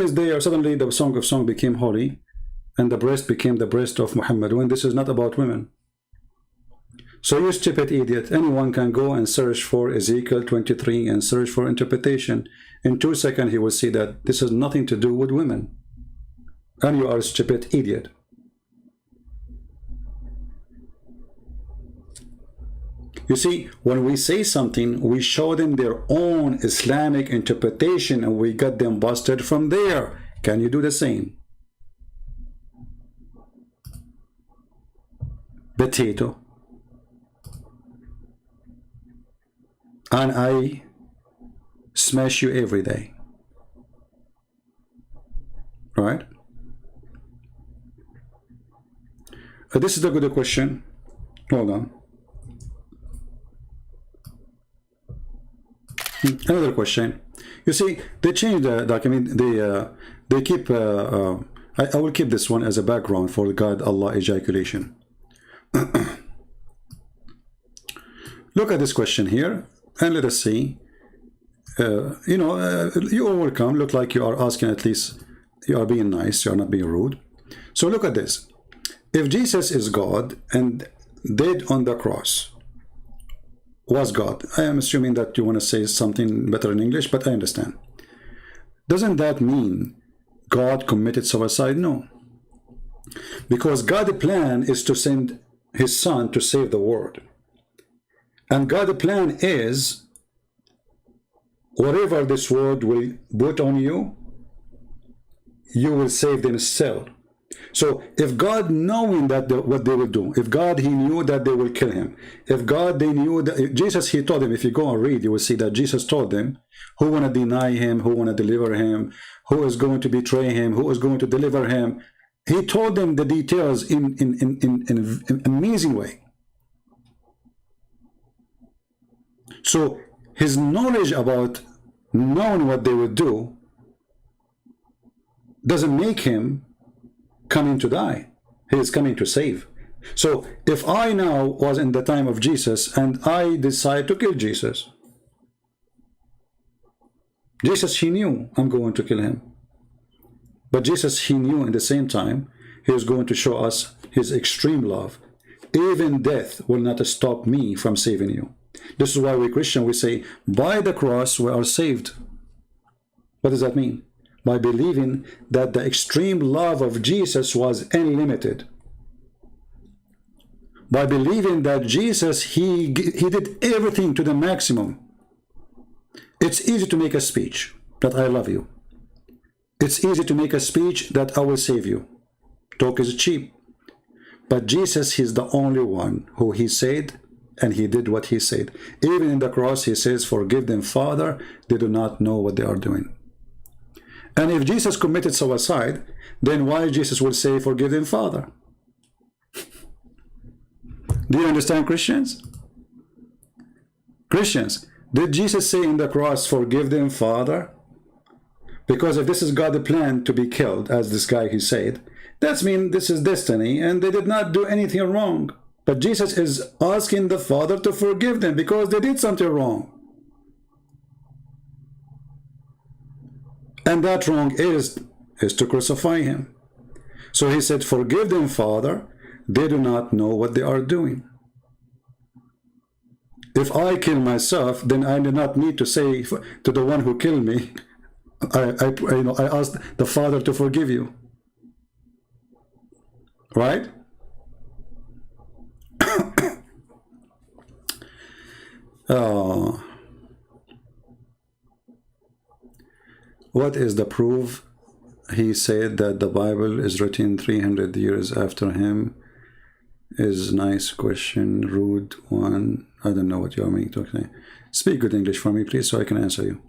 is there. Suddenly the Song of Song became holy and the breast became the breast of Muhammad, when this is not about women. So you stupid idiot, anyone can go and search for Ezekiel 23 and search for interpretation. In 2 seconds he will see that this has nothing to do with women. And you are a stupid idiot. You see, when we say something, we show them their own Islamic interpretation and we got them busted from there. Can you do the same? Potato. And I smash you every day. Right? This is a good question. Hold on. Another question. You see, they changed the document. They keep. I will keep this one as a background for God Allah ejaculation. Look at this question here, and let us see. You know, you are welcome. Look like you are asking, at least you are being nice. You are not being rude. So look at this. If Jesus is God and dead on the cross, was God. I am assuming that you want to say something better in English, but I understand. Doesn't that mean God committed suicide? No. Because God's plan is to send his son to save the world. And God's plan is whatever this world will put on you, you will save them still. So if God knowing that what they will do, if God he knew that they will kill him, if God they knew that Jesus, he told them, if you go and read, you will see that Jesus told them who want to deny him, who want to deliver him, who is going to betray him, who is going to deliver him. He told them the details in an amazing way. So his knowledge about knowing what they would do doesn't make him coming to die. He is coming to save. So if I now was in the time of Jesus and I decide to kill Jesus, Jesus, he knew I'm going to kill him. But Jesus, he knew in the same time he was going to show us his extreme love. Even death will not stop me from saving you. This is why we Christian, we say, by the cross we are saved. What does that mean? By believing that the extreme love of Jesus was unlimited. By believing that Jesus, he did everything to the maximum. It's easy to make a speech that I love you. It's easy to make a speech that I will save you. Talk is cheap. But Jesus, he's the only one who he said, and he did what he said. Even in the cross, he says, forgive them, Father, they do not know what they are doing. And if Jesus committed suicide, then why Jesus will say, forgive them, Father? Do you understand, Christians? Christians, did Jesus say in the cross, forgive them, Father? Because if this is God's plan to be killed, as this guy he said, that means this is destiny, and they did not do anything wrong. But Jesus is asking the Father to forgive them because they did something wrong. And that wrong is to crucify him. So he said, forgive them, Father, they do not know what they are doing. If I kill myself, then I do not need to say to the one who killed me, I asked the Father to forgive you. Right? What is the proof? He said that the Bible is written 300 years after him. Is nice question, rude one. I don't know what you are meaning to say. Speak good English for me, please, so I can answer you.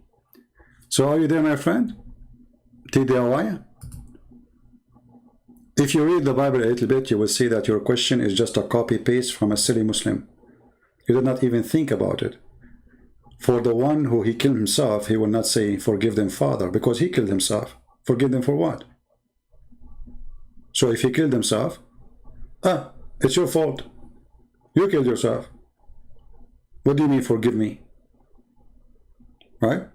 So are you there, my friend? TDIY? If you read the Bible a little bit, you will see that your question is just a copy-paste from a silly Muslim. You did not even think about it. For the one who he killed himself, he will not say, forgive them, Father, because he killed himself. Forgive them for what? So if he killed himself, it's your fault. You killed yourself. What do you mean, forgive me? Right?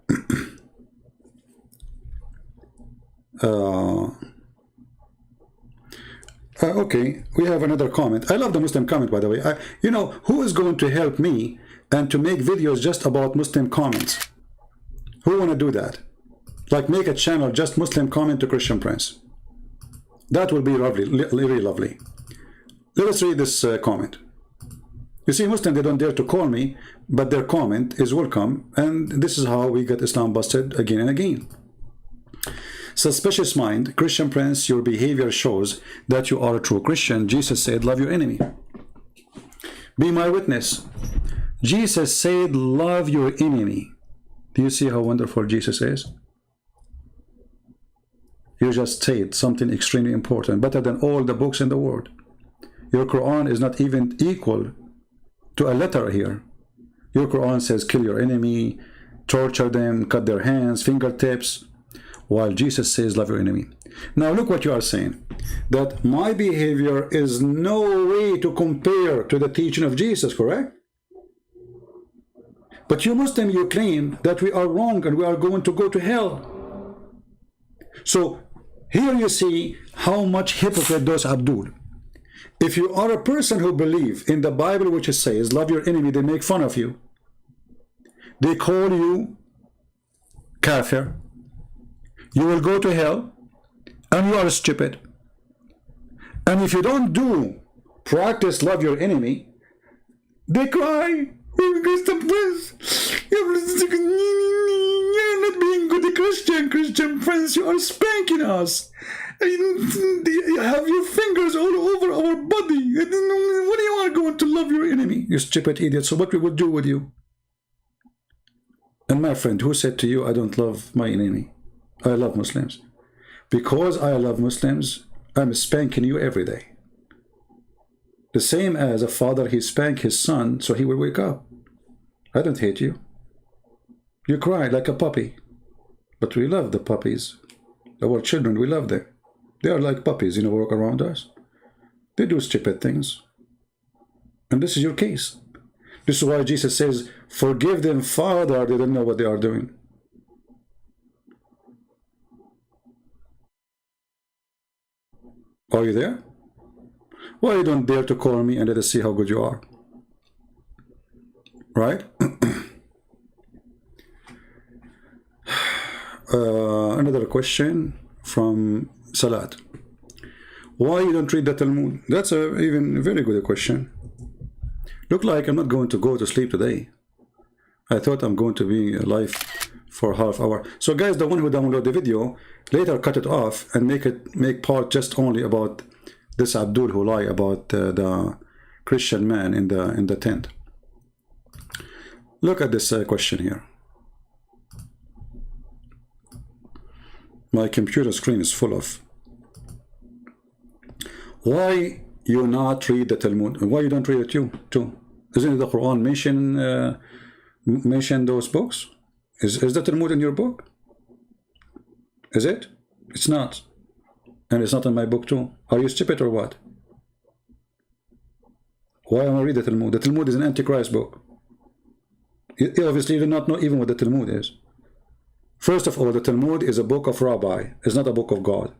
Okay, we have another comment. I love the Muslim comment, by the way. You know, who is going to help me and to make videos just about Muslim comments? Who want to do that? Like make a channel just Muslim comment to Christian Prince. That will be lovely, really lovely. Let us read this comment. You see, Muslims, they don't dare to call me, but their comment is welcome, and this is how we get Islam busted again and again. Suspicious mind, Christian Prince, your behavior shows that you are a true Christian. Jesus said, love your enemy. Be my witness. Jesus said, love your enemy. Do you see how wonderful Jesus is? You just said something extremely important, better than all the books in the world. Your Quran is not even equal to a letter here. Your Quran says, kill your enemy, torture them, cut their hands, fingertips, while Jesus says, love your enemy. Now look what you are saying, that my behavior is no way to compare to the teaching of Jesus, correct? But you Muslim, you claim that we are wrong and we are going to go to hell. So here you see how much hypocrite those Abdul. If you are a person who believes in the Bible which it says, love your enemy, they make fun of you. They call you kafir. You will go to hell, and you are stupid. And if you don't practice love your enemy, they cry, you're not being good Christian Prince, you are spanking us. You have your fingers all over our body. What do you are going to love your enemy? You stupid idiot. So what we will do with you? And my friend, who said to you, I don't love my enemy? I love Muslims. Because I love Muslims, I'm spanking you every day. The same as a father, he spank his son so he will wake up. I don't hate you. You cry like a puppy. But we love the puppies. Our children, we love them. They are like puppies, walk around us. They do stupid things. And this is your case. This is why Jesus says, forgive them, Father, they don't know what they are doing. Are you there? Why you don't dare to call me and let us see how good you are? Right? Another question from Salat. Why you don't read the Talmud? That's even very good question. Look like I'm not going to go to sleep today. I thought I'm going to be live for half hour. So guys, the one who download the video, later cut it off and make part just only about this Abdul who lie about the Christian man in the tent. Look at this question here. My computer screen is full of. Why you not read the Talmud? Why you don't read it too? Isn't it the Quran mention those books? Is the Talmud in your book? Is it? It's not. And it's not in my book too. Are you stupid or what? Why don't I read the Talmud? The Talmud is an Antichrist book. Obviously you do not know even what the Talmud is. First of all, the Talmud is a book of rabbi. It's not a book of God.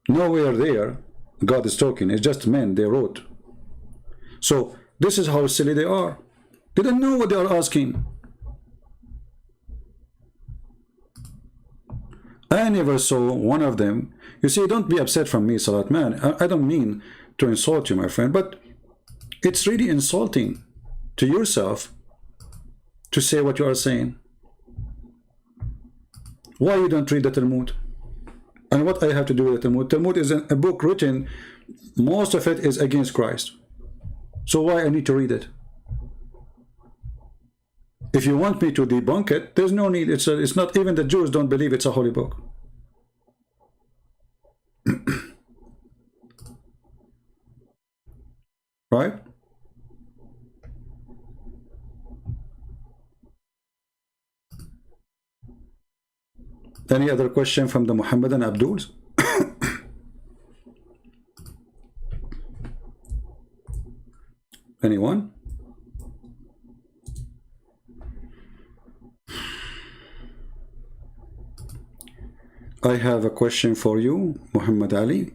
Nowhere there God is talking. It's just men, they wrote. So this is how silly they are. They don't know what they are asking. I never saw one of them. You see, don't be upset from me, Salat man. I don't mean to insult you, my friend, but it's really insulting to yourself to say what you are saying. Why you don't read the Talmud? And what I have to do with the Talmud? Talmud is a book written, most of it is against Christ. So why I need to read it? If you want me to debunk it, there's no need. It's not, even the Jews don't believe it's a holy book. Right? Any other question from the Muhammadan Abduls? Anyone? I have a question for you, Muhammad Ali.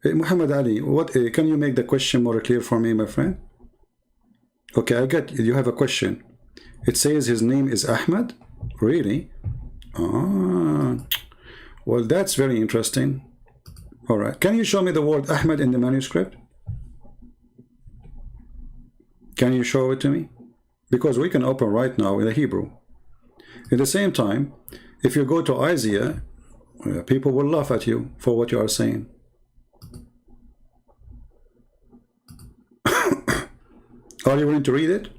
Muhammad Ali, what can you make the question more clear for me, my friend? Okay, I get you have a question. It says his name is Ahmad. Really? Ah, well, that's very interesting. All right, can you show me the word Ahmad in the manuscript? Can you show it to me? Because we can open right now in the Hebrew. At the same time, if you go to Isaiah, people will laugh at you for what you are saying. Are you willing to read it?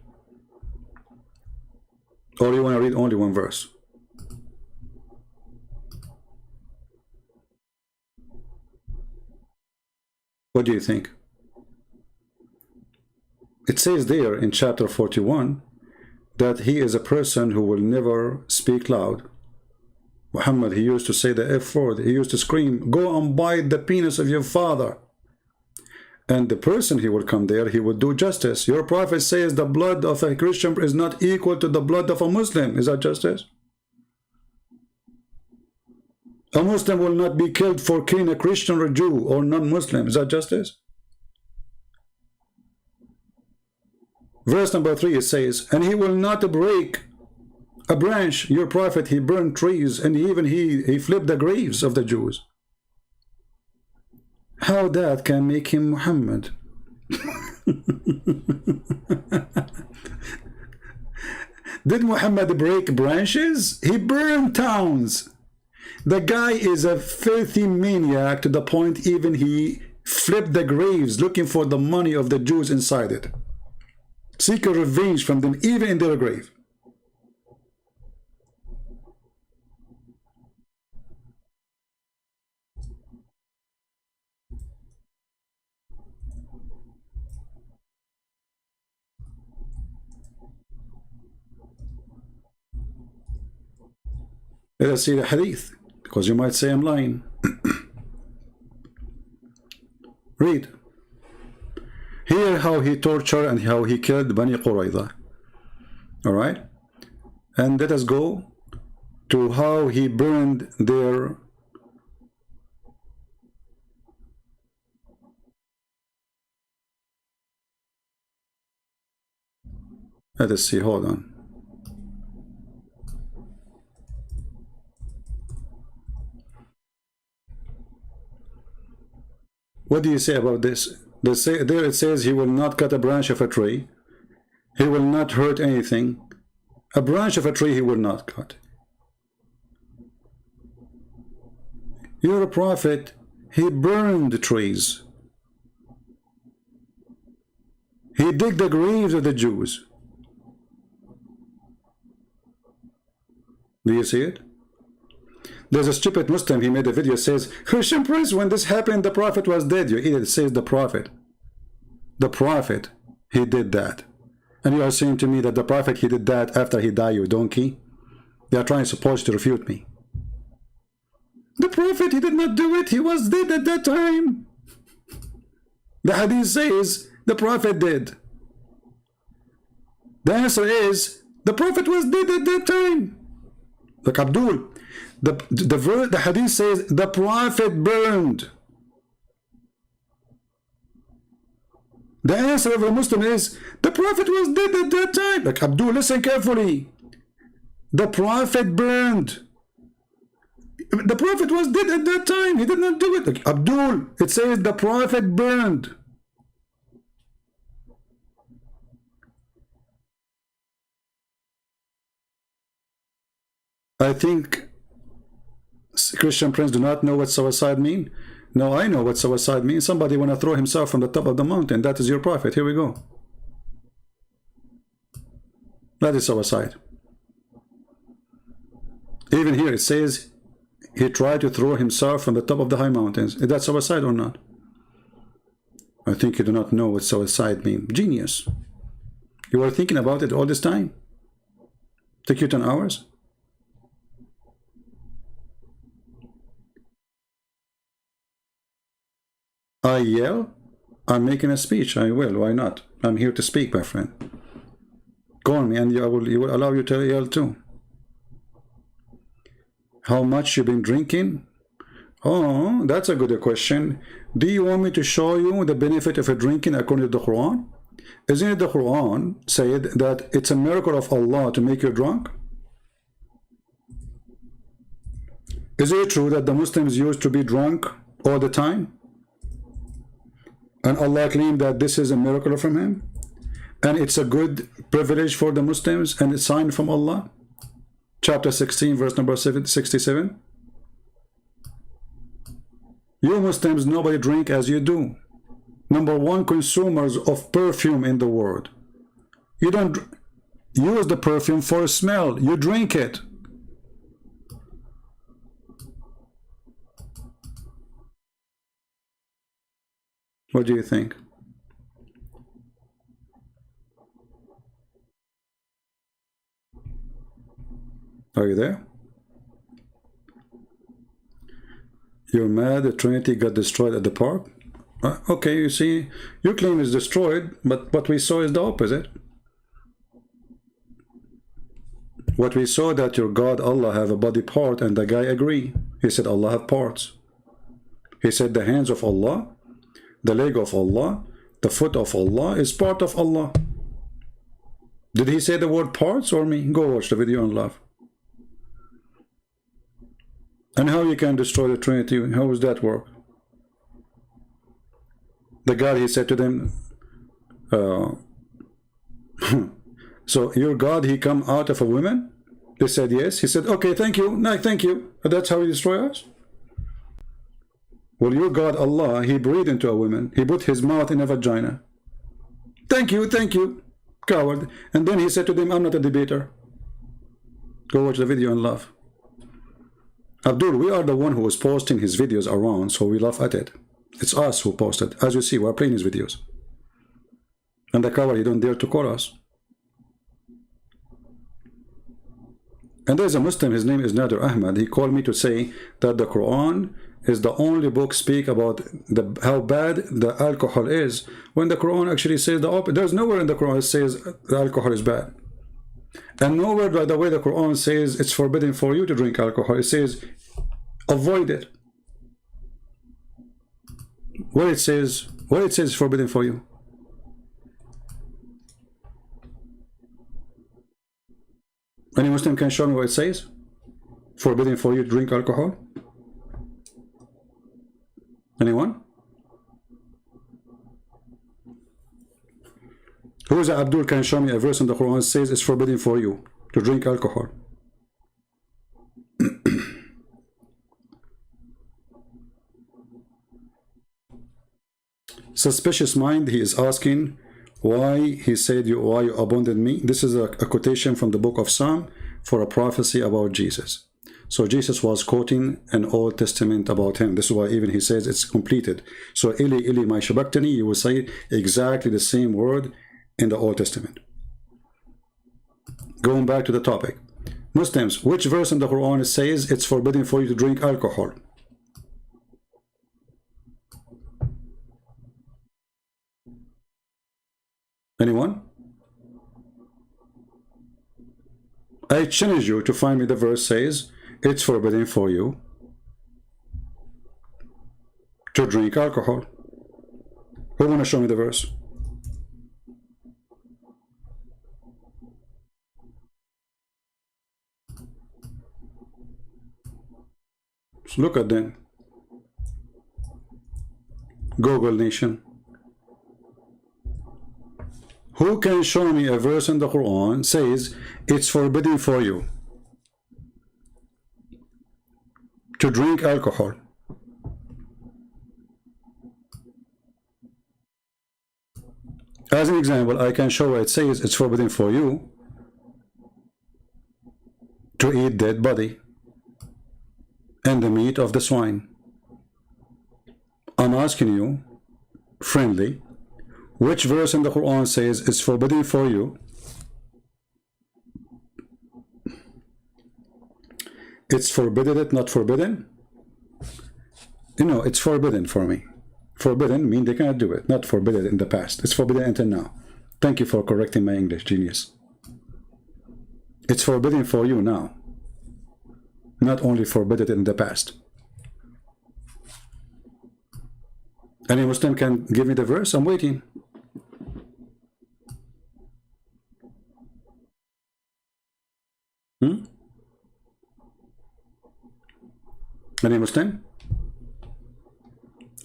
Or you want to read only one verse? What do you think? It says there in chapter 41 that he is a person who will never speak loud. Muhammad, he used to say the F word. He used to scream, "Go and bite the penis of your father." And the person he will come there, he will do justice. Your prophet says the blood of a Christian is not equal to the blood of a Muslim. Is that justice? A Muslim will not be killed for killing a Christian or Jew or non-Muslim. Is that justice? Verse number 3, it says, and he will not break a branch. Your prophet, he burned trees, and even he flipped the graves of the Jews. How that can make him Muhammad? Did Muhammad break branches? He burned towns. The guy is a filthy maniac to the point even he flipped the graves looking for the money of the Jews inside it. Seeking revenge from them even in their grave. Let us see the hadith, because you might say I'm lying. Read. Hear how he tortured and how he killed Bani Qurayza. Alright? And let us go to how he burned their... Let us see, hold on. What do you say about this? There it says he will not cut a branch of a tree. He will not hurt anything. A branch of a tree he will not cut. You're a prophet. He burned the trees. He digged the graves of the Jews. Do you see it? There's a stupid Muslim, he made a video, says, Christian Prince, when this happened, the prophet was dead. You idiot, it says the prophet. The prophet, he did that. And you are saying to me that the prophet, he did that after he died, you donkey? They are trying supposed to refute me. The prophet, he did not do it. He was dead at that time. The hadith says the prophet did. The answer is, the prophet was dead at that time. Like Abdul, the hadith says the Prophet burned. The answer of a Muslim is the Prophet was dead at that time. Like Abdul, listen carefully. The Prophet burned. The Prophet was dead at that time. He did not do it. Like Abdul, it says the Prophet burned. I think Christian Prince do not know what suicide mean. No, I know what suicide means. Somebody want to throw himself from the top of the mountain. That is your prophet. Here we go. That is suicide. Even here it says he tried to throw himself from the top of the high mountains. Is that suicide or not? I think you do not know what suicide means. Genius. You were thinking about it all this time? Took you 10 hours? I yell? I'm making a speech. I will. Why not? I'm here to speak, my friend. Call me and you will allow you to yell too. How much you been drinking? Oh, that's a good question. Do you want me to show you the benefit of a drinking according to the Quran? Isn't it the Quran said that it's a miracle of Allah to make you drunk? Is it true that the Muslims used to be drunk all the time? And Allah claimed that this is a miracle from Him? And it's a good privilege for the Muslims and it's signed from Allah? Chapter 16, verse number 67. You Muslims, nobody drink as you do. Number one consumers of perfume in the world. You don't use the perfume for smell. You drink it. What do you think? Are you there? You're mad the Trinity got destroyed at the park? Okay, you see, your claim is destroyed, but what we saw is the opposite. What we saw that your God Allah have a body part, and the guy agree. He said Allah have parts. He said the hands of Allah, the leg of Allah, the foot of Allah is part of Allah. Did he say the word parts or me? Go watch the video and laugh. And how you can destroy the Trinity? How does that work? The God, he said to them, so your God, he come out of a woman? They said yes. He said, okay, thank you. No, thank you. That's how he destroy us? Well, your God, Allah, he breathed into a woman. He put his mouth in a vagina. Thank you, coward. And then he said to them, I'm not a debater. Go watch the video and laugh. Abdul, we are the one who was posting his videos around, so we laugh at it. It's us who posted. As you see, we're playing his videos. And the coward, he don't dare to call us. And there's a Muslim, his name is Nader Ahmad. He called me to say that the Quran is the only book speak about how bad the alcohol is, when the Quran actually says the opposite. There's nowhere in the Quran it says the alcohol is bad. And nowhere, by the way, the Quran says it's forbidden for you to drink alcohol. It says avoid it. Where it says it's forbidden for you. Any Muslim can show me what it says? Forbidden for you to drink alcohol? Anyone? Who is Abdul can show me a verse in the Quran that says it's forbidden for you to drink alcohol? Suspicious mind, he is asking why he said why you abandoned me. This is a quotation from the book of Psalm for a prophecy about Jesus. So Jesus was quoting an Old Testament about him. This is why even he says it's completed. So Ili Ili ma shabaktani, you will say exactly the same word in the Old Testament. Going back to the topic. Muslims, which verse in the Quran says it's forbidden for you to drink alcohol? Anyone? I challenge you to find me the verse says it's forbidden for you to drink alcohol. Who want to show me the verse? So look at them. Google Nation. Who can show me a verse in the Quran says it's forbidden for you to drink alcohol? As an example, I can show where it says it's forbidden for you to eat dead body and the meat of the swine. I'm asking you, friendly, which verse in the Quran says it's forbidden for you? It's forbidden, it not forbidden? You know, it's forbidden for me. Forbidden means they cannot do it, not forbidden in the past. It's forbidden until now. Thank you for correcting my English, genius. It's forbidden for you now, not only forbidden in the past. Any Muslim can give me the verse? I'm waiting. Any Muslim?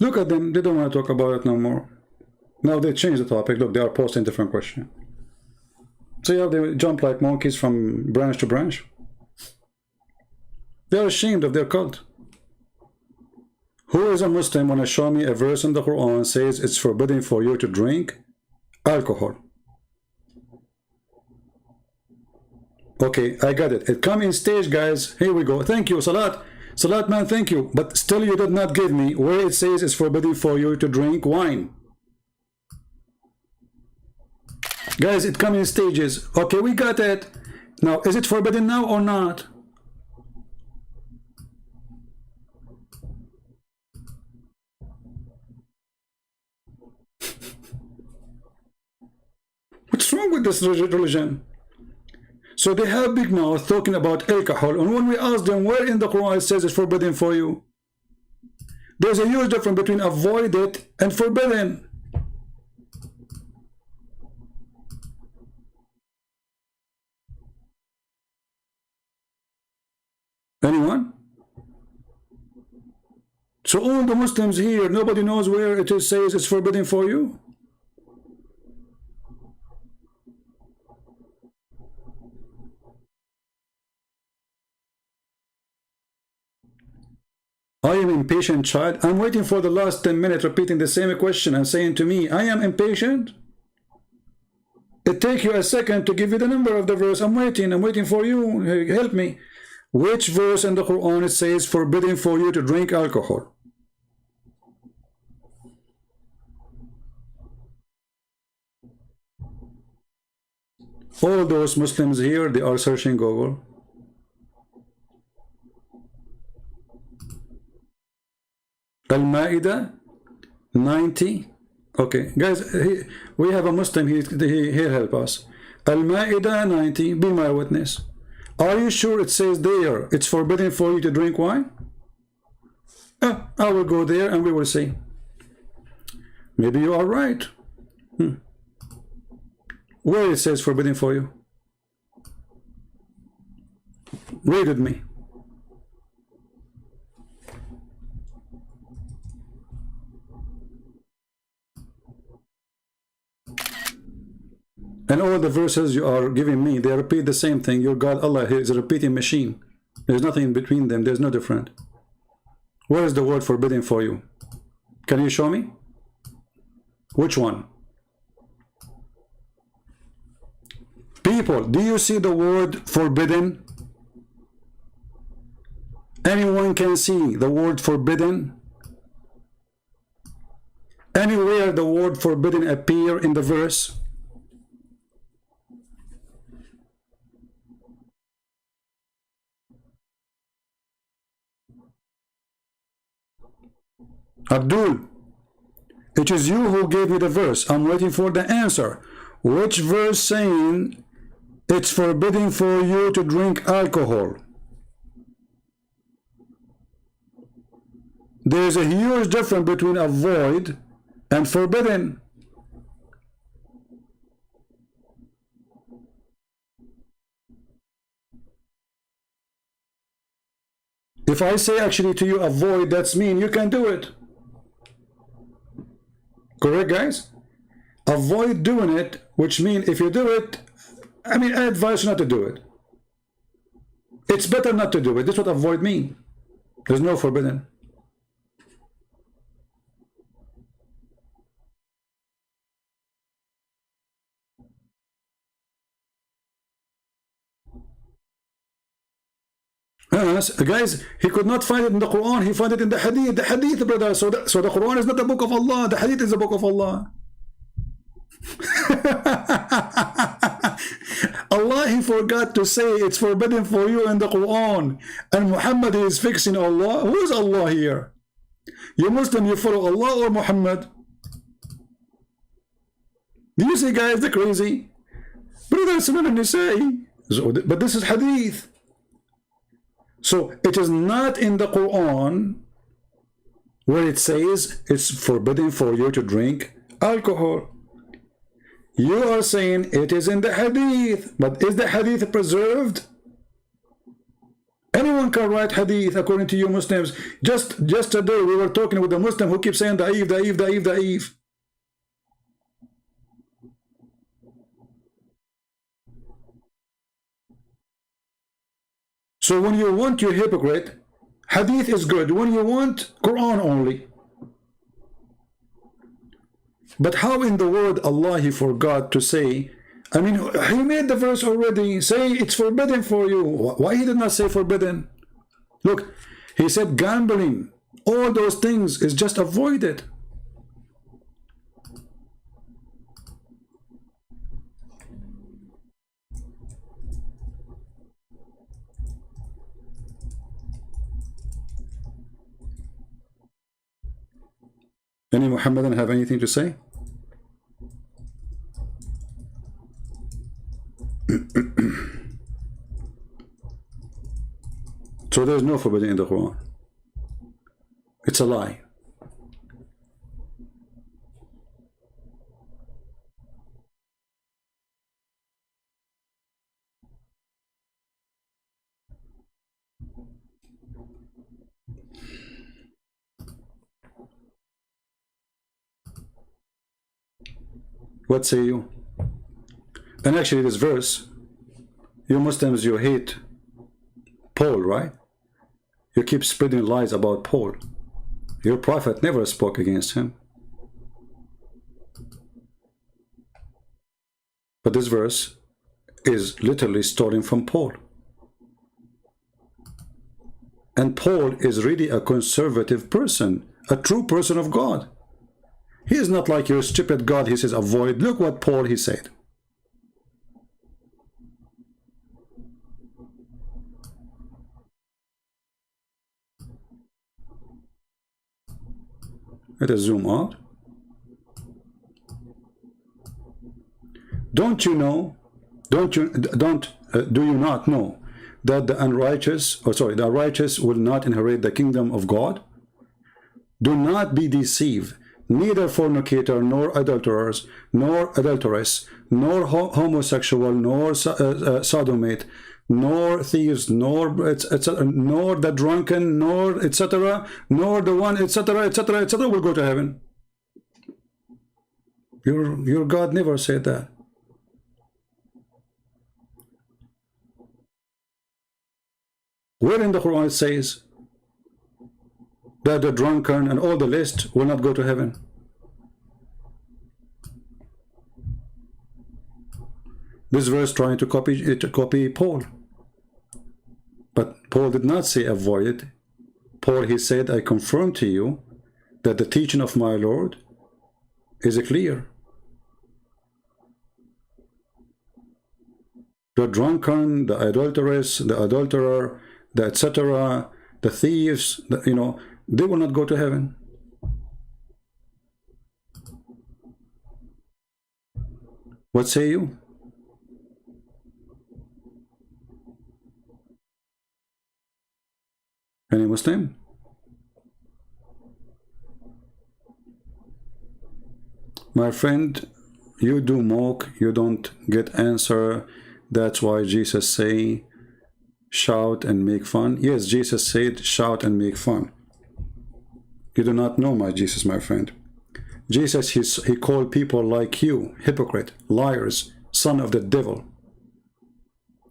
Look at them, they don't want to talk about it no more. Now they change the topic. Look, they are posting different question. So yeah, they jump like monkeys from branch to branch. They are ashamed of their cult. Who is a Muslim want to show me a verse in the Quran says it's forbidden for you to drink alcohol? Okay, I got it. It come in stage, guys. Here we go. Thank you, Salat. Salat, man, thank you. But still you did not give me where it says it's forbidden for you to drink wine. Guys, it comes in stages. Okay, we got it. Now, is it forbidden now or not? What's wrong with this religion? So they have big mouth talking about alcohol, and when we ask them where in the Quran it says it's forbidden for you, there's a huge difference between avoid it and forbidden. Anyone? So all the Muslims here, nobody knows where it says it's forbidden for you? I am impatient, child. I'm waiting for the last 10 minutes repeating the same question and saying to me, I am impatient. It takes you a second to give you the number of the verse. I'm waiting for you. Help me. Which verse in the Quran it says forbidden for you to drink alcohol? All those Muslims here, they are searching Google. Al-Ma'idah 90. Okay, guys, we have a Muslim, he help us. Al-Ma'idah 90, be my witness. Are you sure it says there it's forbidden for you to drink wine? I will go there and we will see. Maybe you are right. Where it says forbidden for you? Read with me. And all the verses you are giving me, they repeat the same thing. Your God, Allah, is a repeating machine. There's nothing in between them. There's no different. Where is the word forbidden for you? Can you show me? Which one? People, do you see the word forbidden? Anyone can see the word forbidden? Anywhere the word forbidden appear in the verse? Abdul, it is you who gave me the verse. I'm waiting for the answer. Which verse saying It's forbidden for you to drink alcohol. There's a huge difference between avoid and forbidden. If I say actually to you avoid, that's mean you can do it. Correct, guys? Avoid doing it, which means if you do it, I mean, I advise you not to do it. It's better not to do it. That's what avoid mean. There's no forbidden. Guys, he could not find it in the Quran. He found it in the Hadith. The Hadith, brother. So the Quran is not the book of Allah. The Hadith is the book of Allah. Allah, he forgot to say it's forbidden for you in the Quran. And Muhammad is fixing Allah. Who is Allah here? You Muslim, you follow Allah or Muhammad? Do you see, guys, the crazy? Brother, but this is Hadith. So it is not in the Quran where it says it's forbidden for you to drink alcohol. You are saying it is in the Hadith, but is the Hadith preserved? Anyone can write Hadith according to you Muslims. Just today we were talking with a Muslim who keeps saying da'if, da'if, da'if, da'if. So when you want, you're hypocrite. Hadith is good. When you want, Quran only. But how in the word Allah he forgot to say, I mean, he made the verse already, say it's forbidden for you. Why he did not say forbidden? Look, he said gambling, all those things is just avoided. Any Muhammadan have anything to say? So there's no forbidden in the Quran. It's a lie. What say you? And actually this verse, you Muslims, you hate Paul, right? You keep spreading lies about Paul. Your prophet never spoke against him. But this verse is literally stolen from Paul. And Paul is really a conservative person, a true person of God. He is not like your stupid God. He says avoid. Look what Paul he said. Let us zoom out. Don't you know? Do you not know that the unrighteous, or sorry, the righteous will not inherit the kingdom of God? Do not be deceived. Neither fornicator, nor adulterers, nor adulteress, nor homosexual, nor sodomite, nor thieves, nor etc., nor the drunken, nor etc., nor the one etc., etc., etc. will go to heaven. Your God never said that. Where in the Quran it says that the drunken and all the list will not go to heaven? This verse trying to copy Paul. But Paul did not say avoid it. Paul, he said, I confirm to you that the teaching of my Lord is clear. The drunken, the adulteress, the adulterer, the etc., the thieves, you know, they will not go to heaven. What say you? Any Muslim? My friend, you do mock, you don't get answer. That's why Jesus say, shout and make fun. Yes, Jesus said, shout and make fun. You do not know my Jesus, my friend. Jesus, he called people like you, hypocrite, liars, son of the devil.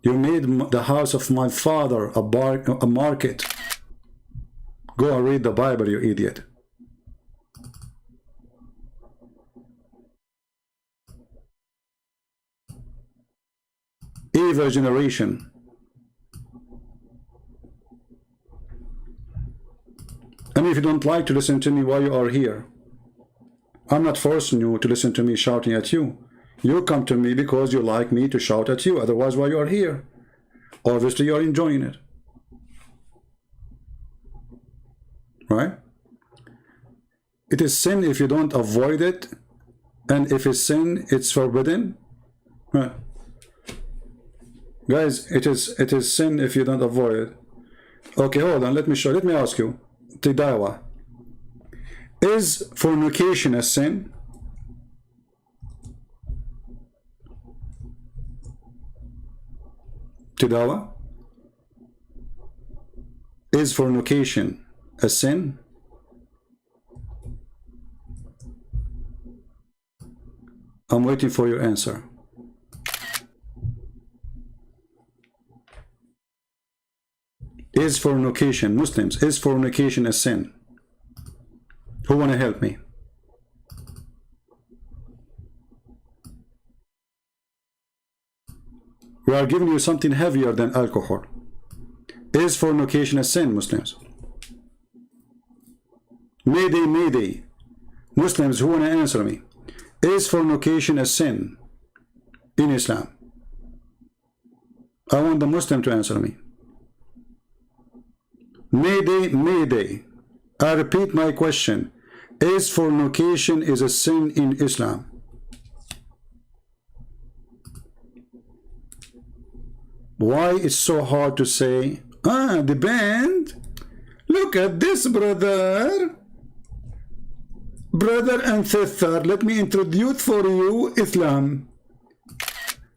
You made the house of my father a market. Go and read the Bible, you idiot. Evil generation. And if you don't like to listen to me while you are here, I'm not forcing you to listen to me shouting at you. You come to me because you like me to shout at you. Otherwise, why you are here? Obviously, you're enjoying it. Right? It is sin if you don't avoid it. And if it's sin, it's forbidden. Right? Guys, it is sin if you don't avoid it. Okay, hold on. Let me ask you. Tidawa. Is fornication a sin? Tidawa? Is fornication a sin? I'm waiting for your answer. Is fornication, Muslims, is fornication a sin? Who want to help me? We are giving you something heavier than alcohol. Is fornication a sin, Muslims? Mayday, mayday. Muslims, who want to answer me? Is fornication a sin in Islam? I want the Muslim to answer me. Mayday, mayday. I repeat my question. Is fornication is a sin in Islam? Why it's so hard to say, the band? Look at this, brother. Brother and sister, let me introduce for you Islam.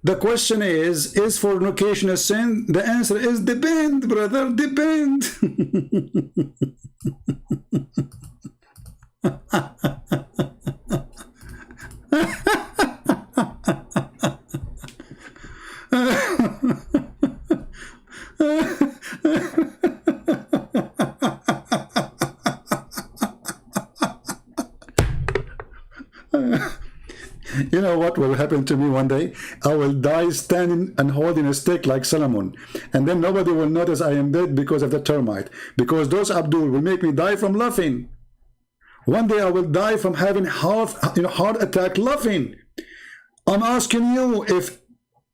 The question is fornication a sin? The answer is depend, brother, depend. You know what will happen to me one day? I will die standing and holding a stick like Solomon, and then nobody will notice I am dead because of the termite, because those Abdul will make me die from laughing. One day I will die from having heart attack laughing. I'm asking you, if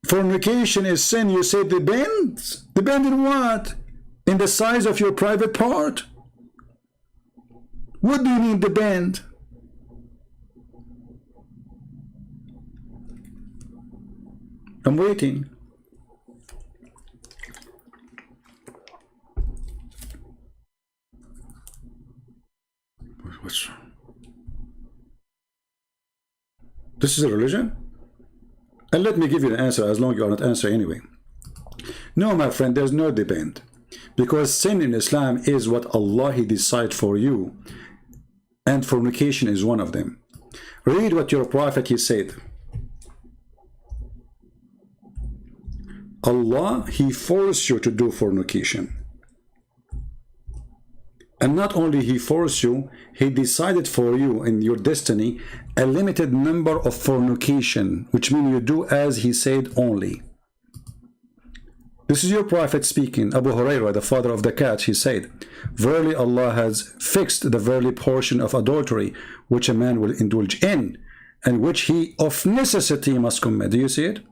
fornication is sin, you say depends. Depend in what? In the size of your private part? What do you mean depend? I'm waiting. What's wrong? This is a religion? And let me give you the answer, as long as you are not answering anyway. No, my friend, there's no depend. Because sin in Islam is what Allah He decides for you. And fornication is one of them. Read what your prophet He said. Allah, He forced you to do fornication. And not only He forced you, He decided for you in your destiny a limited number of fornication, which means you do as He said only. This is your prophet speaking. Abu Hurairah, the father of the cat, he said, verily Allah has fixed the verily portion of adultery which a man will indulge in, and which he of necessity must commit. Do you see it?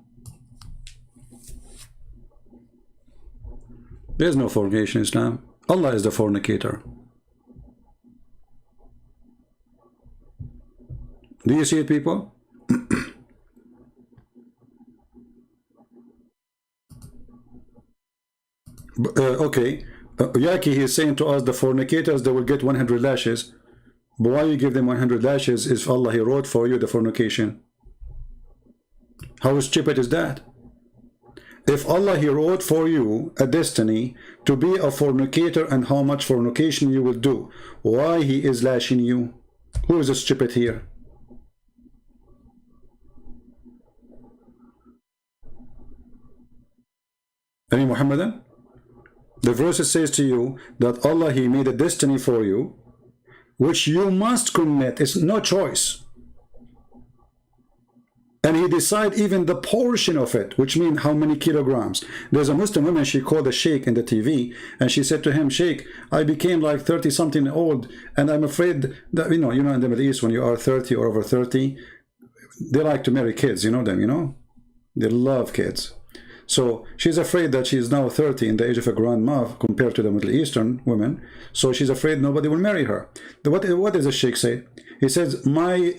There is no fornication in Islam. Allah is the fornicator. Do you see it, people? Okay. Yaki, he's saying to us, the fornicators, they will get 100 lashes. But why you give them 100 lashes if Allah, He wrote for you the fornication? How stupid is that? If Allah, He wrote for you a destiny to be a fornicator and how much fornication you will do, why He is lashing you? Who is stupid here? Any Muhammadan? The verse says to you that Allah, He made a destiny for you which you must commit. It's no choice. And He decide even the portion of it, which means how many kilograms. There's a Muslim woman, she called a Sheikh in the TV, and she said to him, Sheikh, I became like 30 something old, and I'm afraid that, you know, in the Middle East, when you are 30 or over 30, they like to marry kids, you know them, you know? They love kids. So she's afraid that she's now 30 in the age of a grandma compared to the Middle Eastern women. So she's afraid nobody will marry her. What does the Sheikh say? He says, my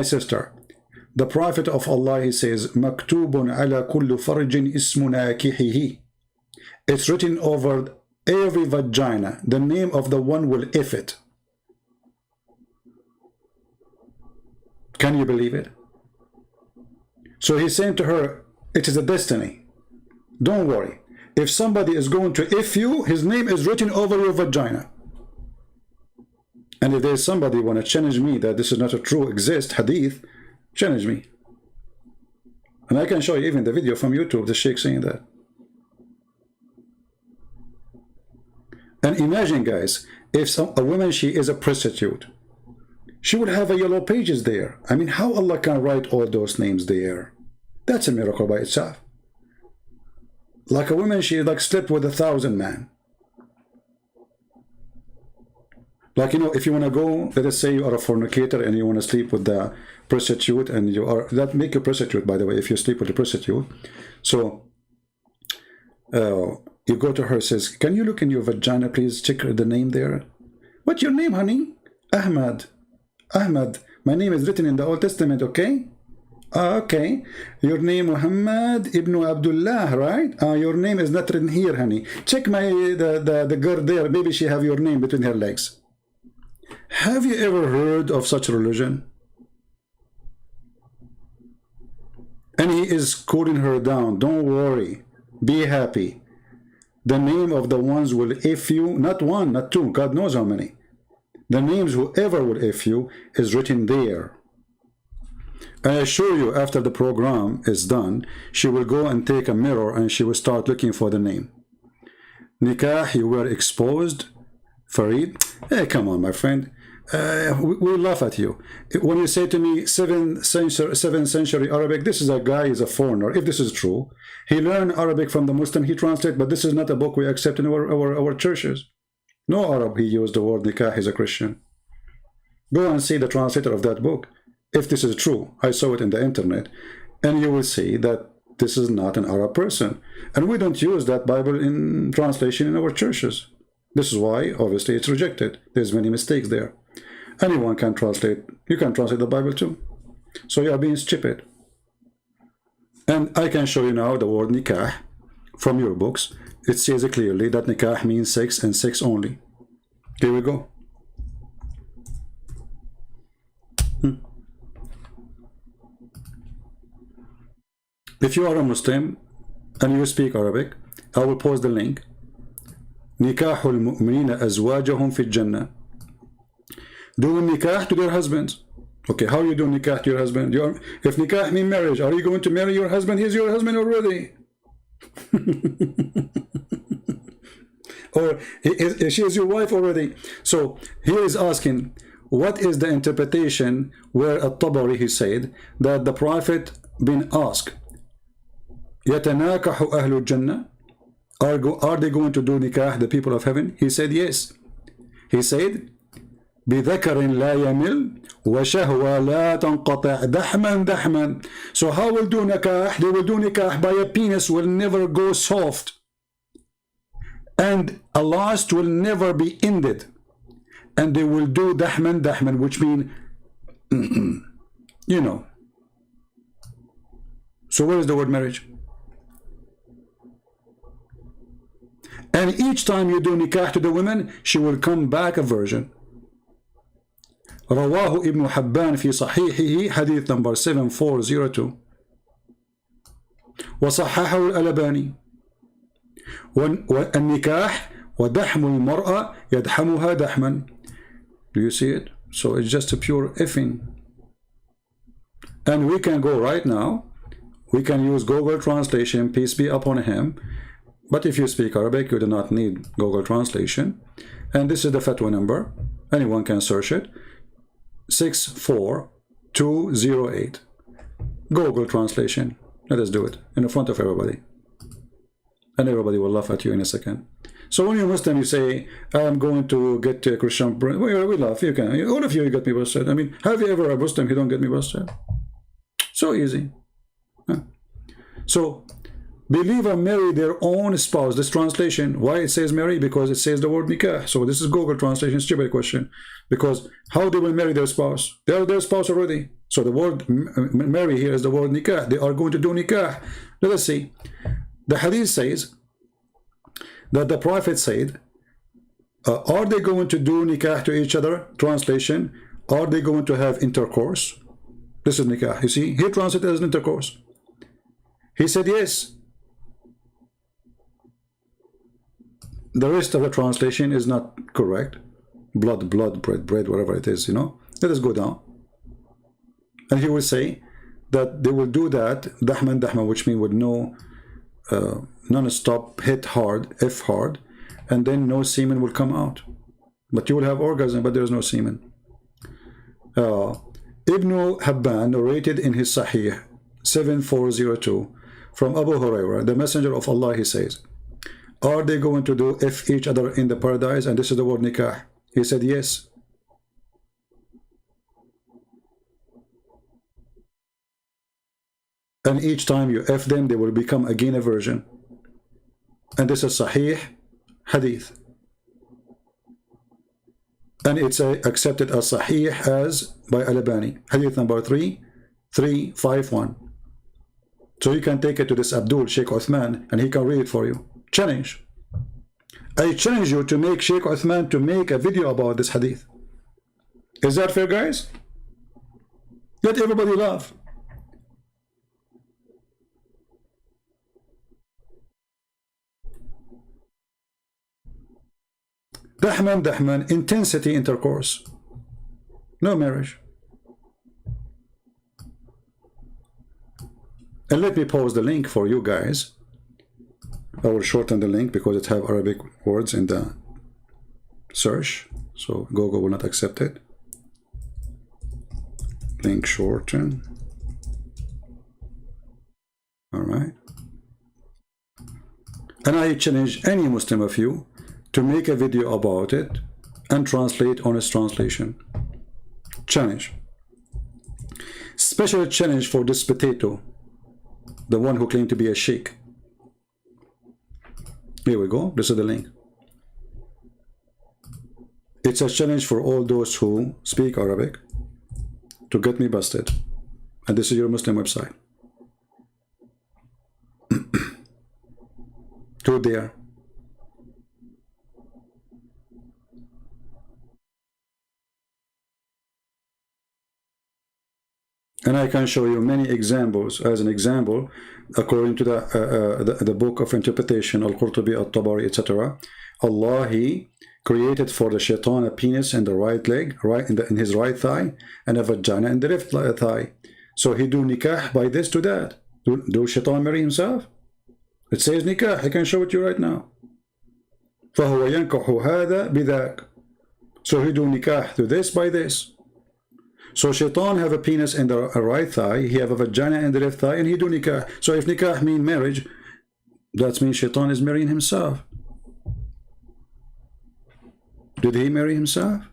sister, the Prophet of Allah, he says, Maktubun ala kullu farjin ismu nakihihi. It's written over every vagina, the name of the one will if it. Can you believe it? So he's saying to her, it is a destiny. Don't worry. If somebody is going to if you, his name is written over your vagina. And if there's somebody want to challenge me that this is not a true exist hadith, challenge me. And I can show you even the video from YouTube, the Sheikh saying that. And imagine, guys, if a woman, she is a prostitute, she would have a yellow pages there. I mean, how Allah can write all those names there? That's a miracle by itself. Like a woman, she like slept with 1,000 men. Like, you know, if you want to go, let us say you are a fornicator and you want to sleep with the prostitute, and you are, that make you prostitute, by the way, if you sleep with a prostitute. So you go to her, says, can you look in your vagina, please check the name there? What's your name, honey? Ahmad. Ahmad. My name is written in the Old Testament, okay? Okay, your name Muhammad ibn Abdullah, right? Your name is not written here, honey. Check the girl there. Maybe she have your name between her legs. Have you ever heard of such a religion? And he is cooling her down. Don't worry. Be happy. The name of the ones will if you, not one, not two. God knows how many. The names whoever will if you is written there. I assure you, after the program is done, she will go and take a mirror and she will start looking for the name. Nikah, you were exposed. Farid, hey, come on, my friend. We laugh at you. When you say to me 7th century Arabic, this is a guy, is a foreigner. If this is true, he learned Arabic from the Muslim, he translated, but this is not a book we accept in our churches. No Arab, he used the word nikah, he's a Christian. Go and see the translator of that book. If this is true, I saw it in the internet, and you will see that this is not an Arab person. And we don't use that Bible in translation in our churches. This is why, obviously, it's rejected. There's many mistakes there. Anyone can translate. You can translate the Bible too. So you are being stupid. And I can show you now the word nikah from your books. It says clearly that nikah means sex and sex only. Here we go. If you are a Muslim and you speak Arabic, I will post the link. نكاح المؤمنين أزواجهم في الجنة. Doing nikah to their husbands. Okay, how you do nikah to your husband? If nikah means marriage, are you going to marry your husband? He's your husband already. Or she is your wife already. So here is asking, what is the interpretation where at-Tabari he said that the Prophet been asked, يتناكح أهل الجنة? Are they going to do nikah, the people of heaven? He said yes. He said بذكر لا يمل وشهوة لا تنقطع دحما دحما. So how will do nikah? They will do nikah by a penis will never go soft, and a lust will never be ended, and they will do dahman dahman, which mean you know. So where is the word marriage? And each time you do nikah to the women, she will come back a virgin. رواه ابن حبان في صحيحه حديث number 7402 وصححه الألباني. والنكاح ودحم المرأة يدحمها دحما. Do you see it? So it's just a pure effing. And we can go right now, we can use Google Translation, peace be upon him. But if you speak Arabic, you do not need Google Translation. And this is the fatwa number. Anyone can search it. 64208. Google Translation. Let us do it in front of everybody. And everybody will laugh at you in a second. So when you're Muslim, you say, I'm going to get a Christian. We laugh. You can. All of you get me busted. I mean, have you ever a Muslim who don't get me busted? So easy. So, believer marry their own spouse. This translation, why it says marry? Because it says the word nikah. So this is Google Translation, stupid question. Because how they will marry their spouse? They are their spouse already. So the word marry here is the word nikah. They are going to do nikah. Let us see. The hadith says that the Prophet said, are they going to do nikah to each other? Translation, are they going to have intercourse? This is nikah. You see, he translated as intercourse. He said yes. The rest of the translation is not correct. Blood, blood, bread, bread, whatever it is, you know. Let us go down. And he will say that they will do that, dahman, dahman, which means with no non-stop, hit hard, F hard, and then no semen will come out. But you will have orgasm, but there is no semen. Ibn Habban narrated in his Sahih 7402 from Abu Hurairah, the Messenger of Allah, he says, are they going to do F each other in the paradise? And this is the word nikah. He said yes. And each time you F them, they will become again a virgin. And this is Sahih Hadith. And it's accepted as Sahih as by Al-Albani. Hadith number 3351. So you can take it to this Abdul Sheikh Uthman and he can read it for you. Challenge. I challenge you to make Sheikh Uthman to make a video about this hadith. Is that fair, guys? Let everybody laugh. Dahman, dahman, intensity intercourse. No marriage. And let me pause the link for you guys. I will shorten the link because it have Arabic words in the search, so Google will not accept it. Link shorten. All right. And I challenge any Muslim of you to make a video about it and translate honest translation. Challenge. Special challenge for this potato, the one who claimed to be a sheikh. Here we go. This is the link. It's a challenge for all those who speak Arabic to get me busted. And this is your Muslim website. To there. And I can show you many examples. As an example, according to the book of interpretation, Al-Qurtubi, Al-Tabari, etc., Allah, He created for the shaitan a penis in the right leg, in his right thigh, and a vagina in the left thigh. So he do nikah by this to that. Do shaitan marry himself? It says nikah. I can show it to you right now. فَهُوَ يَنْكَحُ هَذَا بِذَاكَ. So he do nikah to this by this. So shaitan have a penis in the right thigh, he have a vagina in the left thigh, and he do nikah. So if nikah mean marriage, that means shaitan is marrying himself. Did he marry himself?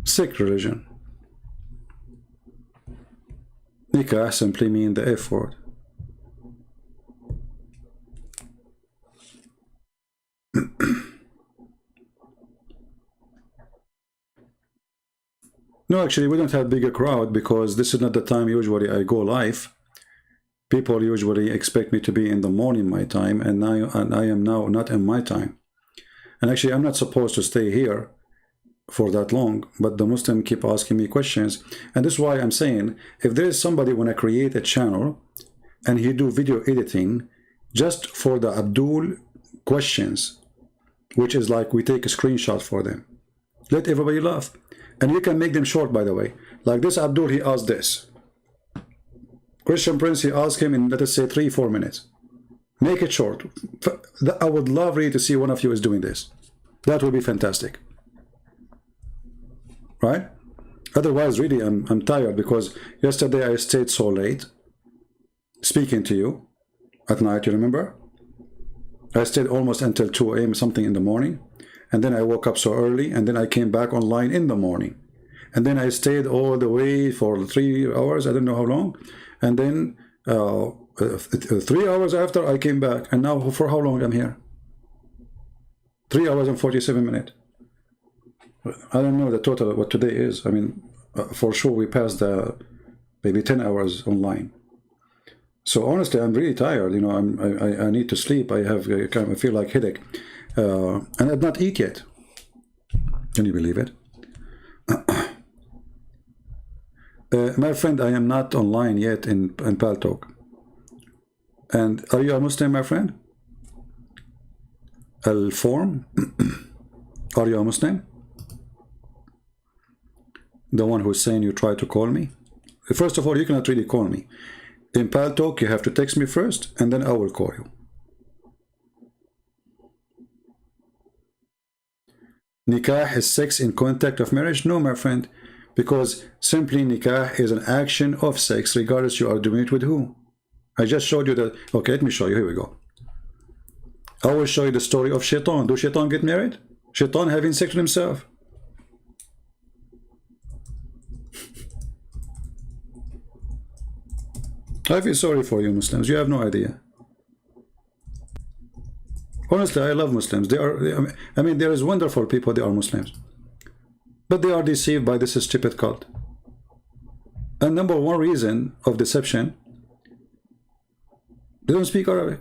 Sikh religion. Nikah simply means the F word. No, actually, we don't have bigger crowd because this is not the time usually I go live. People usually expect me to be in the morning my time, and I am now not in my time. And actually, I'm not supposed to stay here for that long, but the Muslim keep asking me questions. And this is why I'm saying, if there is somebody want to create a channel and he do video editing just for the Abdul questions, which is like we take a screenshot for them, let everybody laugh. And you can make them short, by the way. Like this Abdul, he asked this. Christian Prince, he asked him in, let us say, 3-4 minutes. Make it short. I would love really to see one of you is doing this. That would be fantastic. Right? Otherwise, really, I'm tired because yesterday I stayed so late speaking to you at night, you remember? I stayed almost until 2 a.m. something in the morning. And then I woke up so early, and then I came back online in the morning. And then I stayed all the way for 3 hours, I don't know how long. And then 3 hours after I came back. And now for how long I'm here? 3 hours and 47 minutes. I don't know the total what today is. I mean, for sure we passed the maybe 10 hours online. So honestly, I'm really tired. You know, I need to sleep. I feel like headache, and I've not eat yet. Can you believe it? My friend, I am not online yet in Paltalk. And are you a Muslim, my friend? Al-Form? Are you a Muslim? The one who's saying you try to call me? First of all, you cannot really call me. In Paltalk, you have to text me first, and then I will call you. Nikah is sex in contact of marriage? No, my friend, because simply nikah is an action of sex, regardless you are doing it with who. I just showed you that. Okay, let me show you. Here we go. I will show you the story of Shaitan. Do Shaitan get married? Shaitan having sex with himself. I feel sorry for you Muslims. You have no idea. Honestly, I love Muslims. I mean, there is wonderful people, they are Muslims. But they are deceived by this stupid cult. And number one reason of deception, they don't speak Arabic.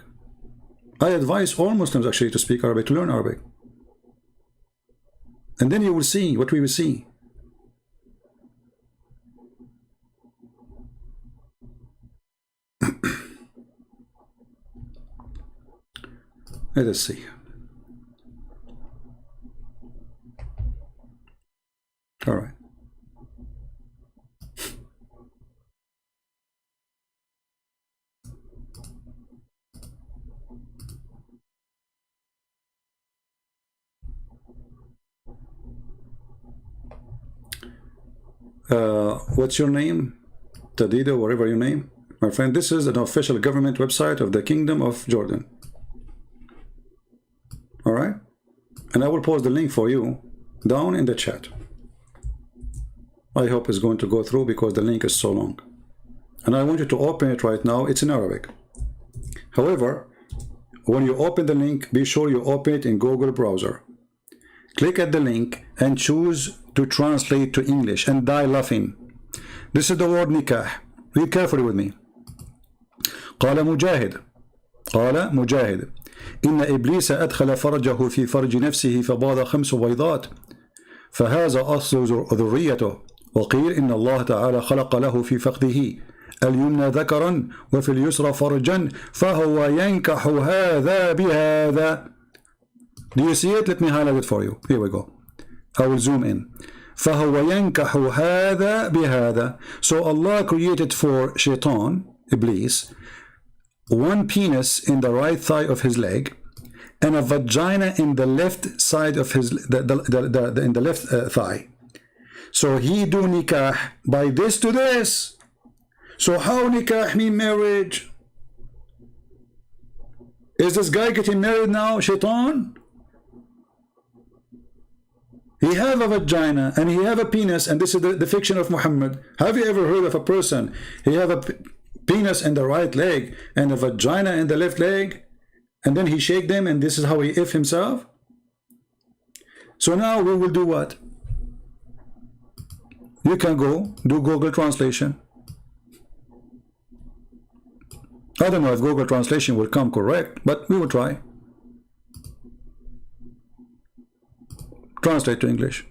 I advise all Muslims actually to speak Arabic, to learn Arabic. And then you will see what we will see. Let us see. All right. What's your name? Tadida, whatever your name. My friend, this is an official government website of the Kingdom of Jordan. All right? And I will post the link for you down in the chat. I hope it's going to go through because the link is so long. And I want you to open it right now. It's in Arabic. However, when you open the link, be sure you open it in Google browser. Click at the link and choose to translate to English and die laughing. This is the word nikah. Read carefully with me. قال مجاهد إن إبليس أدخل فرجه في فرج نفسه فباض 5 بيضات فهذا أصل ذريته وقيل إن الله تعالى خلق له في فخذه اليمنى ذكرا وفي اليسرى فرجا فهو ينكح هذا بهذا. Do you see it? Let me highlight it for you. Here we go. I will zoom in. فهو ينكح هذا بهذا. So Allah created for Shaitan, Iblis, one penis in the right thigh of his leg and a vagina in the left side of his in the left thigh. So he do nikah by this to this. So how nikah mean marriage? Is this guy getting married now, Shaitan? He have a vagina and he have a penis, and this is the fiction of Muhammad. Have you ever heard of a person, he have a penis in the right leg and a vagina in the left leg, and then he shake them and this is how he if himself? So now we will do what? You can go do Google translation. I don't know if Google translation will come correct, but we will try. Translate to English.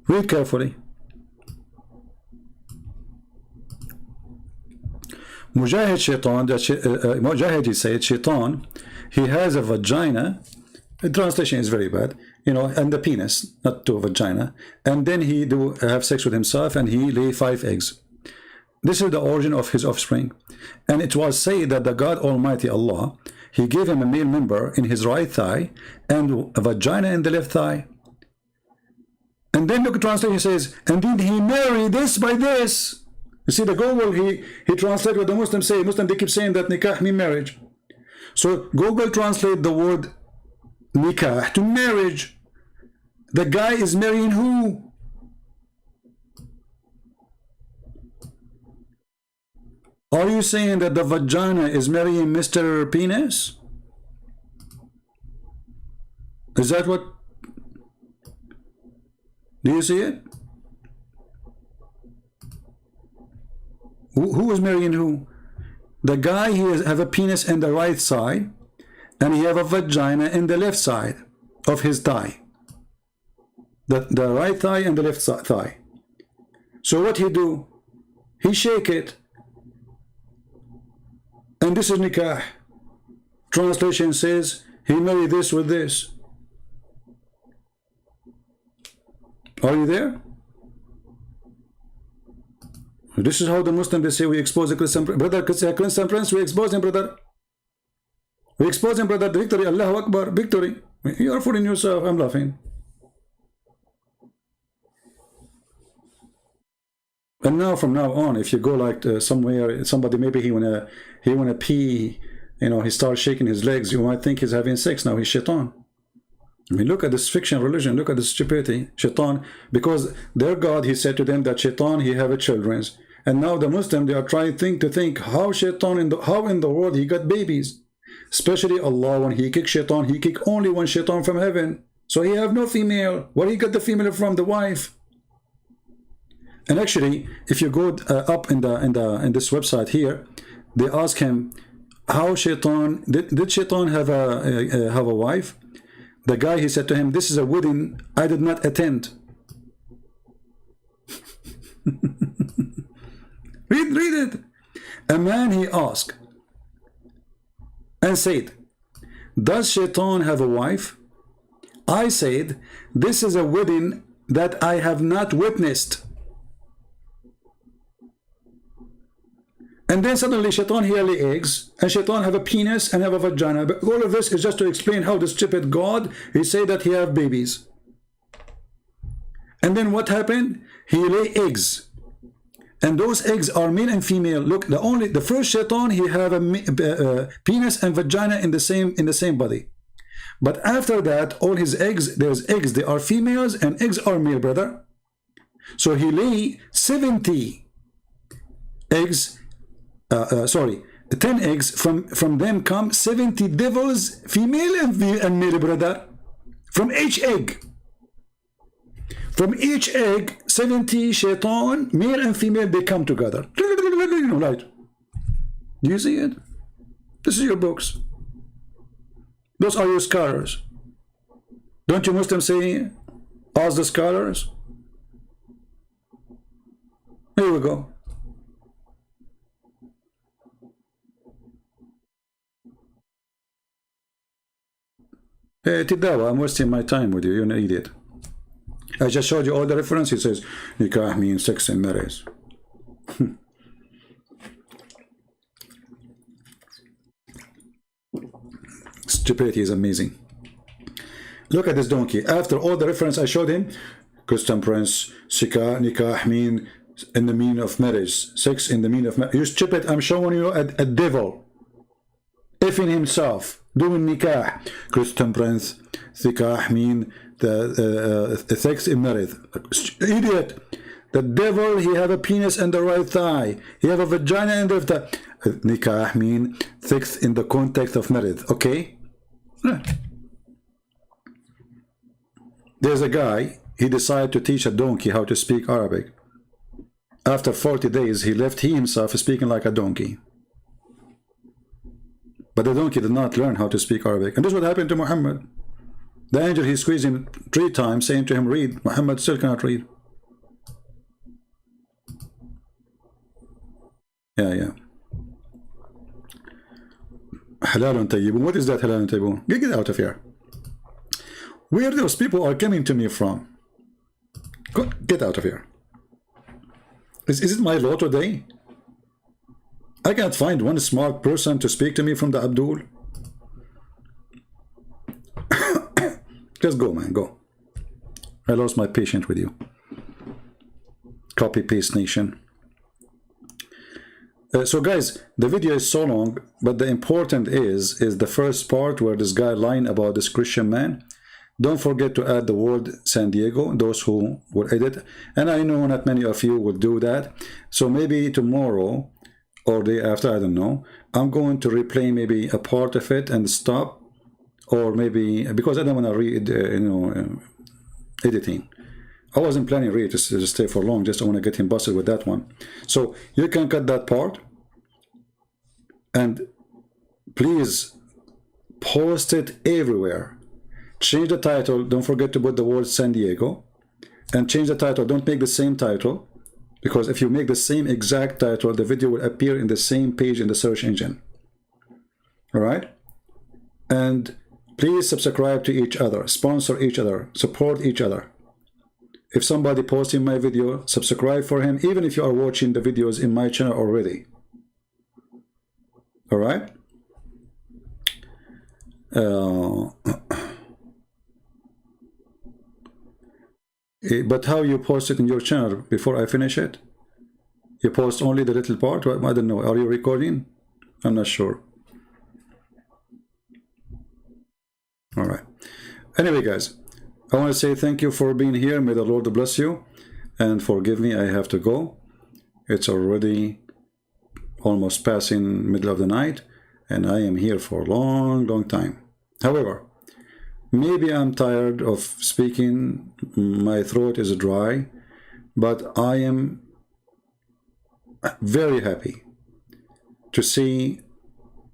Read carefully. Mujahid Shaitan, Mujahid, he said, Shaitan, he has a vagina. The translation is very bad, you know, and the penis, not to a vagina. And then he do have sex with himself, and he lay 5 eggs. This is the origin of his offspring. And it was said that the God Almighty Allah, he gave him a male member in his right thigh and a vagina in the left thigh. And then look at translation, says, and then he married this by this. You see the Google, he translated what the Muslims say. Muslims, they keep saying that nikah means marriage. So Google translate the word nikah to marriage. The guy is marrying who? Are you saying that the vagina is marrying Mr. Penis? Is that what? Do you see it? Who is marrying who? The guy, he have a penis in the right side, and he have a vagina in the left side of his thigh. The right thigh and the left thigh. So what he do? He shake it. And this is nikah. Translation says he married this with this. Are you there? This is how the Muslims, they say we expose the Christian brother, Christian prince, we expose him, brother. We expose him, brother. Victory, Allahu Akbar, victory. You are fooling yourself. I'm laughing. And now, from now on, if you go like somewhere, somebody maybe he wanna pee, you know, he starts shaking his legs, you might think he's having sex. Now he's shaitan. I mean, look at this fiction religion. Look at this stupidity, shaitan. Because their God, he said to them that shaitan, he have a children's. And now the Muslim, they are trying to think how shaitan how in the world he got babies. Especially Allah, when he kick shaitan, he kick only one shaitan from heaven. So he have no female. Where he got the female from? The wife. And actually, if you go up in this website here, they ask him how shaitan did shaitan have a wife? The guy, he said to him, this is a wedding I did not attend. read it. A man, he asked and said, does shaitan have a wife? I said, this is a wedding that I have not witnessed. And then suddenly shaitan, he lay eggs, and shaitan have a penis and have a vagina. But all of this is just to explain how the stupid God, he say that he have babies. And then what happened? He lay eggs. And those eggs are male and female. Look, the first shaitan, he have a penis and vagina in the same body. But after that, all his eggs, there's eggs, they are females, and eggs are male, brother. So he lay 70 eggs. 10 eggs, from them come 70 devils, female and male, brother. From each egg. From each egg, 70 shaitan, male and female, they come together. Right. Do you see it? This is your books. Those are your scholars. Don't you Muslims say, ask the scholars? Here we go. Hey, Tidawa, I'm wasting my time with you. You're an idiot. I just showed you all the references. It says nikah means sex and marriage. Stupidity is amazing. Look at this donkey. After all the reference I showed him, Christian prince, nikah mean in the meaning of marriage, sex in the meaning of marriage. You stupid! I'm showing you a devil, effing himself, doing nikah. Christian prince, nikah mean the sex in marriage. Idiot! The devil, he have a penis in the right thigh. He have a vagina in the left thigh. Nikah mean sex in the context of marriage. Okay? There's a guy, he decided to teach a donkey how to speak Arabic. After 40 days, he left he himself speaking like a donkey. But the donkey did not learn how to speak Arabic. And this is what happened to Muhammad. The angel, he squeezed him 3 times, saying to him, read. Muhammad still cannot read. Yeah. Halalun tayyibun. What is that halalun tayyibun? Get out of here. Where those people are coming to me from? Get out of here. Is it my law today? I can't find one smart person to speak to me from the Abdul. Just go, man, go. I lost my patience with you. Copy paste nation. So guys, the video is so long, but the important is the first part where this guy lying about this Christian man. Don't forget to add the word San Diego, those who will edit. And I know not many of you will do that. So maybe tomorrow or day after, I don't know, I'm going to replay maybe a part of it and stop. Or maybe, because I don't want to read, editing. I wasn't planning really to stay for long, just I want to get him busted with that one. So you can cut that part. And please post it everywhere. Change the title. Don't forget to put the word San Diego. And change the title. Don't make the same title. Because if you make the same exact title, the video will appear in the same page in the search engine. Alright? And please subscribe to each other. Sponsor each other. Support each other. If somebody posts in my video, subscribe for him, even if you are watching the videos in my channel already. Alright? But how you post it in your channel before I finish it? You post only the little part? I don't know. Are you recording? I'm not sure. Alright. Anyway, guys, I want to say thank you for being here. May the Lord bless you. And forgive me, I have to go. It's already almost passing middle of the night. And I am here for a long, long time. However, maybe I'm tired of speaking. My throat is dry. But I am very happy to see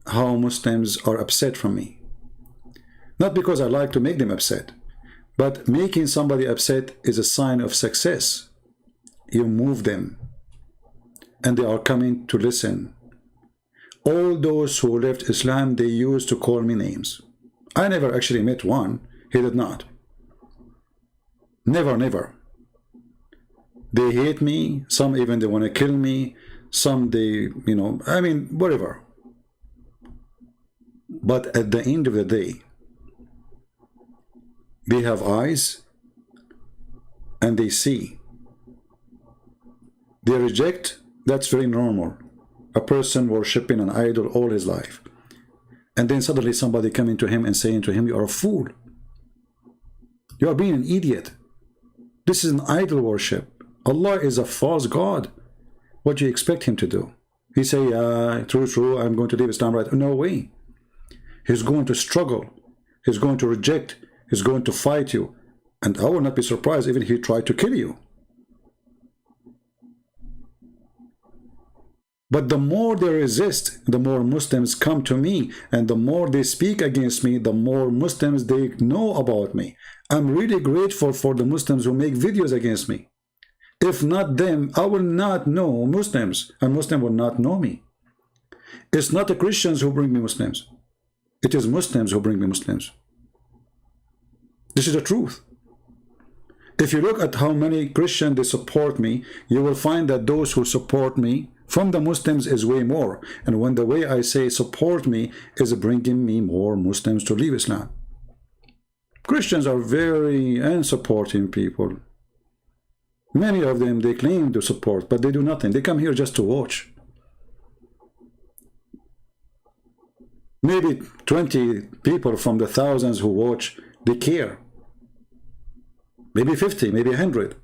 how Muslims are upset from me. Not because I like to make them upset, but making somebody upset is a sign of success. You move them, and they are coming to listen. All those who left Islam, they used to call me names. I never actually met one. He did not. Never, never. They hate me. Some even they want to kill me. Some they, I mean, whatever. But at the end of the day, they have eyes and they see. They reject, that's very normal. A person worshipping an idol all his life. And then suddenly somebody coming to him and saying to him, you are a fool. You are being an idiot. This is an idol worship. Allah is a false God. What do you expect him to do? He say, true, I'm going to leave Islam right. No way. He's going to struggle. He's going to reject. He's going to fight you. And I will not be surprised even if he tried to kill you. But the more they resist, the more Muslims come to me. And the more they speak against me, the more Muslims they know about me. I'm really grateful for the Muslims who make videos against me. If not them, I will not know Muslims. And Muslims will not know me. It's not the Christians who bring me Muslims. It is Muslims who bring me Muslims. This is the truth. If you look at how many Christians they support me, you will find that those who support me from the Muslims is way more. And when the way I say support me is bringing me more Muslims to leave Islam. Christians are very unsupporting people. Many of them, they claim to support, but they do nothing. They come here just to watch. Maybe 20 people from the thousands who watch, they care. Maybe 50, maybe 100.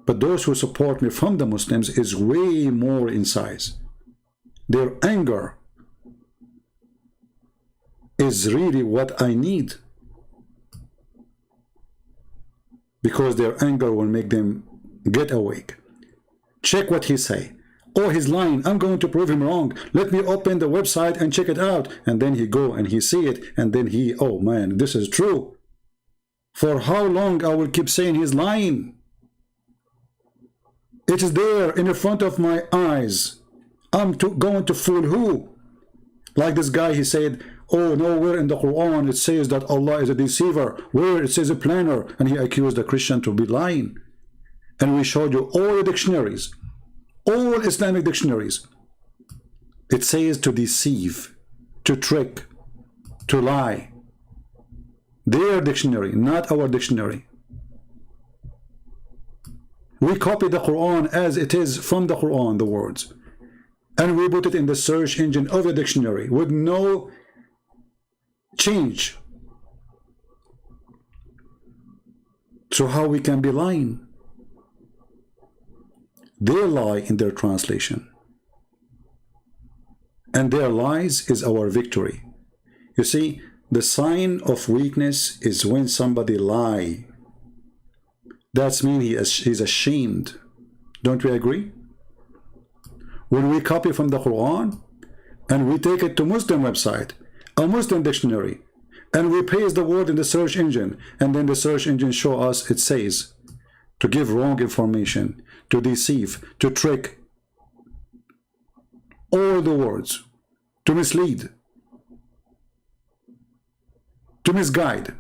But those who support me from the Muslims is way more in size. Their anger is really what I need. because their anger will make them get awake. Check what he say. Oh, he's lying. I'm going to prove him wrong. Let me open the website and check it out. And then he go and he see it. And then he, oh man, this is true. For how long I will keep saying he's lying? It is there in the front of my eyes. I'm going to fool who? Like this guy, he said, oh, nowhere in the Quran it says that Allah is a deceiver. Where it says a planner. And he accused the Christian to be lying. And we showed you all the dictionaries. All Islamic dictionaries. It says to deceive, to trick, to lie. Their dictionary, not our dictionary. We copy the Quran as it is from the Quran, the words. And we put it in the search engine of the dictionary with no change. So how we can be lying? They lie in their translation. And their lies is our victory. You see, the sign of weakness is when somebody lie. That means he's ashamed. Don't we agree? When we copy from the Quran and we take it to Muslim website, a Muslim dictionary, and we paste the word in the search engine, and then the search engine show us it says to give wrong information, to deceive, to trick, all the words, to mislead, to misguide,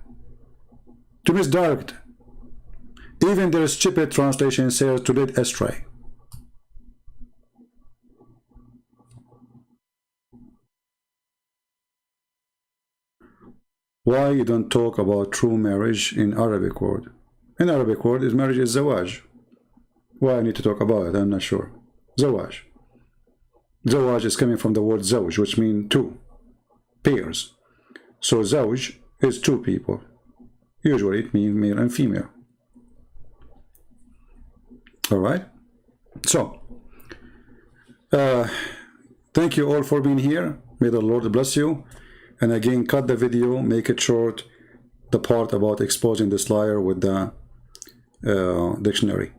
to misdirect. Even their stupid translation says to lead astray. Why you don't talk about true marriage in Arabic word? In Arabic word, is marriage is zawaj. Why I need to talk about it? I'm not sure. Zawaj. Zawaj is coming from the word zawj, which means two, pairs. So zawj is two people. Usually it means male and female. All right. So, thank you all for being here. May the Lord bless you. And again, cut the video, make it short, the part about exposing this liar with the dictionary.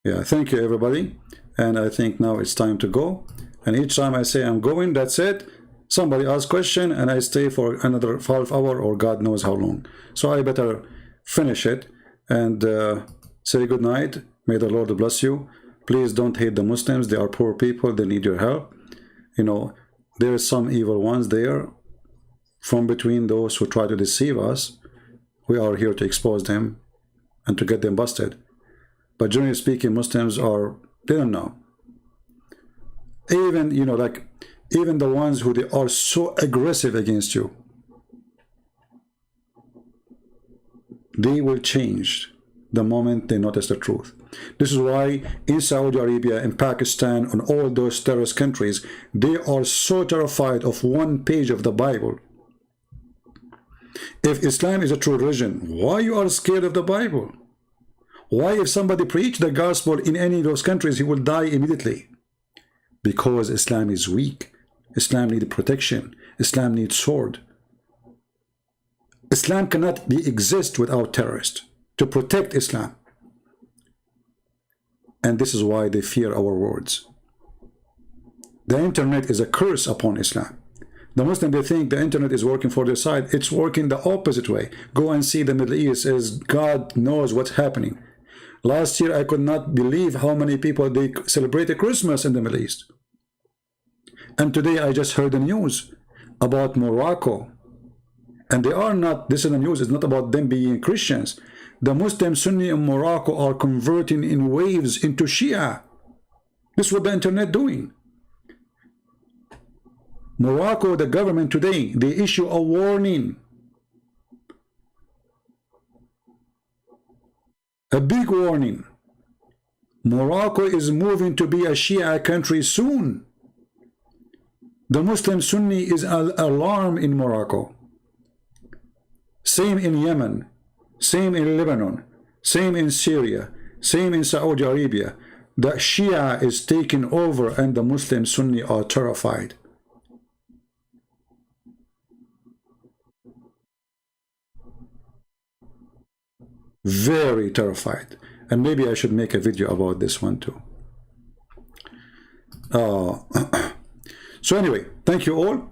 Yeah, thank you everybody. And I think now it's time to go. And each time I say I'm going, that's it. Somebody asks question and I stay for another 5 hours or God knows how long. So I better finish it and say good night. May the Lord bless you. Please don't hate the Muslims. They are poor people. They need your help. You know, there are some evil ones there from between those who try to deceive us. We are here to expose them and to get them busted. But generally speaking, Muslims are, they don't know. Even, you know, like, even the ones who they are so aggressive against you, they will change the moment they notice the truth. This is why in Saudi Arabia, in Pakistan, on all those terrorist countries, they are so terrified of one page of the Bible. If Islam is a true religion, why you are scared of the Bible? Why if somebody preach the gospel in any of those countries, he will die immediately? Because Islam is weak. Islam needs protection. Islam needs sword. Islam cannot exist without terrorists to protect Islam. And this is why they fear our words. The internet is a curse upon Islam. The Muslims, they think the internet is working for their side. It's working the opposite way. Go and see the Middle East, as God knows what's happening. Last year, I could not believe how many people they celebrated Christmas in the Middle East. And today I just heard the news about Morocco. And they are not, this is the news, it's not about them being Christians. The Muslim Sunni in Morocco are converting in waves into Shia. This is what the internet doing. Morocco, the government today, they issue a warning. A big warning. Morocco is moving to be a Shia country soon. The Muslim Sunni is an alarm in Morocco. Same in Yemen. Same in Lebanon. Same in Syria. Same in Saudi Arabia. The Shia is taking over and the Muslim Sunni are terrified. very terrified. And maybe I should make a video about this one too. So anyway, thank you all.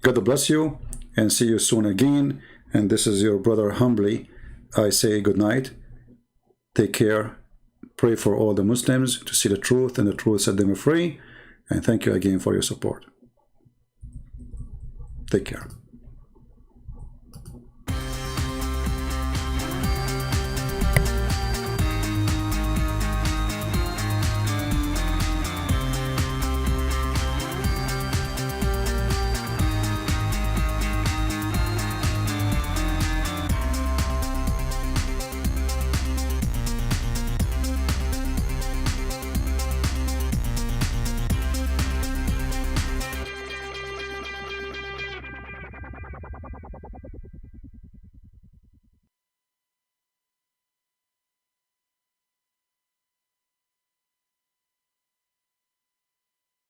God bless you, and see you soon again. And this is your brother humbly. I say good night. Take care. Pray for all the Muslims to see the truth, and the truth set them free. And thank you again for your support. Take care.